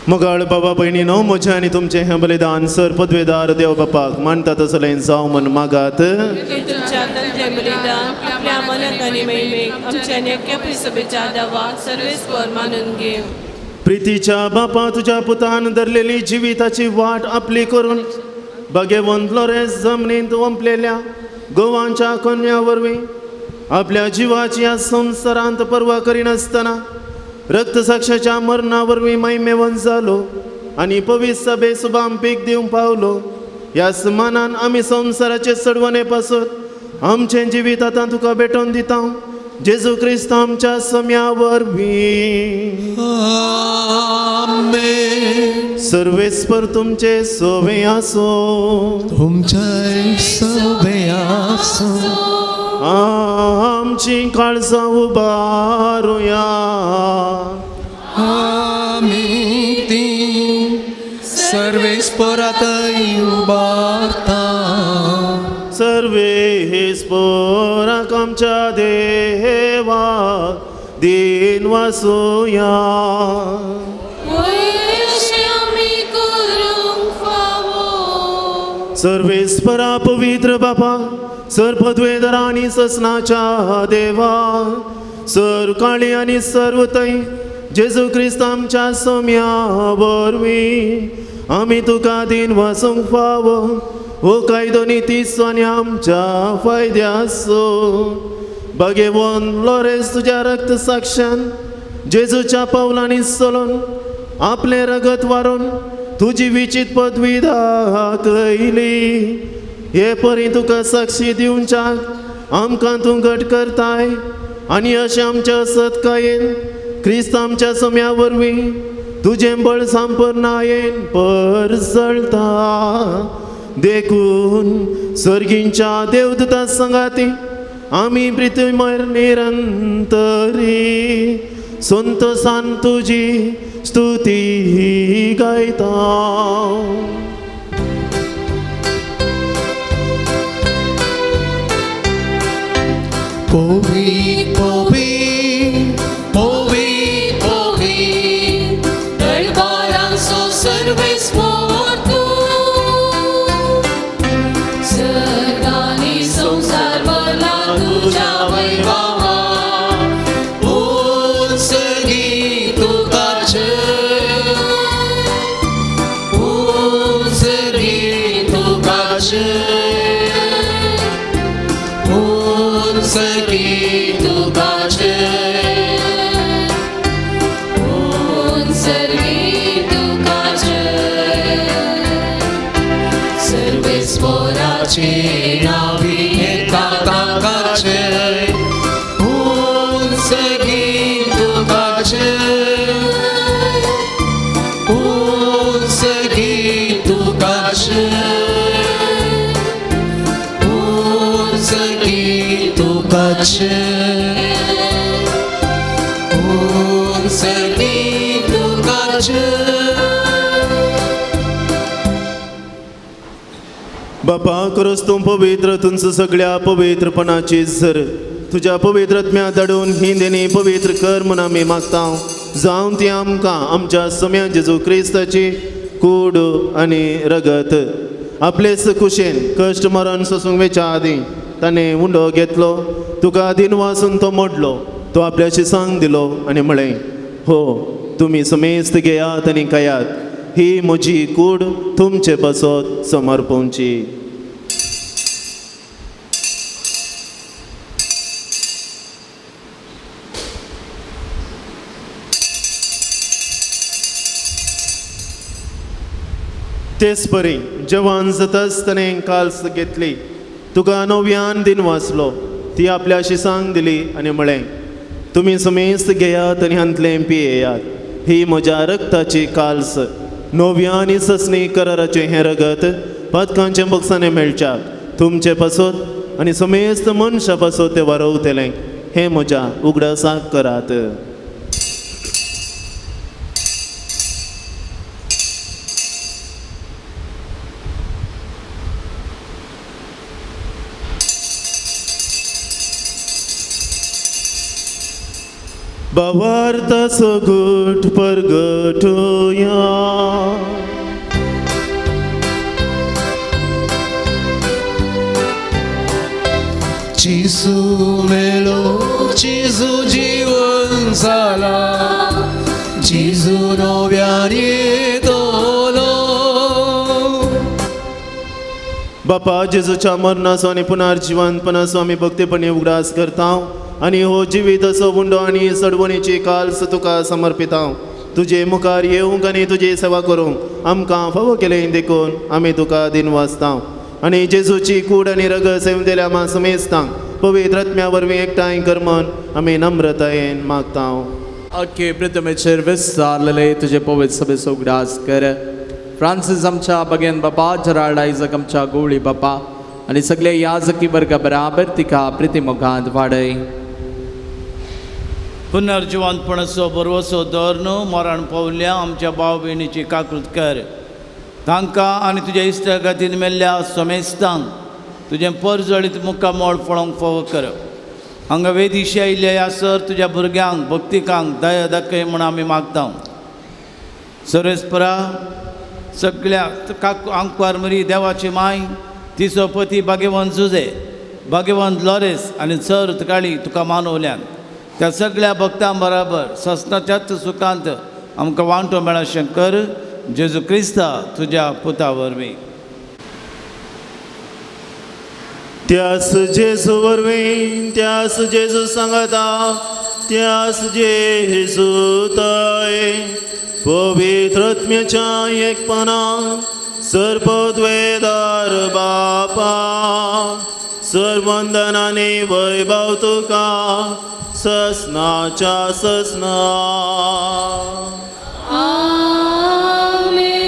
मोगाळ बाबा भयणीनो म्हजें आनी तुमचें हें बलिदान सर पदवेदार देव बापाक मानता तसलें जावं म्हण मागात तुमच्या तंत्रे बलिदान आपल्या मनात आणि महिमेक आमच्या नेक्या सभेच्या दावा सर्वेस्पर मानून घेव प्रितीच्या बापा तुझ्या पुतान धरलेली जिविताची वाट आपली करून भगवंत फ्लोरेन्स जमनींत ओंपलेल्या गोवांच्या कन्या वरवीं आपल्या जिवाची ह्या संवसारांत पर्वा करिनासतना रक्तसाक्षाच्या मरणा वरवीं महिमेवन जालो आनी पवित्र सभे सुबाम पीक दिवंक पावलो ह्या समानान आमी संवसाराचे सडवणे पासून आमचें जिवीत आतां तुका भेटोवन दिता जेजू क्रिस्त आमच्या सम्या वरवीं आमेन. सर्वेस्पर तुमचे सोवे आसो तुमच्या सभे आसो आमची काळजां उबारुया आमी ती सर्वेस्परातय उबारता सर्वेस्पराक आमच्या देवा दिन वासुया वयशे आमी करूंक फावो सर्वेस्परा पवित्र बापा सर पदवेदर आनी ससनाच्या देवा सर काळी आनी सर्वतय जेजू क्रिस्त आमच्या सम्या वरवीं आमी तुका दिन वासूंक फावो हो कायदो नितीचो आनी आमच्या फायद्याचो भगवंत फ्लोरेन्स तुज्या रक्त साक्षान जेजूच्या पावलांनी चलोन आपले रगत वारून तुजी विचित पदवी दाखयली हे परी तुका साक्षी दिवच्याक आमकां तूं घट करताय आनी अशें आमच्या सत्कायेन क्रिस्त आमच्या सम्या वरवीं तुजें बळ सांपरनायेन परसळटा देखून सर्गींच्या देवदूता संगाती आमी प्रितीमय निरंतरी संतोषान तुजी स्तुती गायता पोवी पोवी पोवी पोवी दरबारांचो सर्वेस्पर तूं सर्गांनी संसार भरला तुज्या वैभवा उंचगी तुकाचे उंचगी तुकाचे उंचगी तुकाचे सर्गी तुकाचे सर्वेस्पराचे नावी एका ताकाचे उंचगी तुकाचे उंचगी तुकाचे उंचगी तुकाचे उंचगी तुकाचे बापा खरोच तूं पवित्र तुमचं सगळ्या पवित्रपणाची झर तुझ्या पवित्रत्म्या दडून ही देणी पवित्र कर म्हूण आमी मागता जावं ती आमकां आमच्या सम्या जेजू क्रिस्ताची कूड आनी रगत आपलेच कुशेन कश्ट मरण सोसूंक वेच्या आदीं ताणें उंडो घेतलो तुका दिन वासून तो मोडलो तो आपल्याशी सांग दिलो आनी म्हळें हो तुमी समेस्त घेयात आनी खायात ही म्हजी कूड तुमचे बसत समर्पवची. तेच परी जेवण जाता आसतना काल्स घेतली, तुका नव्यान दिन वाचलो, ती आपल्या शिसांक दिली आनी म्हळें, तुमी समेस्त घेयात आनी हांतलें पियेयात, ही म्हज्या रक्ताची काल्स, नव्यानी ससणी कराराचें हें रगत पदकांचे बक्षांनी मेळच्याक तुमचे पासत आनी समेस्त मनशा पासत तें वारवतलें, हें म्हज्या उगडासाक करात. भावार्थ सगुट परगटुया. जिसू मेलो, जिसू जीवन जाला, जिसू नव्यान येतलो. बापा जेजूच्या मरणाचो आनी पुनर्जिवंतपणाचो आमी भक्तीपणी उगडास करता आनी हो जिवीत असो उंडो आनी सडवणीची काल्स तुका समर्पिता. तुजे मुखार येवंक आनी तुजी सेवा करूंक आमकां फावो केलें देखून आमी तुका दिन वाचता आनी जेजूची कूड आनी रगत सेवलेल्या आमा समेस्तांक पवित्र आत्म्या वरवीं एकठांय कर म्हूण आमी नम्रतायेन मागता. अख्खे पृथ्वीचेर विस्तारलेले तुझे पवित्र सभेचो उगडास कर. फ्रांसीस आमच्या भगेन बापा, जराल्ड आयजक आमच्या गोवळी बापा आनी सगळे याजकी वर्गा बराबर तिका प्रितीमुखांत वाडय. पुनर्जिवंतपणाचो बरवसो दर न्हू मरण पावल्या आमच्या भाव भयणीची काकूट कर. तांकां आनी तुज्या इश्टागतीन मेल्ल्या समेस्तांक तुजें परजळीत मुक्कामोळ पळोवंक फावो कर. हांगा वेदिशी आयिल्ल्या ह्या सर तुज्या भुरग्यांक भक्तिकांक दया दाखय म्हूण आमी मागता. सर्वेस्परा सगळ्या आंकवार मरी देवाची माय, तिचो पती भाग्यवंत जुजे, भाग्यवंत लॉरेस आनी सर काळी तुका मानवल्यान त्या सगळ्या भक्तां बराबर ससनाच्याच सुखांत आमकां वांटो मेळशें कर. जेजू क्रिस्ता तुज्या पुता वरवीं. त्यास जेजू वरवीं, त्यास जेजू सांगता, त्यास जेजू ताय पवित्र आत्म्याच्या एकपणान सर्पद्वेदार बापा सर्वंदनाने वैभव तुका ससनाच्या ससना. आमेन.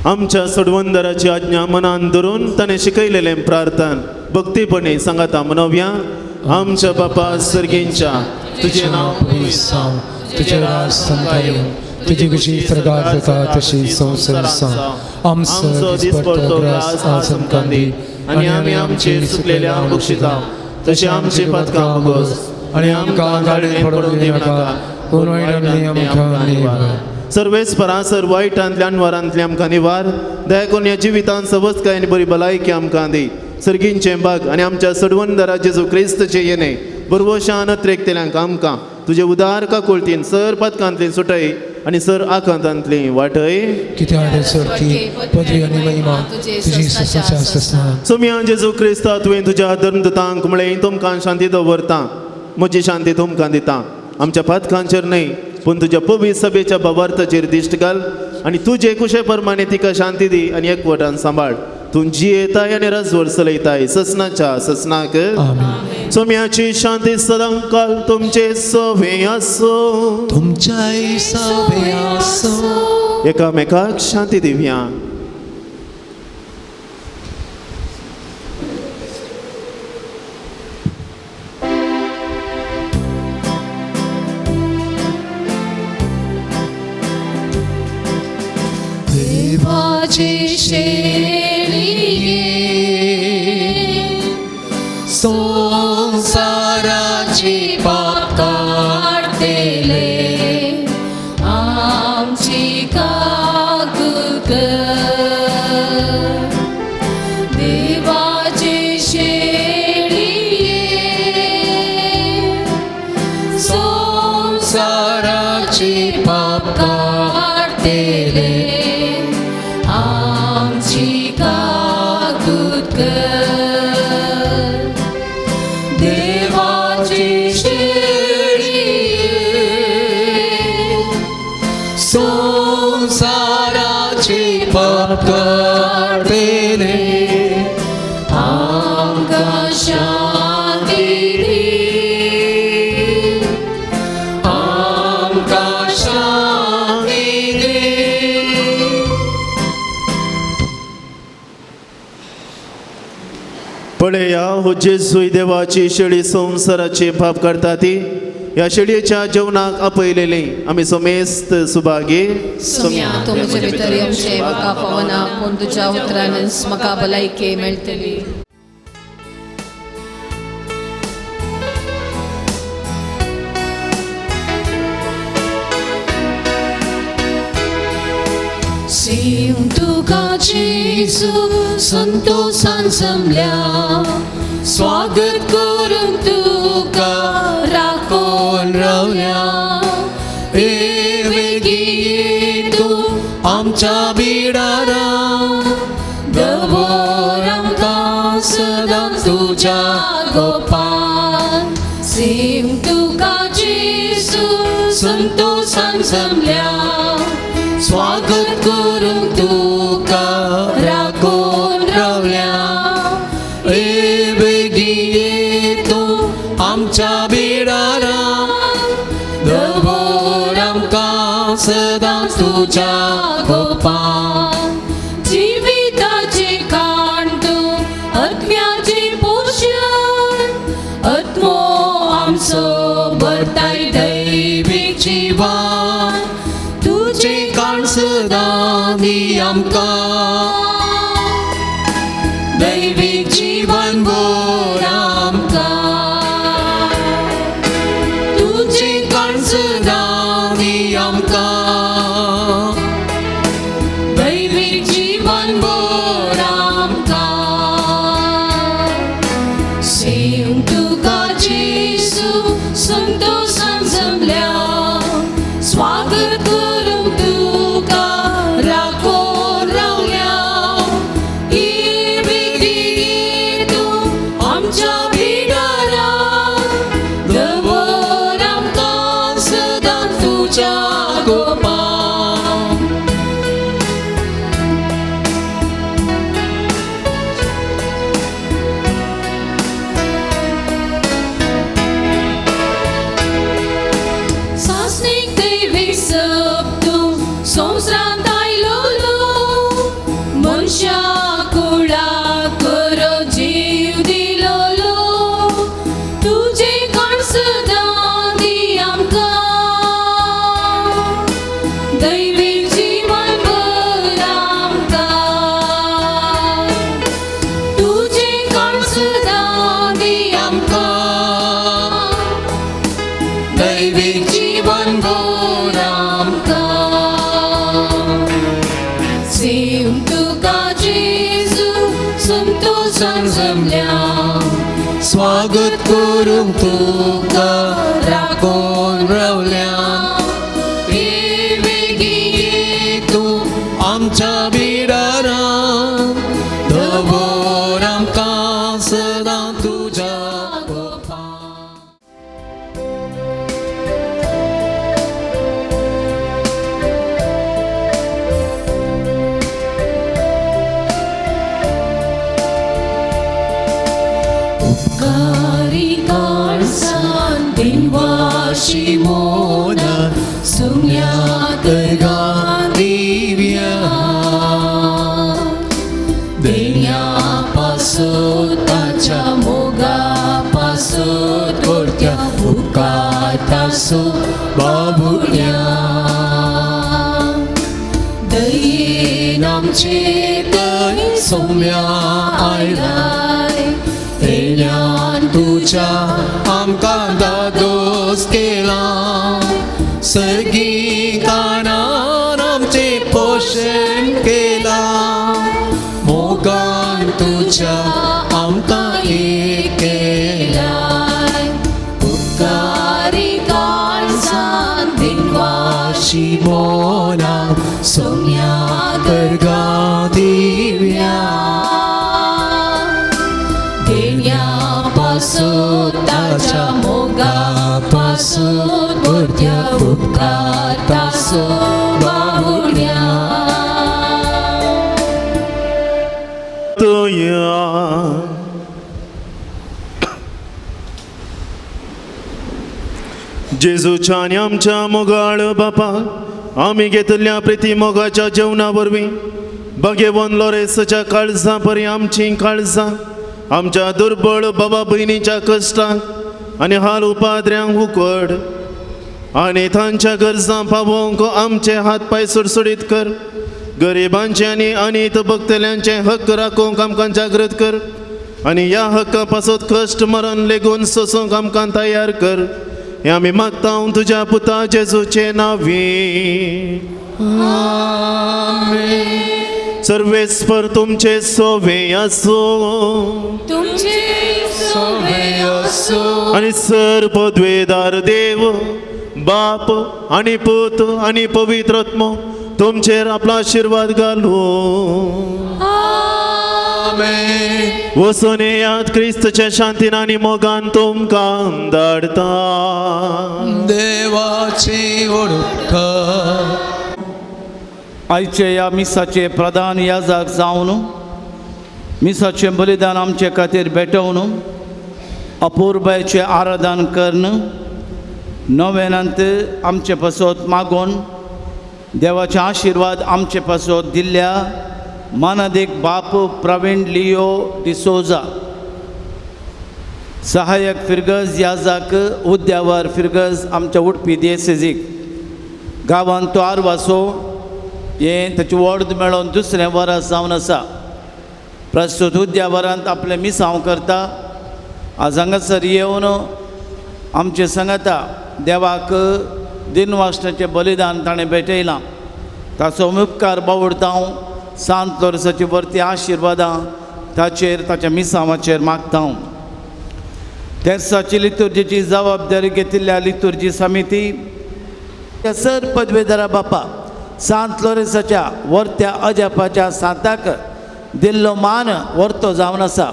आमच्या सडवंदराची आज्ञा मनान धरून ताणें शिकयलेलें प्रार्थन भक्तीपणी सांगता म्हणोवया. आमच्या बापा सर्गींच्या तुजें नांव पवित्र जावं, तुजें राज संतान येवं, तुजी कशी प्रगार जाता तशी संवसार जावं. आमचो दिसपडटो ग्रास आज आमकां दी आनी आमी आमचेर सुकलेल्या बक्षिता तशी आमची पदकां मुगोस आनी आमकां गाडयेन पडूंक दिनाका, पूण वायटांतली आमकां निवार. सर्वेस्परा सर वायटांतल्यान वरांतली आमकां निवार. दया करून ह्या जिवितांत सवस्काय आनी बरी भलायकी आमकां दी. सर्गींचें भाग आनी आमच्या सडवंदरा जेजू क्रिस्तचें येणे बरवशान त्रेकतेल्यांक आमकां तुजे उदार काकुळतीन सर पदकांतली सुटय आनी सर आकांतांतली वाटय. कित्याक सर्ती पदवी आनी महिमा तुजी ससाच्या ससना. सोम्या जेजू क्रिस्ता तुवें तुज्या धर्मदूतांक म्हळें तुमकां शांती दवरता, म्हजी शांती तुमकां दिता. आमच्या पदकांचेर न्हय पूण तुज्या पवित्र सभेच्या भावार्थाचेर दिश्ट घाल आनी तुजे कुशे प्रमाणे तिका शांती दी आनी एकवटान सांबाळ. तूं जियेताय आनी राजवर चलयताय ससनाच्या ससनाक. सोम्याची शांती सदां काल तुमचे सभे आसो, तुमच्याय सभे आसो. एकामेकाक शांती दिवया. देवाची शेळिये संसाराची पाप काढतेले आमची काकूट कर. देवाची शेळिये काढतेले आमची काकूत कर देवाची शेळी संसाराचे पाप काढतेले आमका शांती दी आमका शांती दे. पळया हो जेजूय देवाची शेळी संसाराचे पाप करता ती या शेळयेच्या जेवणाक आपयलेले आमी समेस्त सुभागे सम्या तो म्हजे भितर येवचे म्हाका पवना पूण तुज्या उतरानच म्हाका भलायकी मेळटली. Sim तुका जेजू संतोषान जमल्या स्वागत करून तुका राखून रावल्या वेगी तू आमच्या बिडारा दवर आमकां सदां तुज्या गोपान Sim तुका जेजू संतोषान जमल्या स्वागत करून तुका राखून रावल्या वेगी तू आमच्या बिडारा दवर आमकां सदां तुज्या गोपान जीविताचे कांटू आत्म्याचे पोषण आत्मो आमचो भरताय दैवीक जीवन तुझे कान सदां दी आमकां दैवीक जीवन भर आमकां तुझे कान सदां दी आमकां दैवीक जीवन भर आमकां Sim तुका जेजू संतोषान जमल्या स्वागत करून तुका राखून रावल्या बेगी तू आमच्या बिडारा दवर आमकां सदां तुज्या गोपान सासनीक दैवीक सप्तू संवसारांत आयलोलो मनशा कुळाक बरो जीव दिलोलो तुजे काण सदां दी आमकां दैवीक जीवन भर आमकां तुजे काण सदां दी आमकां दैवीक जीवन भर आमकां Sim तुका जेजू संतोषान जमल्या स्वागत करूंक तुका राखून रावल्या बेगी तू आमच्या बिडारा दवर आमकां सदां तुज्या गोपान उपकारी काळजान बिनवाशी मोना सुम्या करगान दिव्या देण्या पासून ताच्या मोगा पासून कोर्त्या बुकातासो बाबुड्या दयेन आमचेर दय सौम्या आयलाय देण्यान तुज्या आमकां दादोस केला सर्गी कानान आमचे पोषण केला मोगान तुज्या आमकां एक केलाय उपकारी काळजान दिनवाशी मोला सोम्या करगा दिव्या देण्यापासून ताच्या मोगापासून मोठ्या उपकार तासो बाहुड्या तुया जेजूच्या आणि आमच्या मोगाळ बापा आम्ही घेतल्या प्रिती मोगाच्या जेवणा वरवीं भगेवन लोरेसच्या काळजा परी आमची काळजा आमच्या दुर्बळ बाबा बहिणीच्या कश्टांक आनी हाल उपाद्र्यांक उकड आनी तांच्या गरजां पावोवंक आमचे हात पाय सुडसुडीत कर गरिबांचे आनी अनित भक्तल्यांचे हक्क राखोवंक आमकां जागृत कर आनी ह्या हक्का पासत कश्ट मरण लेगून सोसूंक आमकां तयार कर हे आमी मागता तुज्या पुता जेजूचे नांवी सर्वेस्पर तुमचे सोवे आसो तुमचे सोवे असो आनी सर्वद्वेदार देव बाप आनी पूत आनी पवित्रात्मो तुमचेर आपला आशीर्वाद घालू वचून येयात क्रिस्तच्या शांतीन आनी मोगान तुमकां धाडता देवाची वडुपकार आयचे ह्या मिसाचे प्रधान याजक जावन मिसाचें बलिदान आमचे खातीर भेटोवन अपूर्बायेचें आराधन करून नव्यानंत आमचे पासत मागून देवाचे आशीर्वाद आमचे पासत दिल्ल्या मानदेक बाप प्रवीण लियो डिसोजा सहाय्यक फिरगज याजक उद्यावर फिरगज आमच्या उडपी दिएसेसीक गांवांत तो आरवासो हें ताची वॉर्ड मेळोवन दुसरें वरस जावन आसा प्रस्तुत उद्यावरांत आपलें मिसांव करता आज हांगासर येवन आमचे सांगता देवाक दिनवासनाचें बलिदान ताणें भेटयलां ताचो उपकार बावडटा हांव सांत लोरसाची वर्ती आशिर्वादां ताचेर ताच्या मिसांवाचेर मागता हांव तेसाची लितुर्जीची जबाबदारी घेतिल्ल्या लितुर्जी समिती सर पदवेदारा बापा सांत लोरेसाच्या वर्त्या अजापाच्या सांताक दिल्लो मान वर्तो जावन आसा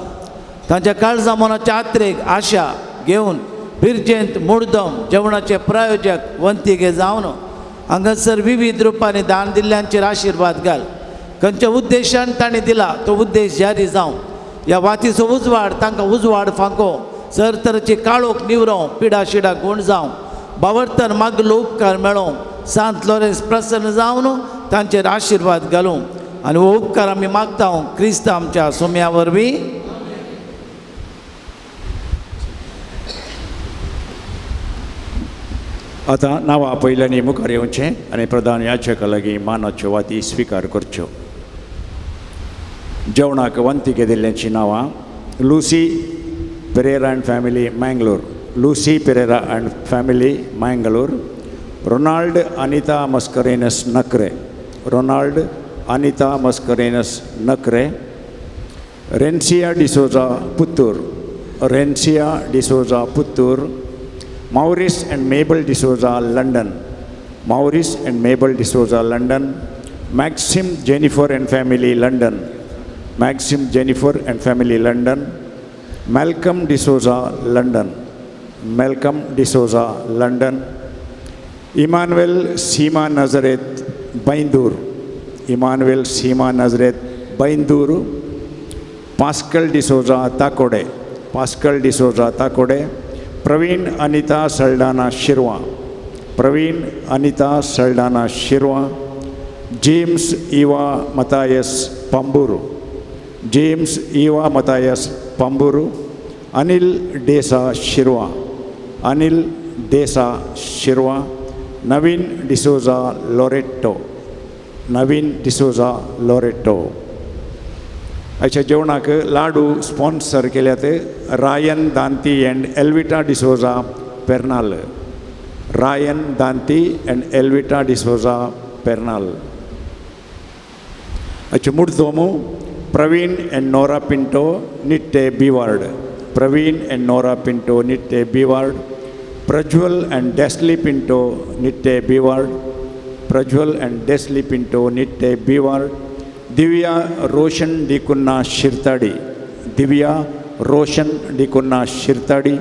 तांच्या काळजा मनाच्या यात्रेक आशा घेवन बिरजेंत मुर्दम जेवणाचे प्रायोजक वंतिगे जावन हांगासर विविध रुपांनी दान दिल्ल्यांचेर आशिर्वाद घाल खंयच्या उद्देशान ताणें दिला तो उद्देश जारी जावं ह्या वातीचो उजवाड तांकां उजवाड फांको सर तरेची काळोख निवरो पिडा शिडा गूण जावं बावर्तन मागलो उपकार मेळोवं सांत लोरेस प्रसन्न जावन तांचेर आशिर्वाद घालूं आनी हो उपकार आमी मागता क्रिस्त आमच्या सोम्या वरवीं आतां नांवां पयल्यांनी मुखार येवचें आनी प्रधान याचका लागीं मानाच्यो वाती स्विकार करच्यो जेवणाक वंतिके दिल्ल्यांची नांवां Lucy Pereira and family Mangalore Lucy Pereira and family Mangalore Ronald Anita Mascarenhas Nakre Ronald Anita Mascarenhas Nakre Rensia D'Souza Puttur Rensia D'Souza Puttur Maurice and Mabel D'Souza, London. Maurice and Mabel D'Souza, London. Maxim Jennifer and family, London. Maxim Jennifer and family, London. Malcolm D'Souza, London. Malcolm D'Souza, London. Emmanuel Sima Nazareth, Baindur. Emmanuel Sima Nazareth, Baindur. Pascal D'Souza, Takode. Pascal D'Souza, Takode. Pravin Anita Saldanha Shirva Pravin Anita Saldanha Shirva James Eva Mathias Pamboor James Eva Mathias Pamboor Anil D'Sa Shirva Anil D'Sa Shirva Naveen D'Souza Loretto Naveen D'Souza Loretto आयच्या जेवणाक laddu sponsor केल्यात Ryan Danti and Elvita D'Souza Pernal Ryan Danti and Elvita D'Souza Pernal आयचे मुर्दोमू Pravin and Nora Pinto Nitte बिवार्ड Pravin and Nora Pinto Nitte बिवार्ड Prajwal and Desly Pinto Nitte बिवार्ड Prajwal and Desly Pinto Nitte बिवार्ड, Divya Roshan D'Cunha Shirthady, Divya Roshan D'Cunha Shirthady,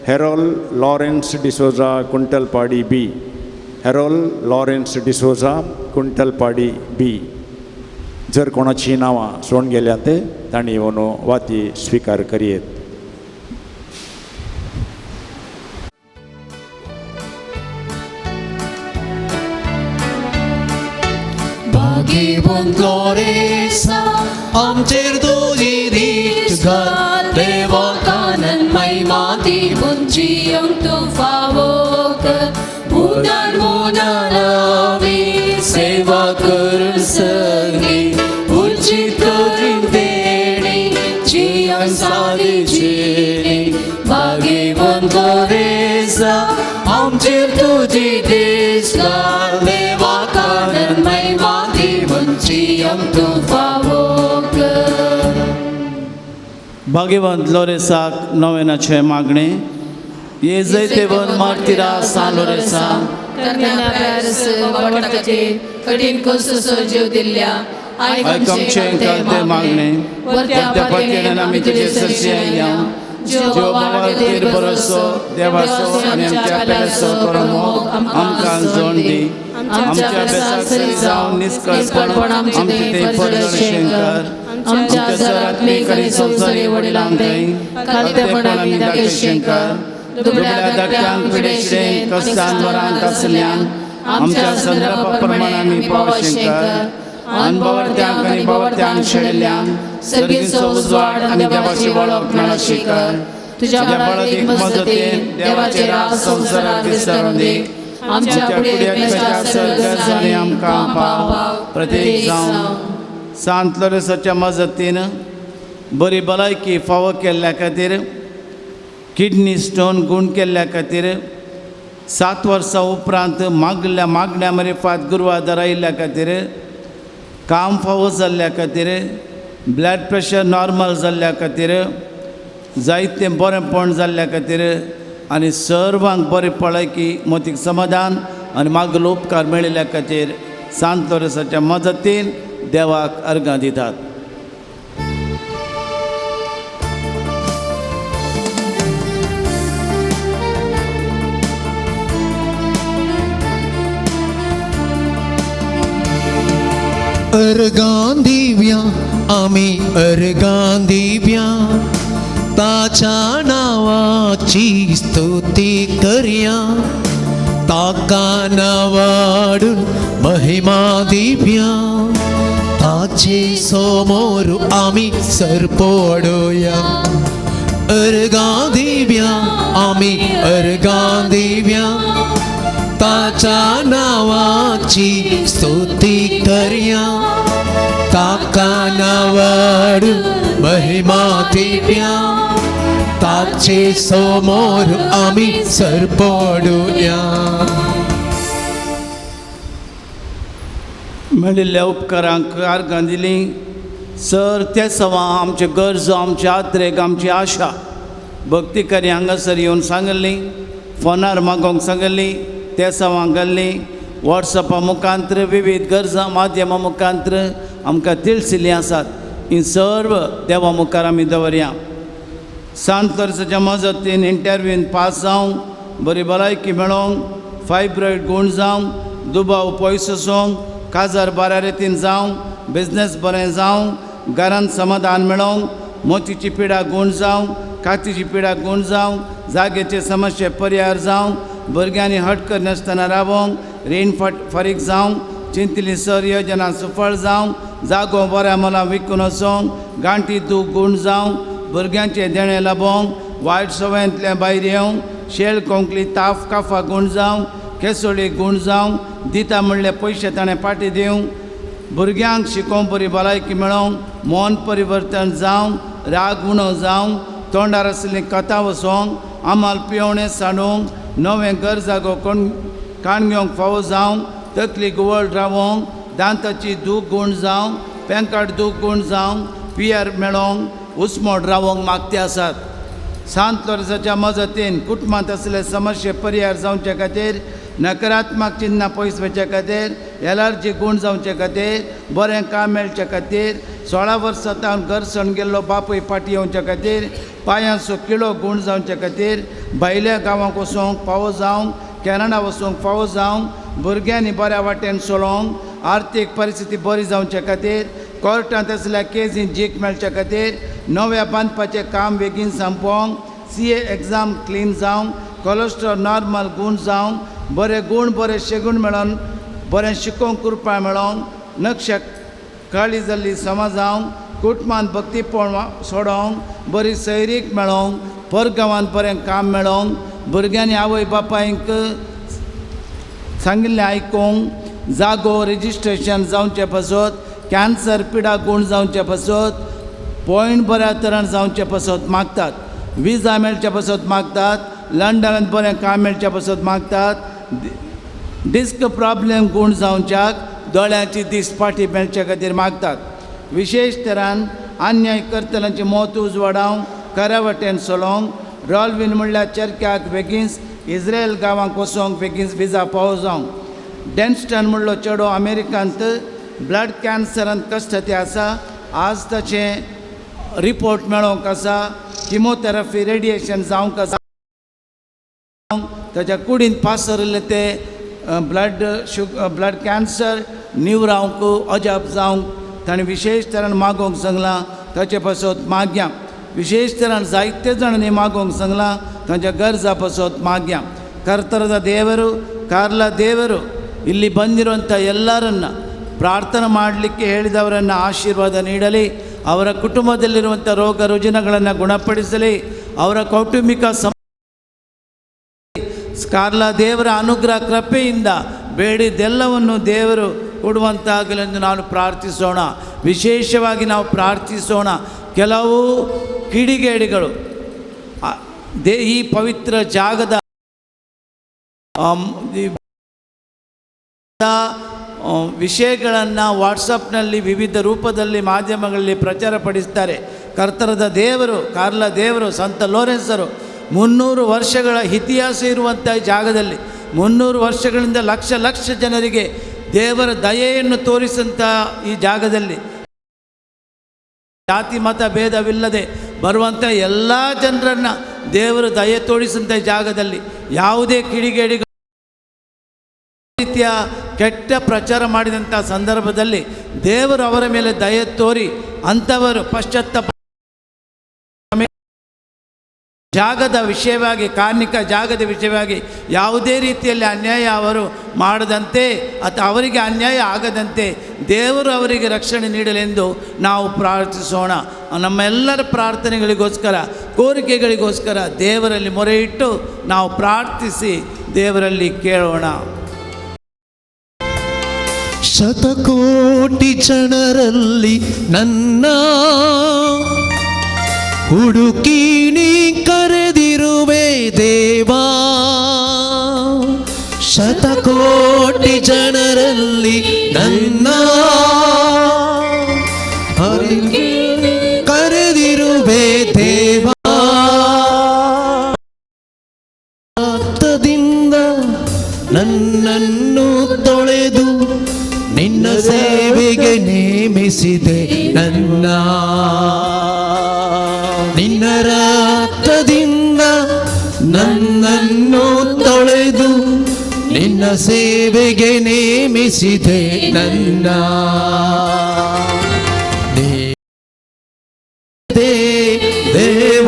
Harold Lawrence D'Souza Kuntalpadi B, Harold Lawrence D'Souza Kuntalpadi B. जर कोणाची नावां सोडून गेल्या ते तांणी ओनो वाती स्वीकार करियेत. भाग्यवान ग्लोरेसा आमचेर तुजी दीश्ट घाल, देवा कानन महिमा दी बुंजियम तू फावो कर, मुदान मुदानावी सेवा कर सगळी, उचित देणी जीवन साधी जीणी. भाग्यवान ग्लोरेसा आमचेर तुजी दीश्ट घाल, देवा कानन महिमा दी बुंजियम तू फावो कर. भाग्यवंत लोरेसाक नोवेनाचे मागणे. ये जैतेवन मार्तिरा सान लोरेसा, तरण्या प्यारस वडखातीर कठीण कोसो जीव दिल्ल्या आयकमचे करते मागणे. वरत्या पातळीन आमी तुजे सरशी आयल्या, जो बाबाचेर भरोसो देवाचो आनी आमच्या पेलेसो करून मोग आमकां जोड दी. आमच्या बेसाक सरी जावन निष्कळपण आमचे ते परदर्शन कर. आमच्या जरात्मीक आनी संवसारी वडिलांक दय, खालतेपण आमी दाखयशें कर. दुबळ्या धाकट्यांक पिडेशें कश्टान वरांत आसल्यांक आमच्या संदर्भा प्रमाण आमी पावशें कर. आनी बावरत्यांक आनी बावरत्यांक शेणिल्ल्यांक सर्गीचो उजवाड आनी देवाची वळख मेळशी कर. तुज्या बळदीक मजतीन देवाचे राज संवसाराक विस्तारून दी. आमच्या कुडयाच्या सर्गजांनी आमकां पाव प्रत्येक जावं. सांत लोरेसाच्या मजतीन बरी भलायकी फावो केल्ल्या खातीर, किडनी स्टोन गूण केल्ल्या खातीर, 7 वर्सां उपरांत मागल्या मागण्या मरेफात गुरवादार आयिल्ल्या खातीर, काम फावो जाल्ल्या खातीर, ब्लड प्रेशर नॉर्मल जाल्ल्या खातीर, जायतें बरेंपण जाल्ल्या खातीर आनी सर्वांक बरें पळयकी मोतीक समाधान आनी मागलो उपकार मेळिल्ल्या खातीर सांत लोरेसाच्या मजतीन देवाक अर्गां दितात. अर्गां दिव्या आमी अर्गां दिव्या, ताच्या नावाची स्तुती करया. ताका नावाडून महिमा दिव्या, ताचे समोर आमी सरपडोया. अर्गां दिव्या आमी अर्गां दिव्या, ताच्या नावाची स्तुती करया. ताका नावाडून महिमा दिव्या, ताचे समोर आमी सरपडुया. मेळिल्ल्या उपकारांक अर्गां दिली. सर ते सवा आमच्यो गरजो, आमचे आत्रेक, आमची आशा भक्तीकारी हांगासर येवन सांगली, फोनार मागोवंक सांगली, ते सवा घाल्ली. वॉट्सॅपा मुखांतर विविध गरजां माध्यमां मुखांतर आमकां तिळसिल्लीं आसात. ही सर्व देवा मुखार आमी दवरया. सांत लोरेसाच्या मजतीन इंटरव्यून पास जावंक, बरी भलायकी मेळोवंक, फायब्रॉयड गूण जावंक, दुबाव पयसो सोंक, काजार बऱ्या रितीन जावंक, बिझनेस बरें जावंक, घरांत समाधान मेळोवंक, मोतीची पिडा गूण जावंक, कातीची पिडा गूण जावंक, जागेचे समस्ये परिहार जावंक, भुरग्यांनी हटकर नासतना रावंक, रीण फारीक जावंक, चिंतिल्ली सर योजना सफळ जावंक, जागो बऱ्या मोलान विकून वचोंक, गांठी दूख गूण जावंक, भुरग्यांचे देणे लाबोवंक, वायट सवयांतले भायर येवंक, शेळ कोंकली ताफ काफा गूण जावंक, केसोळी गूण जावंक, दिता म्हणले पयशे ताणें पाटी दिवंक, भुरग्यांक शिकोवंक बरी भलायकी मेळोवंक, मन परिवर्तन जावंक, राग उणो जावंक, तोंडार आसली कथा वसोवंक, आमाल पिवणें साडूंक, नवें घर जागो काण घेवंक फावो जावंक, तकली गुवळ रावंक, दांताची दूख गूण जावंक, पेंकाट दूख गूण जावंक, पियर मेळोवंक, उस्मोड रावंक मागते आसात. सांत लोरेसाच्या मजतीन कुटुंबांत असले समस्ये परिहार जावचे खातीर नकारात्मक चिन्ह पयसवचे खातीर एलर्जी गूण जावचे खातीर बरें काम मेळचे खातीर 16 वर्सां तावन घर सण गेल्लो बापूय फाटी येवचे खातीर पांयांचो किळो गूण जावचे खातीर भायल्या गांवांक वचूंक फावो जावंक कॅनडा वचूंक फावो जावंक भुरग्यांनी बऱ्या वाटेन चलोवंक आर्थीक परिस्थिती बरी जावचे खातीर कोर्टांत असल्या केसीन जीक मेळचे खातीर नव्या बांदपाचें काम बेगीन संपोवंक CA एग्जाम क्लीन जावंक कोलेस्ट्रॉल नॉर्मल गूण जावंक बरे गूण बरे शेगूण मेळोन बरें शिकोवंक कुरपा मेळोंक नक्षक काळी जाल्ली समाजांक कुटुंबांत भक्तीपण सोडोंक बरी सैरीक मेळोंक परगांवांत बरें काम मेळोंक भुरग्यांनी आवय बापायक सांगिल्लें आयकूंक जागो रजिस्ट्रेशन जावचे पासत कॅन्सर पिडा गूण जावचे पासत पॉयंट बऱ्या तरेन जावचे पासत मागतात विजा मेळचे पासत मागतात लंडनांत बरें काम मेळचे पासत मागतात डिस्क प्रॉब्लेम गूण जावच्याक दोळ्यांची दिसपाटी मेळचे खातीर मागतात विशेष तरान अन्याय करतल्यांची मोत उजवाडावंक खऱ्या वाटेन चलोवंक रॉलविन म्हणल्यार चर्चाक बेगीन इस्रायल गांवांक वचोंक बेगीन विजा पावो जावंक डेन्स्टन म्हणलो चेडो अमेरिकांत ब्लड कॅन्सरान कश्ट आसा आज ताचें रिपोर्ट मेळोवंक आसा किमोथेरपी रेडिएशन जावंक आसा ताच्या कुडींत पासरले ते ब्लड कॅन्सर नीव रावंक अजाप जावंक ताणें विशेष तरेन मागोवंक सांगलां ताचे पासत माग्या विशेष तरेन जायते जाणांनी मागोवंक सांगलां तांच्या गरजा पासत माग्या ಕರ್ತರದ ದೇವರು ಕಾರ್ಲ ದೇವರು ಇಲ್ಲಿ ಬಂದಿರುವಂಥ ಎಲ್ಲರನ್ನ ಪ್ರಾರ್ಥನೆ ಮಾಡಲಿಕ್ಕೆ ಹೇಳಿದವರನ್ನ ಆಶೀರ್ವಾದ ನೀಡಲಿ ಅವರ ಕುಟುಂಬದಲ್ಲಿರುವಂಥ ರೋಗ ರುಜಿನಗಳನ್ನು ಗುಣಪಡಿಸಲಿ ಅವರ ಕೌಟುಂಬಿಕ ಕಾರ್ಲ ದೇವರ ಅನುಗ್ರಹ ಕೃಪೆಯಿಂದ ಬೇಡಿದ್ದೆಲ್ಲವನ್ನು ದೇವರು ಕೊಡುವಂತಾಗಲೆಂದು ನಾನು ಪ್ರಾರ್ಥಿಸೋಣ ವಿಶೇಷವಾಗಿ ನಾವು ಪ್ರಾರ್ಥಿಸೋಣ ಕೆಲವು ಕಿಡಿಗೇಡಿಗಳು ಈ ಪವಿತ್ರ ಜಾಗದ ವಿಷಯಗಳನ್ನು ವಾಟ್ಸಪ್ನಲ್ಲಿ ವಿವಿಧ ರೂಪದಲ್ಲಿ ಮಾಧ್ಯಮಗಳಲ್ಲಿ ಪ್ರಚಾರಪಡಿಸ್ತಾರೆ ಕರ್ತರದ ದೇವರು ಕಾರ್ಲ ದೇವರು ಸಂತ ಲೋರೆನ್ಸರು 300 ವರ್ಷಗಳ ಇತಿಹಾಸ ಇರುವಂಥ ಜಾಗದಲ್ಲಿ 300 ವರ್ಷಗಳಿಂದ ಲಕ್ಷ ಲಕ್ಷ ಜನರಿಗೆ ದೇವರ ದಯೆಯನ್ನು ತೋರಿಸಂಥ ಈ ಜಾಗದಲ್ಲಿ ಜಾತಿ ಮತ ಭೇದವಿಲ್ಲದೆ ಬರುವಂಥ ಎಲ್ಲ ಜನರನ್ನು ದೇವರು ದಯೆ ತೋರಿಸಂಥ ಜಾಗದಲ್ಲಿ ಯಾವುದೇ ಕಿಡಿಗೇಡಿಗಳು ರೀತಿಯ ಕೆಟ್ಟ ಪ್ರಚಾರ ಮಾಡಿದಂಥ ಸಂದರ್ಭದಲ್ಲಿ ದೇವರು ಅವರ ಮೇಲೆ ದಯೆ ತೋರಿ ಅಂಥವರು ಪಶ್ಚಾತ್ತಾಪ ಜಾಗದ ವಿಷಯವಾಗಿ ಕಾರ್ಮಿಕ ಜಾಗದ ವಿಷಯವಾಗಿ ಯಾವುದೇ ರೀತಿಯಲ್ಲಿ ಅನ್ಯಾಯ ಅವರು ಮಾಡದಂತೆ ಅಥವಾ ಅವರಿಗೆ ಅನ್ಯಾಯ ಆಗದಂತೆ ದೇವರು ಅವರಿಗೆ ರಕ್ಷಣೆ ನೀಡಲೆಂದು ನಾವು ಪ್ರಾರ್ಥಿಸೋಣ ನಮ್ಮೆಲ್ಲರ ಪ್ರಾರ್ಥನೆಗಳಿಗೋಸ್ಕರ ಕೋರಿಕೆಗಳಿಗೋಸ್ಕರ ದೇವರಲ್ಲಿ ಮೊರೆ ಇಟ್ಟು ನಾವು ಪ್ರಾರ್ಥಿಸಿ ದೇವರಲ್ಲಿ ಕೇಳೋಣ ಶತಕೋಟಿ ಜನರಲ್ಲಿ ನನ್ನ ಹುಡುಕಿ ನೀ ಕರೆದಿರುವೆ ದೇವಾ ಶತಕೋಟಿ ಜನರಲ್ಲಿ ನನ್ನ ಕರೆದಿರುವೆ ದೇವಾ ರಕ್ತದಿಂದ ನನ್ನನ್ನು ತೊಳೆದು ನಿನ್ನ ಸೇವೆಗೆ ನೇಮಿಸಿದೆ ನನ್ನ ನಿನ್ನ ರಕ್ತದಿಂದ ನನ್ನನ್ನು ತೊಳೆದು ನಿನ್ನ ಸೇವೆಗೆ ನೇಮಿಸಿದೆ ನನ್ನ ದೇವ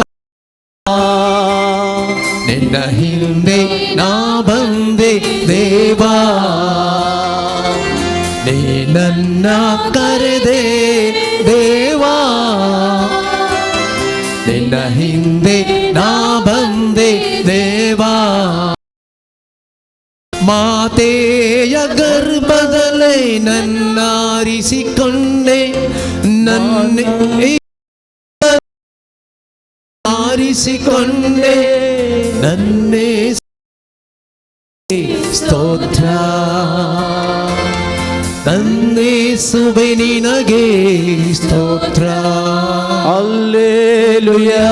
ನಿನ್ನ ಹಿಂದೆ ನಾ ಬಂದೆ ದೇವಾ ನೀ ನನ್ನ ಕರೆದೆ ದೇವಾ ನಿನ್ನ ಹಿಂದೆ ನಾ ಬಂದೆ ದೇವಾ ಮಾತೆಯ ಗರ್ಭದಲ್ಲೇ ನನ್ನಾರಿಸಿಕೊಂಡೆ ನನ್ನ ಆರಿಸಿಕೊಂಡೆ ನನ್ನೇ ಸ್ತೋತ್ರ ತಂದೇಸುವೆ ನಿನಗೆ ಸ್ತೋತ್ರ Alleluia,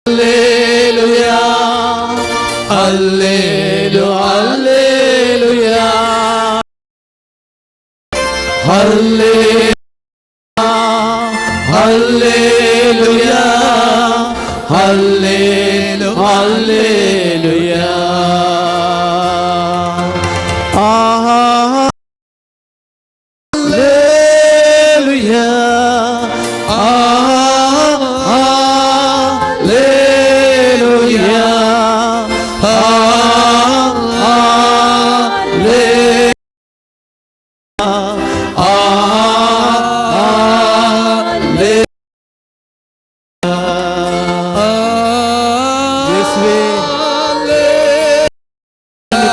Alleluia Alleluia Hallelujah, Hallelujah, Hallelujah, Hallelujah.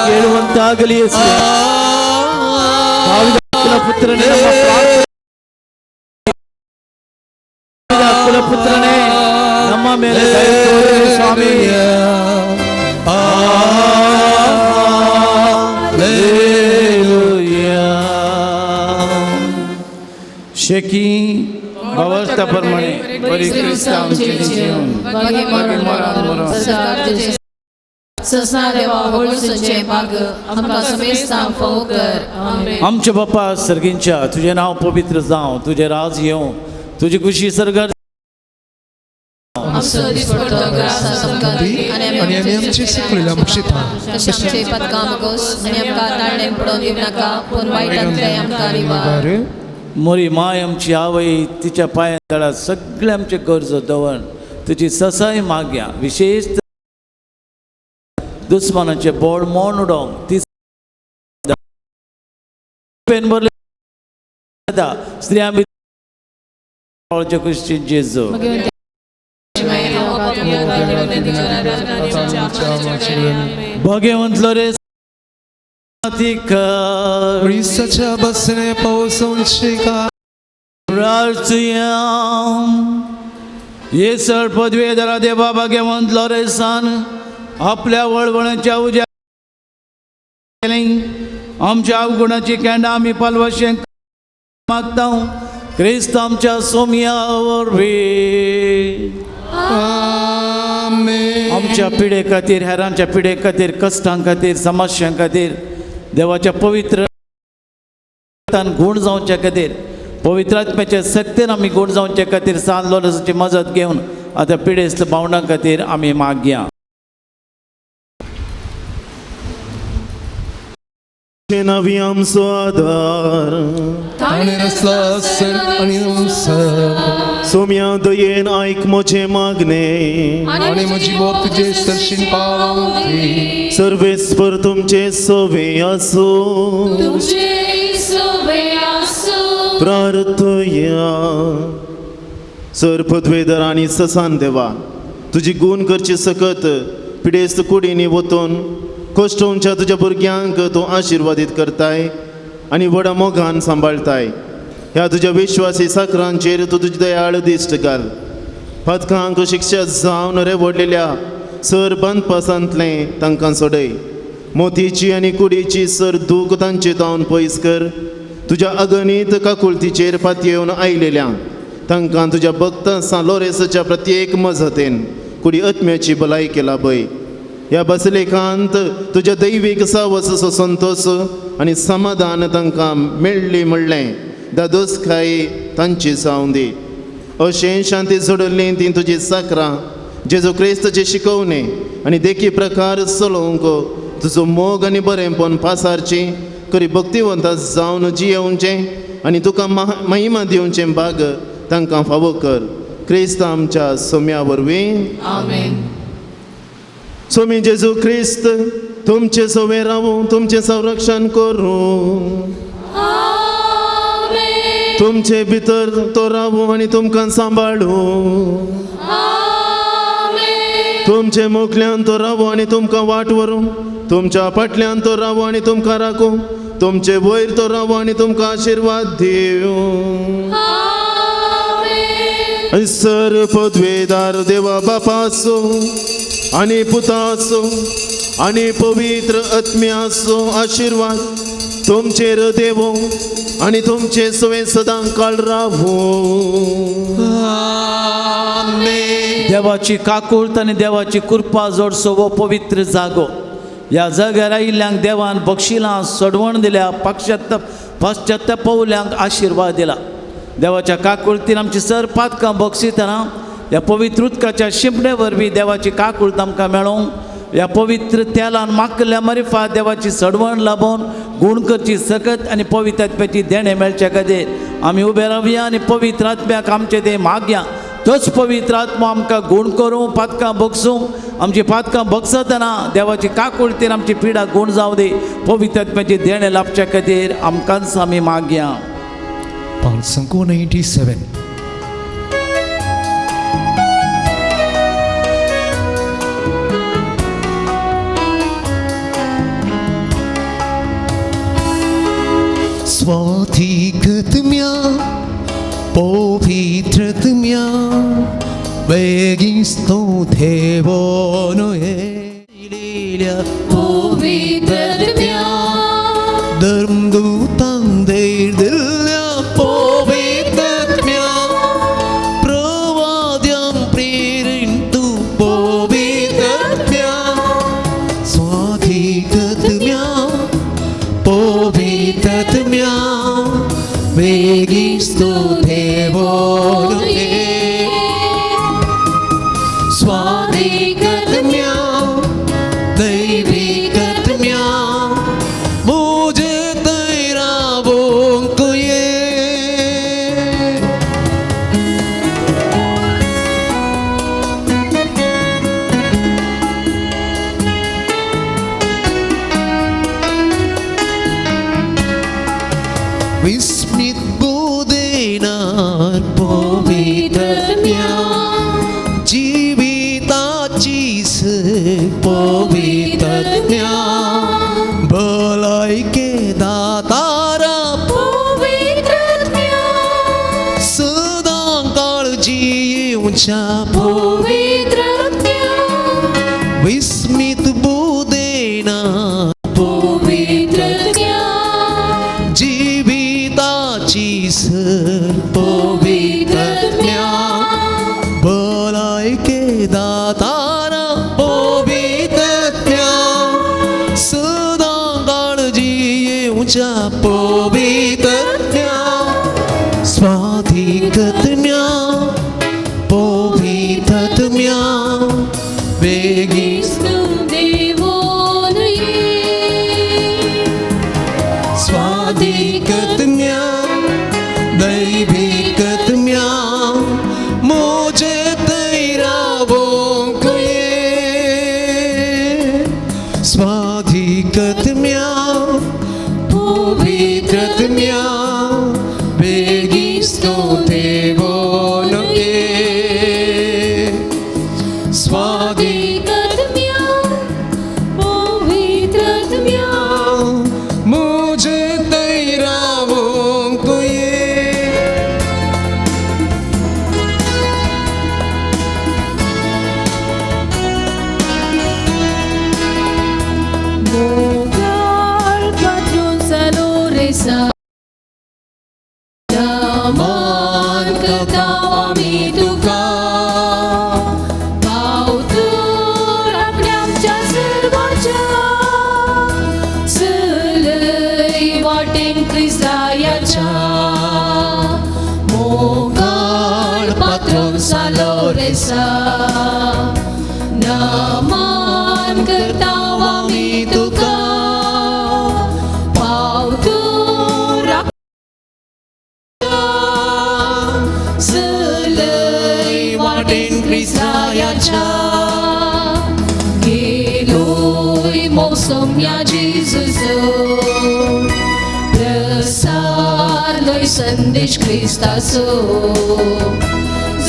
ಕೇಳುವಂತಾಗಲಿ ಯೇಸುವೆ. ದಾವೀದನ ಪುತ್ರನೇ, ನಮ್ಮ ಪ್ರಾರ್ಥನೆ ಕುಲಪುತ್ರನೇ, ನಮ್ಮ ಮೇಲೆ ದಯೆ ತೋರಿರಿ ಸ್ವಾಮಿ. शेकी अवस्था प्रमाणे बरी ख्रिस्त आमचे जीवन मागे मरण ससना देवा होळ संचे माग आमकां समेस्तांक फोव कर. आमेन. आमचे बाप्पा सर्गींच्या तुझे नाव पवित्र जावं, तुझे राज येवं, तुझी खुशी सर्गार आमचो दिसपडटो ग्रास आमकां दी आनी आमी आमचे सकलेल्या मुक्षिता तशें आमचे पदकां मागोस आनी आमकां ताळणेन पडोवन दिवं नाका, पूण वायटांतले आमकां निवार. मोरी माय आमची आवय, तिच्या पांया तळा सगळे आमचे गरजो दवण, तुजी ससाय मागया. विशेष दुस्मानाचे बोड मोड उडोवंक ती स्त्रियां भितर कुशीन जेजू. भगवंतलो रे Cristaच्या बसने पावसून शिका येसळ पदवेदारा देवा भगवंतलो रे सान आपल्या वळवळाच्या उज्या आमच्या अवगुणाची केंडा आमी पालवशें मागता. क्रिस्त आमच्या सोम्या वरवीं आमच्या पिढे खातीर, हेरांच्या पिढे खातीर, कश्टां खातीर, समस्यां खातीर, देवाच्या पवित्र गुण जावच्या खातीर, पवित्र आत्म्याच्या शक्तीन आमी गुण जावच्या खातीर सान लोलसाची मजत घेवन आतां पिडेस्त भावंडां खातीर आमी मागया. नवी आमचो आदार ताणे रचला सर आणि संसार. सोम्या दयेन आयक म्हजे मागणे आणि म्हजी बोब तुजे सरशीन पावती. सर्वेस्पर तुमचे सोवे आसो. प्रार्थया सर पदवेदार आनी ससान देवा, तुजी गुण करची सकत पिडेस्त कुडींनी वतून कश्टोवच्या तुज्या भुरग्यांक तूं आशिर्वादीत करताय आनी व्हडा मोगान सांबाळताय. ह्या तुज्या विश्वासी साकरांचेर तूं तुजी दयाळ दिश्ट घाल. पथकांक शिक्षा जावन रेवडलेल्या सर बंदपासांतलें तांकां सोडय. मोतीची आनी कुडीची सर दूख तांचे तावन पयस कर. तुज्या अगणीत काकुळतीचेर पातयेवन आयलेल्या तांकां तुज्या भक्तां लोरेसाच्या प्रत्येक मजतेन कुडी आत्म्याची भलायकी लाभय. ह्या बसलेखांत तुज्या दैवीक सावस संतोष आनी समाधान तांकां मेळ्ळी म्हणलें दादोसकाय तांची जावं दी. अशें शांती सोडली ती तुजी साकरां जेजू क्रिस्ताचे शिकवणे आनी देखी प्रकार चलोवंक तुजो मोग आनी बरेंपण पासारची करी भक्तिवंत जावन जियेवचें आनी तुका महिमा दिवचें भाग तांकां फावो कर. क्रिस्त आमच्या सोम्या वरवीं. आमेन. सोमी जेजू क्रिस्त तुमचे सोवे रावूं, तुमचे संरक्षण करूं. तुमचे भितर तो रावूं आनी तुमकां सांबाळूं. तुमचे मुखल्यान तो रावूं आनी तुमकां वाट व्हरूं. तुमच्या फाटल्यान तो रावूं आनी तुमकां राखूं. तुमचे वयर तो रावूं आनी तुमकां आशिर्वाद दिवं. सर पदवेदार देवा बापाचो आनी पुताचो आनी पवित्र आत्म्याचो आशिर्वाद तुमचेर देवो आनी तुमचे सवे सदां काळ रावूं. देवाची काकुळट आनी देवाची कृपा जोडसो वो पवित्र जागो ह्या जाग्यार आयिल्ल्यांक देवान बक्षिलां सोडवण दिल्या पाश्चात्य पावल्यांक आशिर्वाद दिला. देवाच्या काकुळतीन आमची सर पातकां बक्षितना ह्या पवित्र उदकाच्या शिंपणे वरवीं देवाची काकुळत आमकां मेळोंक, ह्या पवित्र तेलान माखल्या मरिफा देवाची सडवण लाभून गुण करची सकत आनी पवित्र आत्म्याची देणे मेळचे खातीर आमी उबे रावया आनी पवित्र आत्म्याक आमचे ते मागया. तोच पवित्र आत्मा आमकां गुण करूं, पातकां बगसूं, आमची पातकां बगसतना देवाची काकुळतीन आमची पिडा गुण जावं दी. पवित्र आत्म्याची देणे लाभचे खातीर आमकांच आमी मागया. Psalm 197. स्वाधिगतम्या पवित्रतम्या बेगिस्तो देवोनो येलेल्या पवित्रतम्या धर्मदूतां दिल्या पवित्रतम्या प्रवाद्यां प्रेरिन्तु पवित्रतम्या स्वाधिगतम्या पवित्रतम्या बेगिस्तो देवोनो स्वाधिगतम्या दैविगतम्या मुझे तेरा बोंको ये विस्मित बोधेनार पवित्रतम्या जीविताची पवित्रतम्या भलायके दातारा पवित्रतम्या सदां काळजी येवच्या पवित्रतम्या विस्मित बोधेना पवित्रतम्या जीविताची पवित्रतम्या भलायके दातारा पवित्रतम्या सदां काळजी येवच्या पवित्रतम्या स्वाधिगतम्या पवित्रतम्या बेगिस्तो देवोनो स्वाधिगतम्या दैविगतम्या मुझे तेरा बोंको ये स्वाधिगतम्या पवित्रतम्या बेगिस्तो देवोनो ये पवित्रतम्या पवित्रतम्या मुझे तेरा बोंको ये Mogar patron saloresa Naman katawa mi tuka Pautur आपल्याच्या सर्वाच्या सलई वाटेन क्रिस्तायाच्या मोगाळ patron saloresa Naman katawa mi tuka Pautur सलई वाटेन क्रिस्तायाच्या गेलोय मोसम या जेजूचो प्रसारलोय संदेश क्रिस्ताचो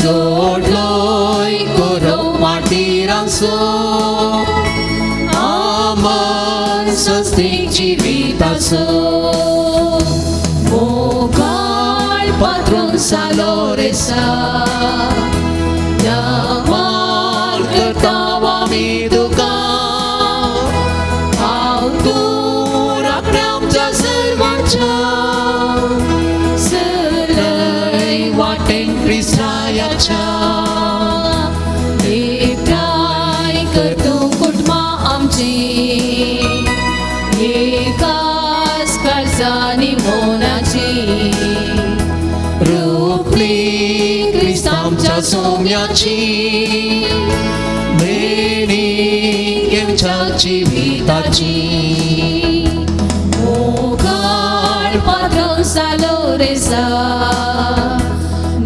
जोडलोय गौरव माटिरांचो आमान सस्तीक जिविताचो मोगाळ patron saloresa Naman katawa mi tuka Pautur आपल्याच्या सर्वाच्या सलई वाटेन क्रिस्तायाच्या हे प्राय करतो कुटुंबा आमची एकाच काळजानी मोना आमच्या सोम्याची मेणी घेवच्या जिविताची मोगाळ पाद्रो सालो रेसा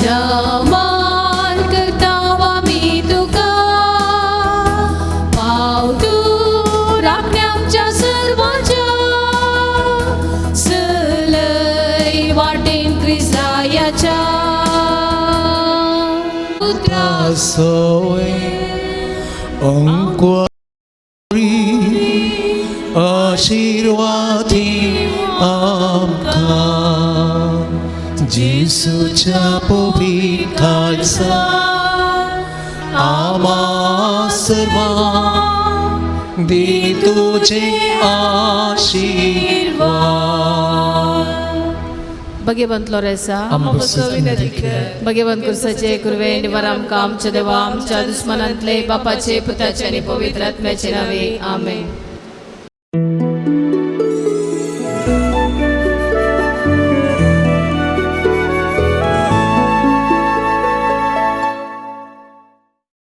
नमान करताव आमी तुका पाव तूं राखण्या आमच्या सर्वांच्या सलय वाटेन क्रिस्तायाच्या पुत्रा सोय अंकुरी आशीर्वादी आमकां जेसूच्या पवित्र खालसा आमा सर्वांक दी तुझे आशीर्वाद भगवंतलो रेसा भगवंत कुर्साचे कुरवे निवार आमकां आमच्या देवा आमच्या दुस्मनांतले बापाचे पुताचे आनी पवित्र आत्म्याचे नावे आमेन.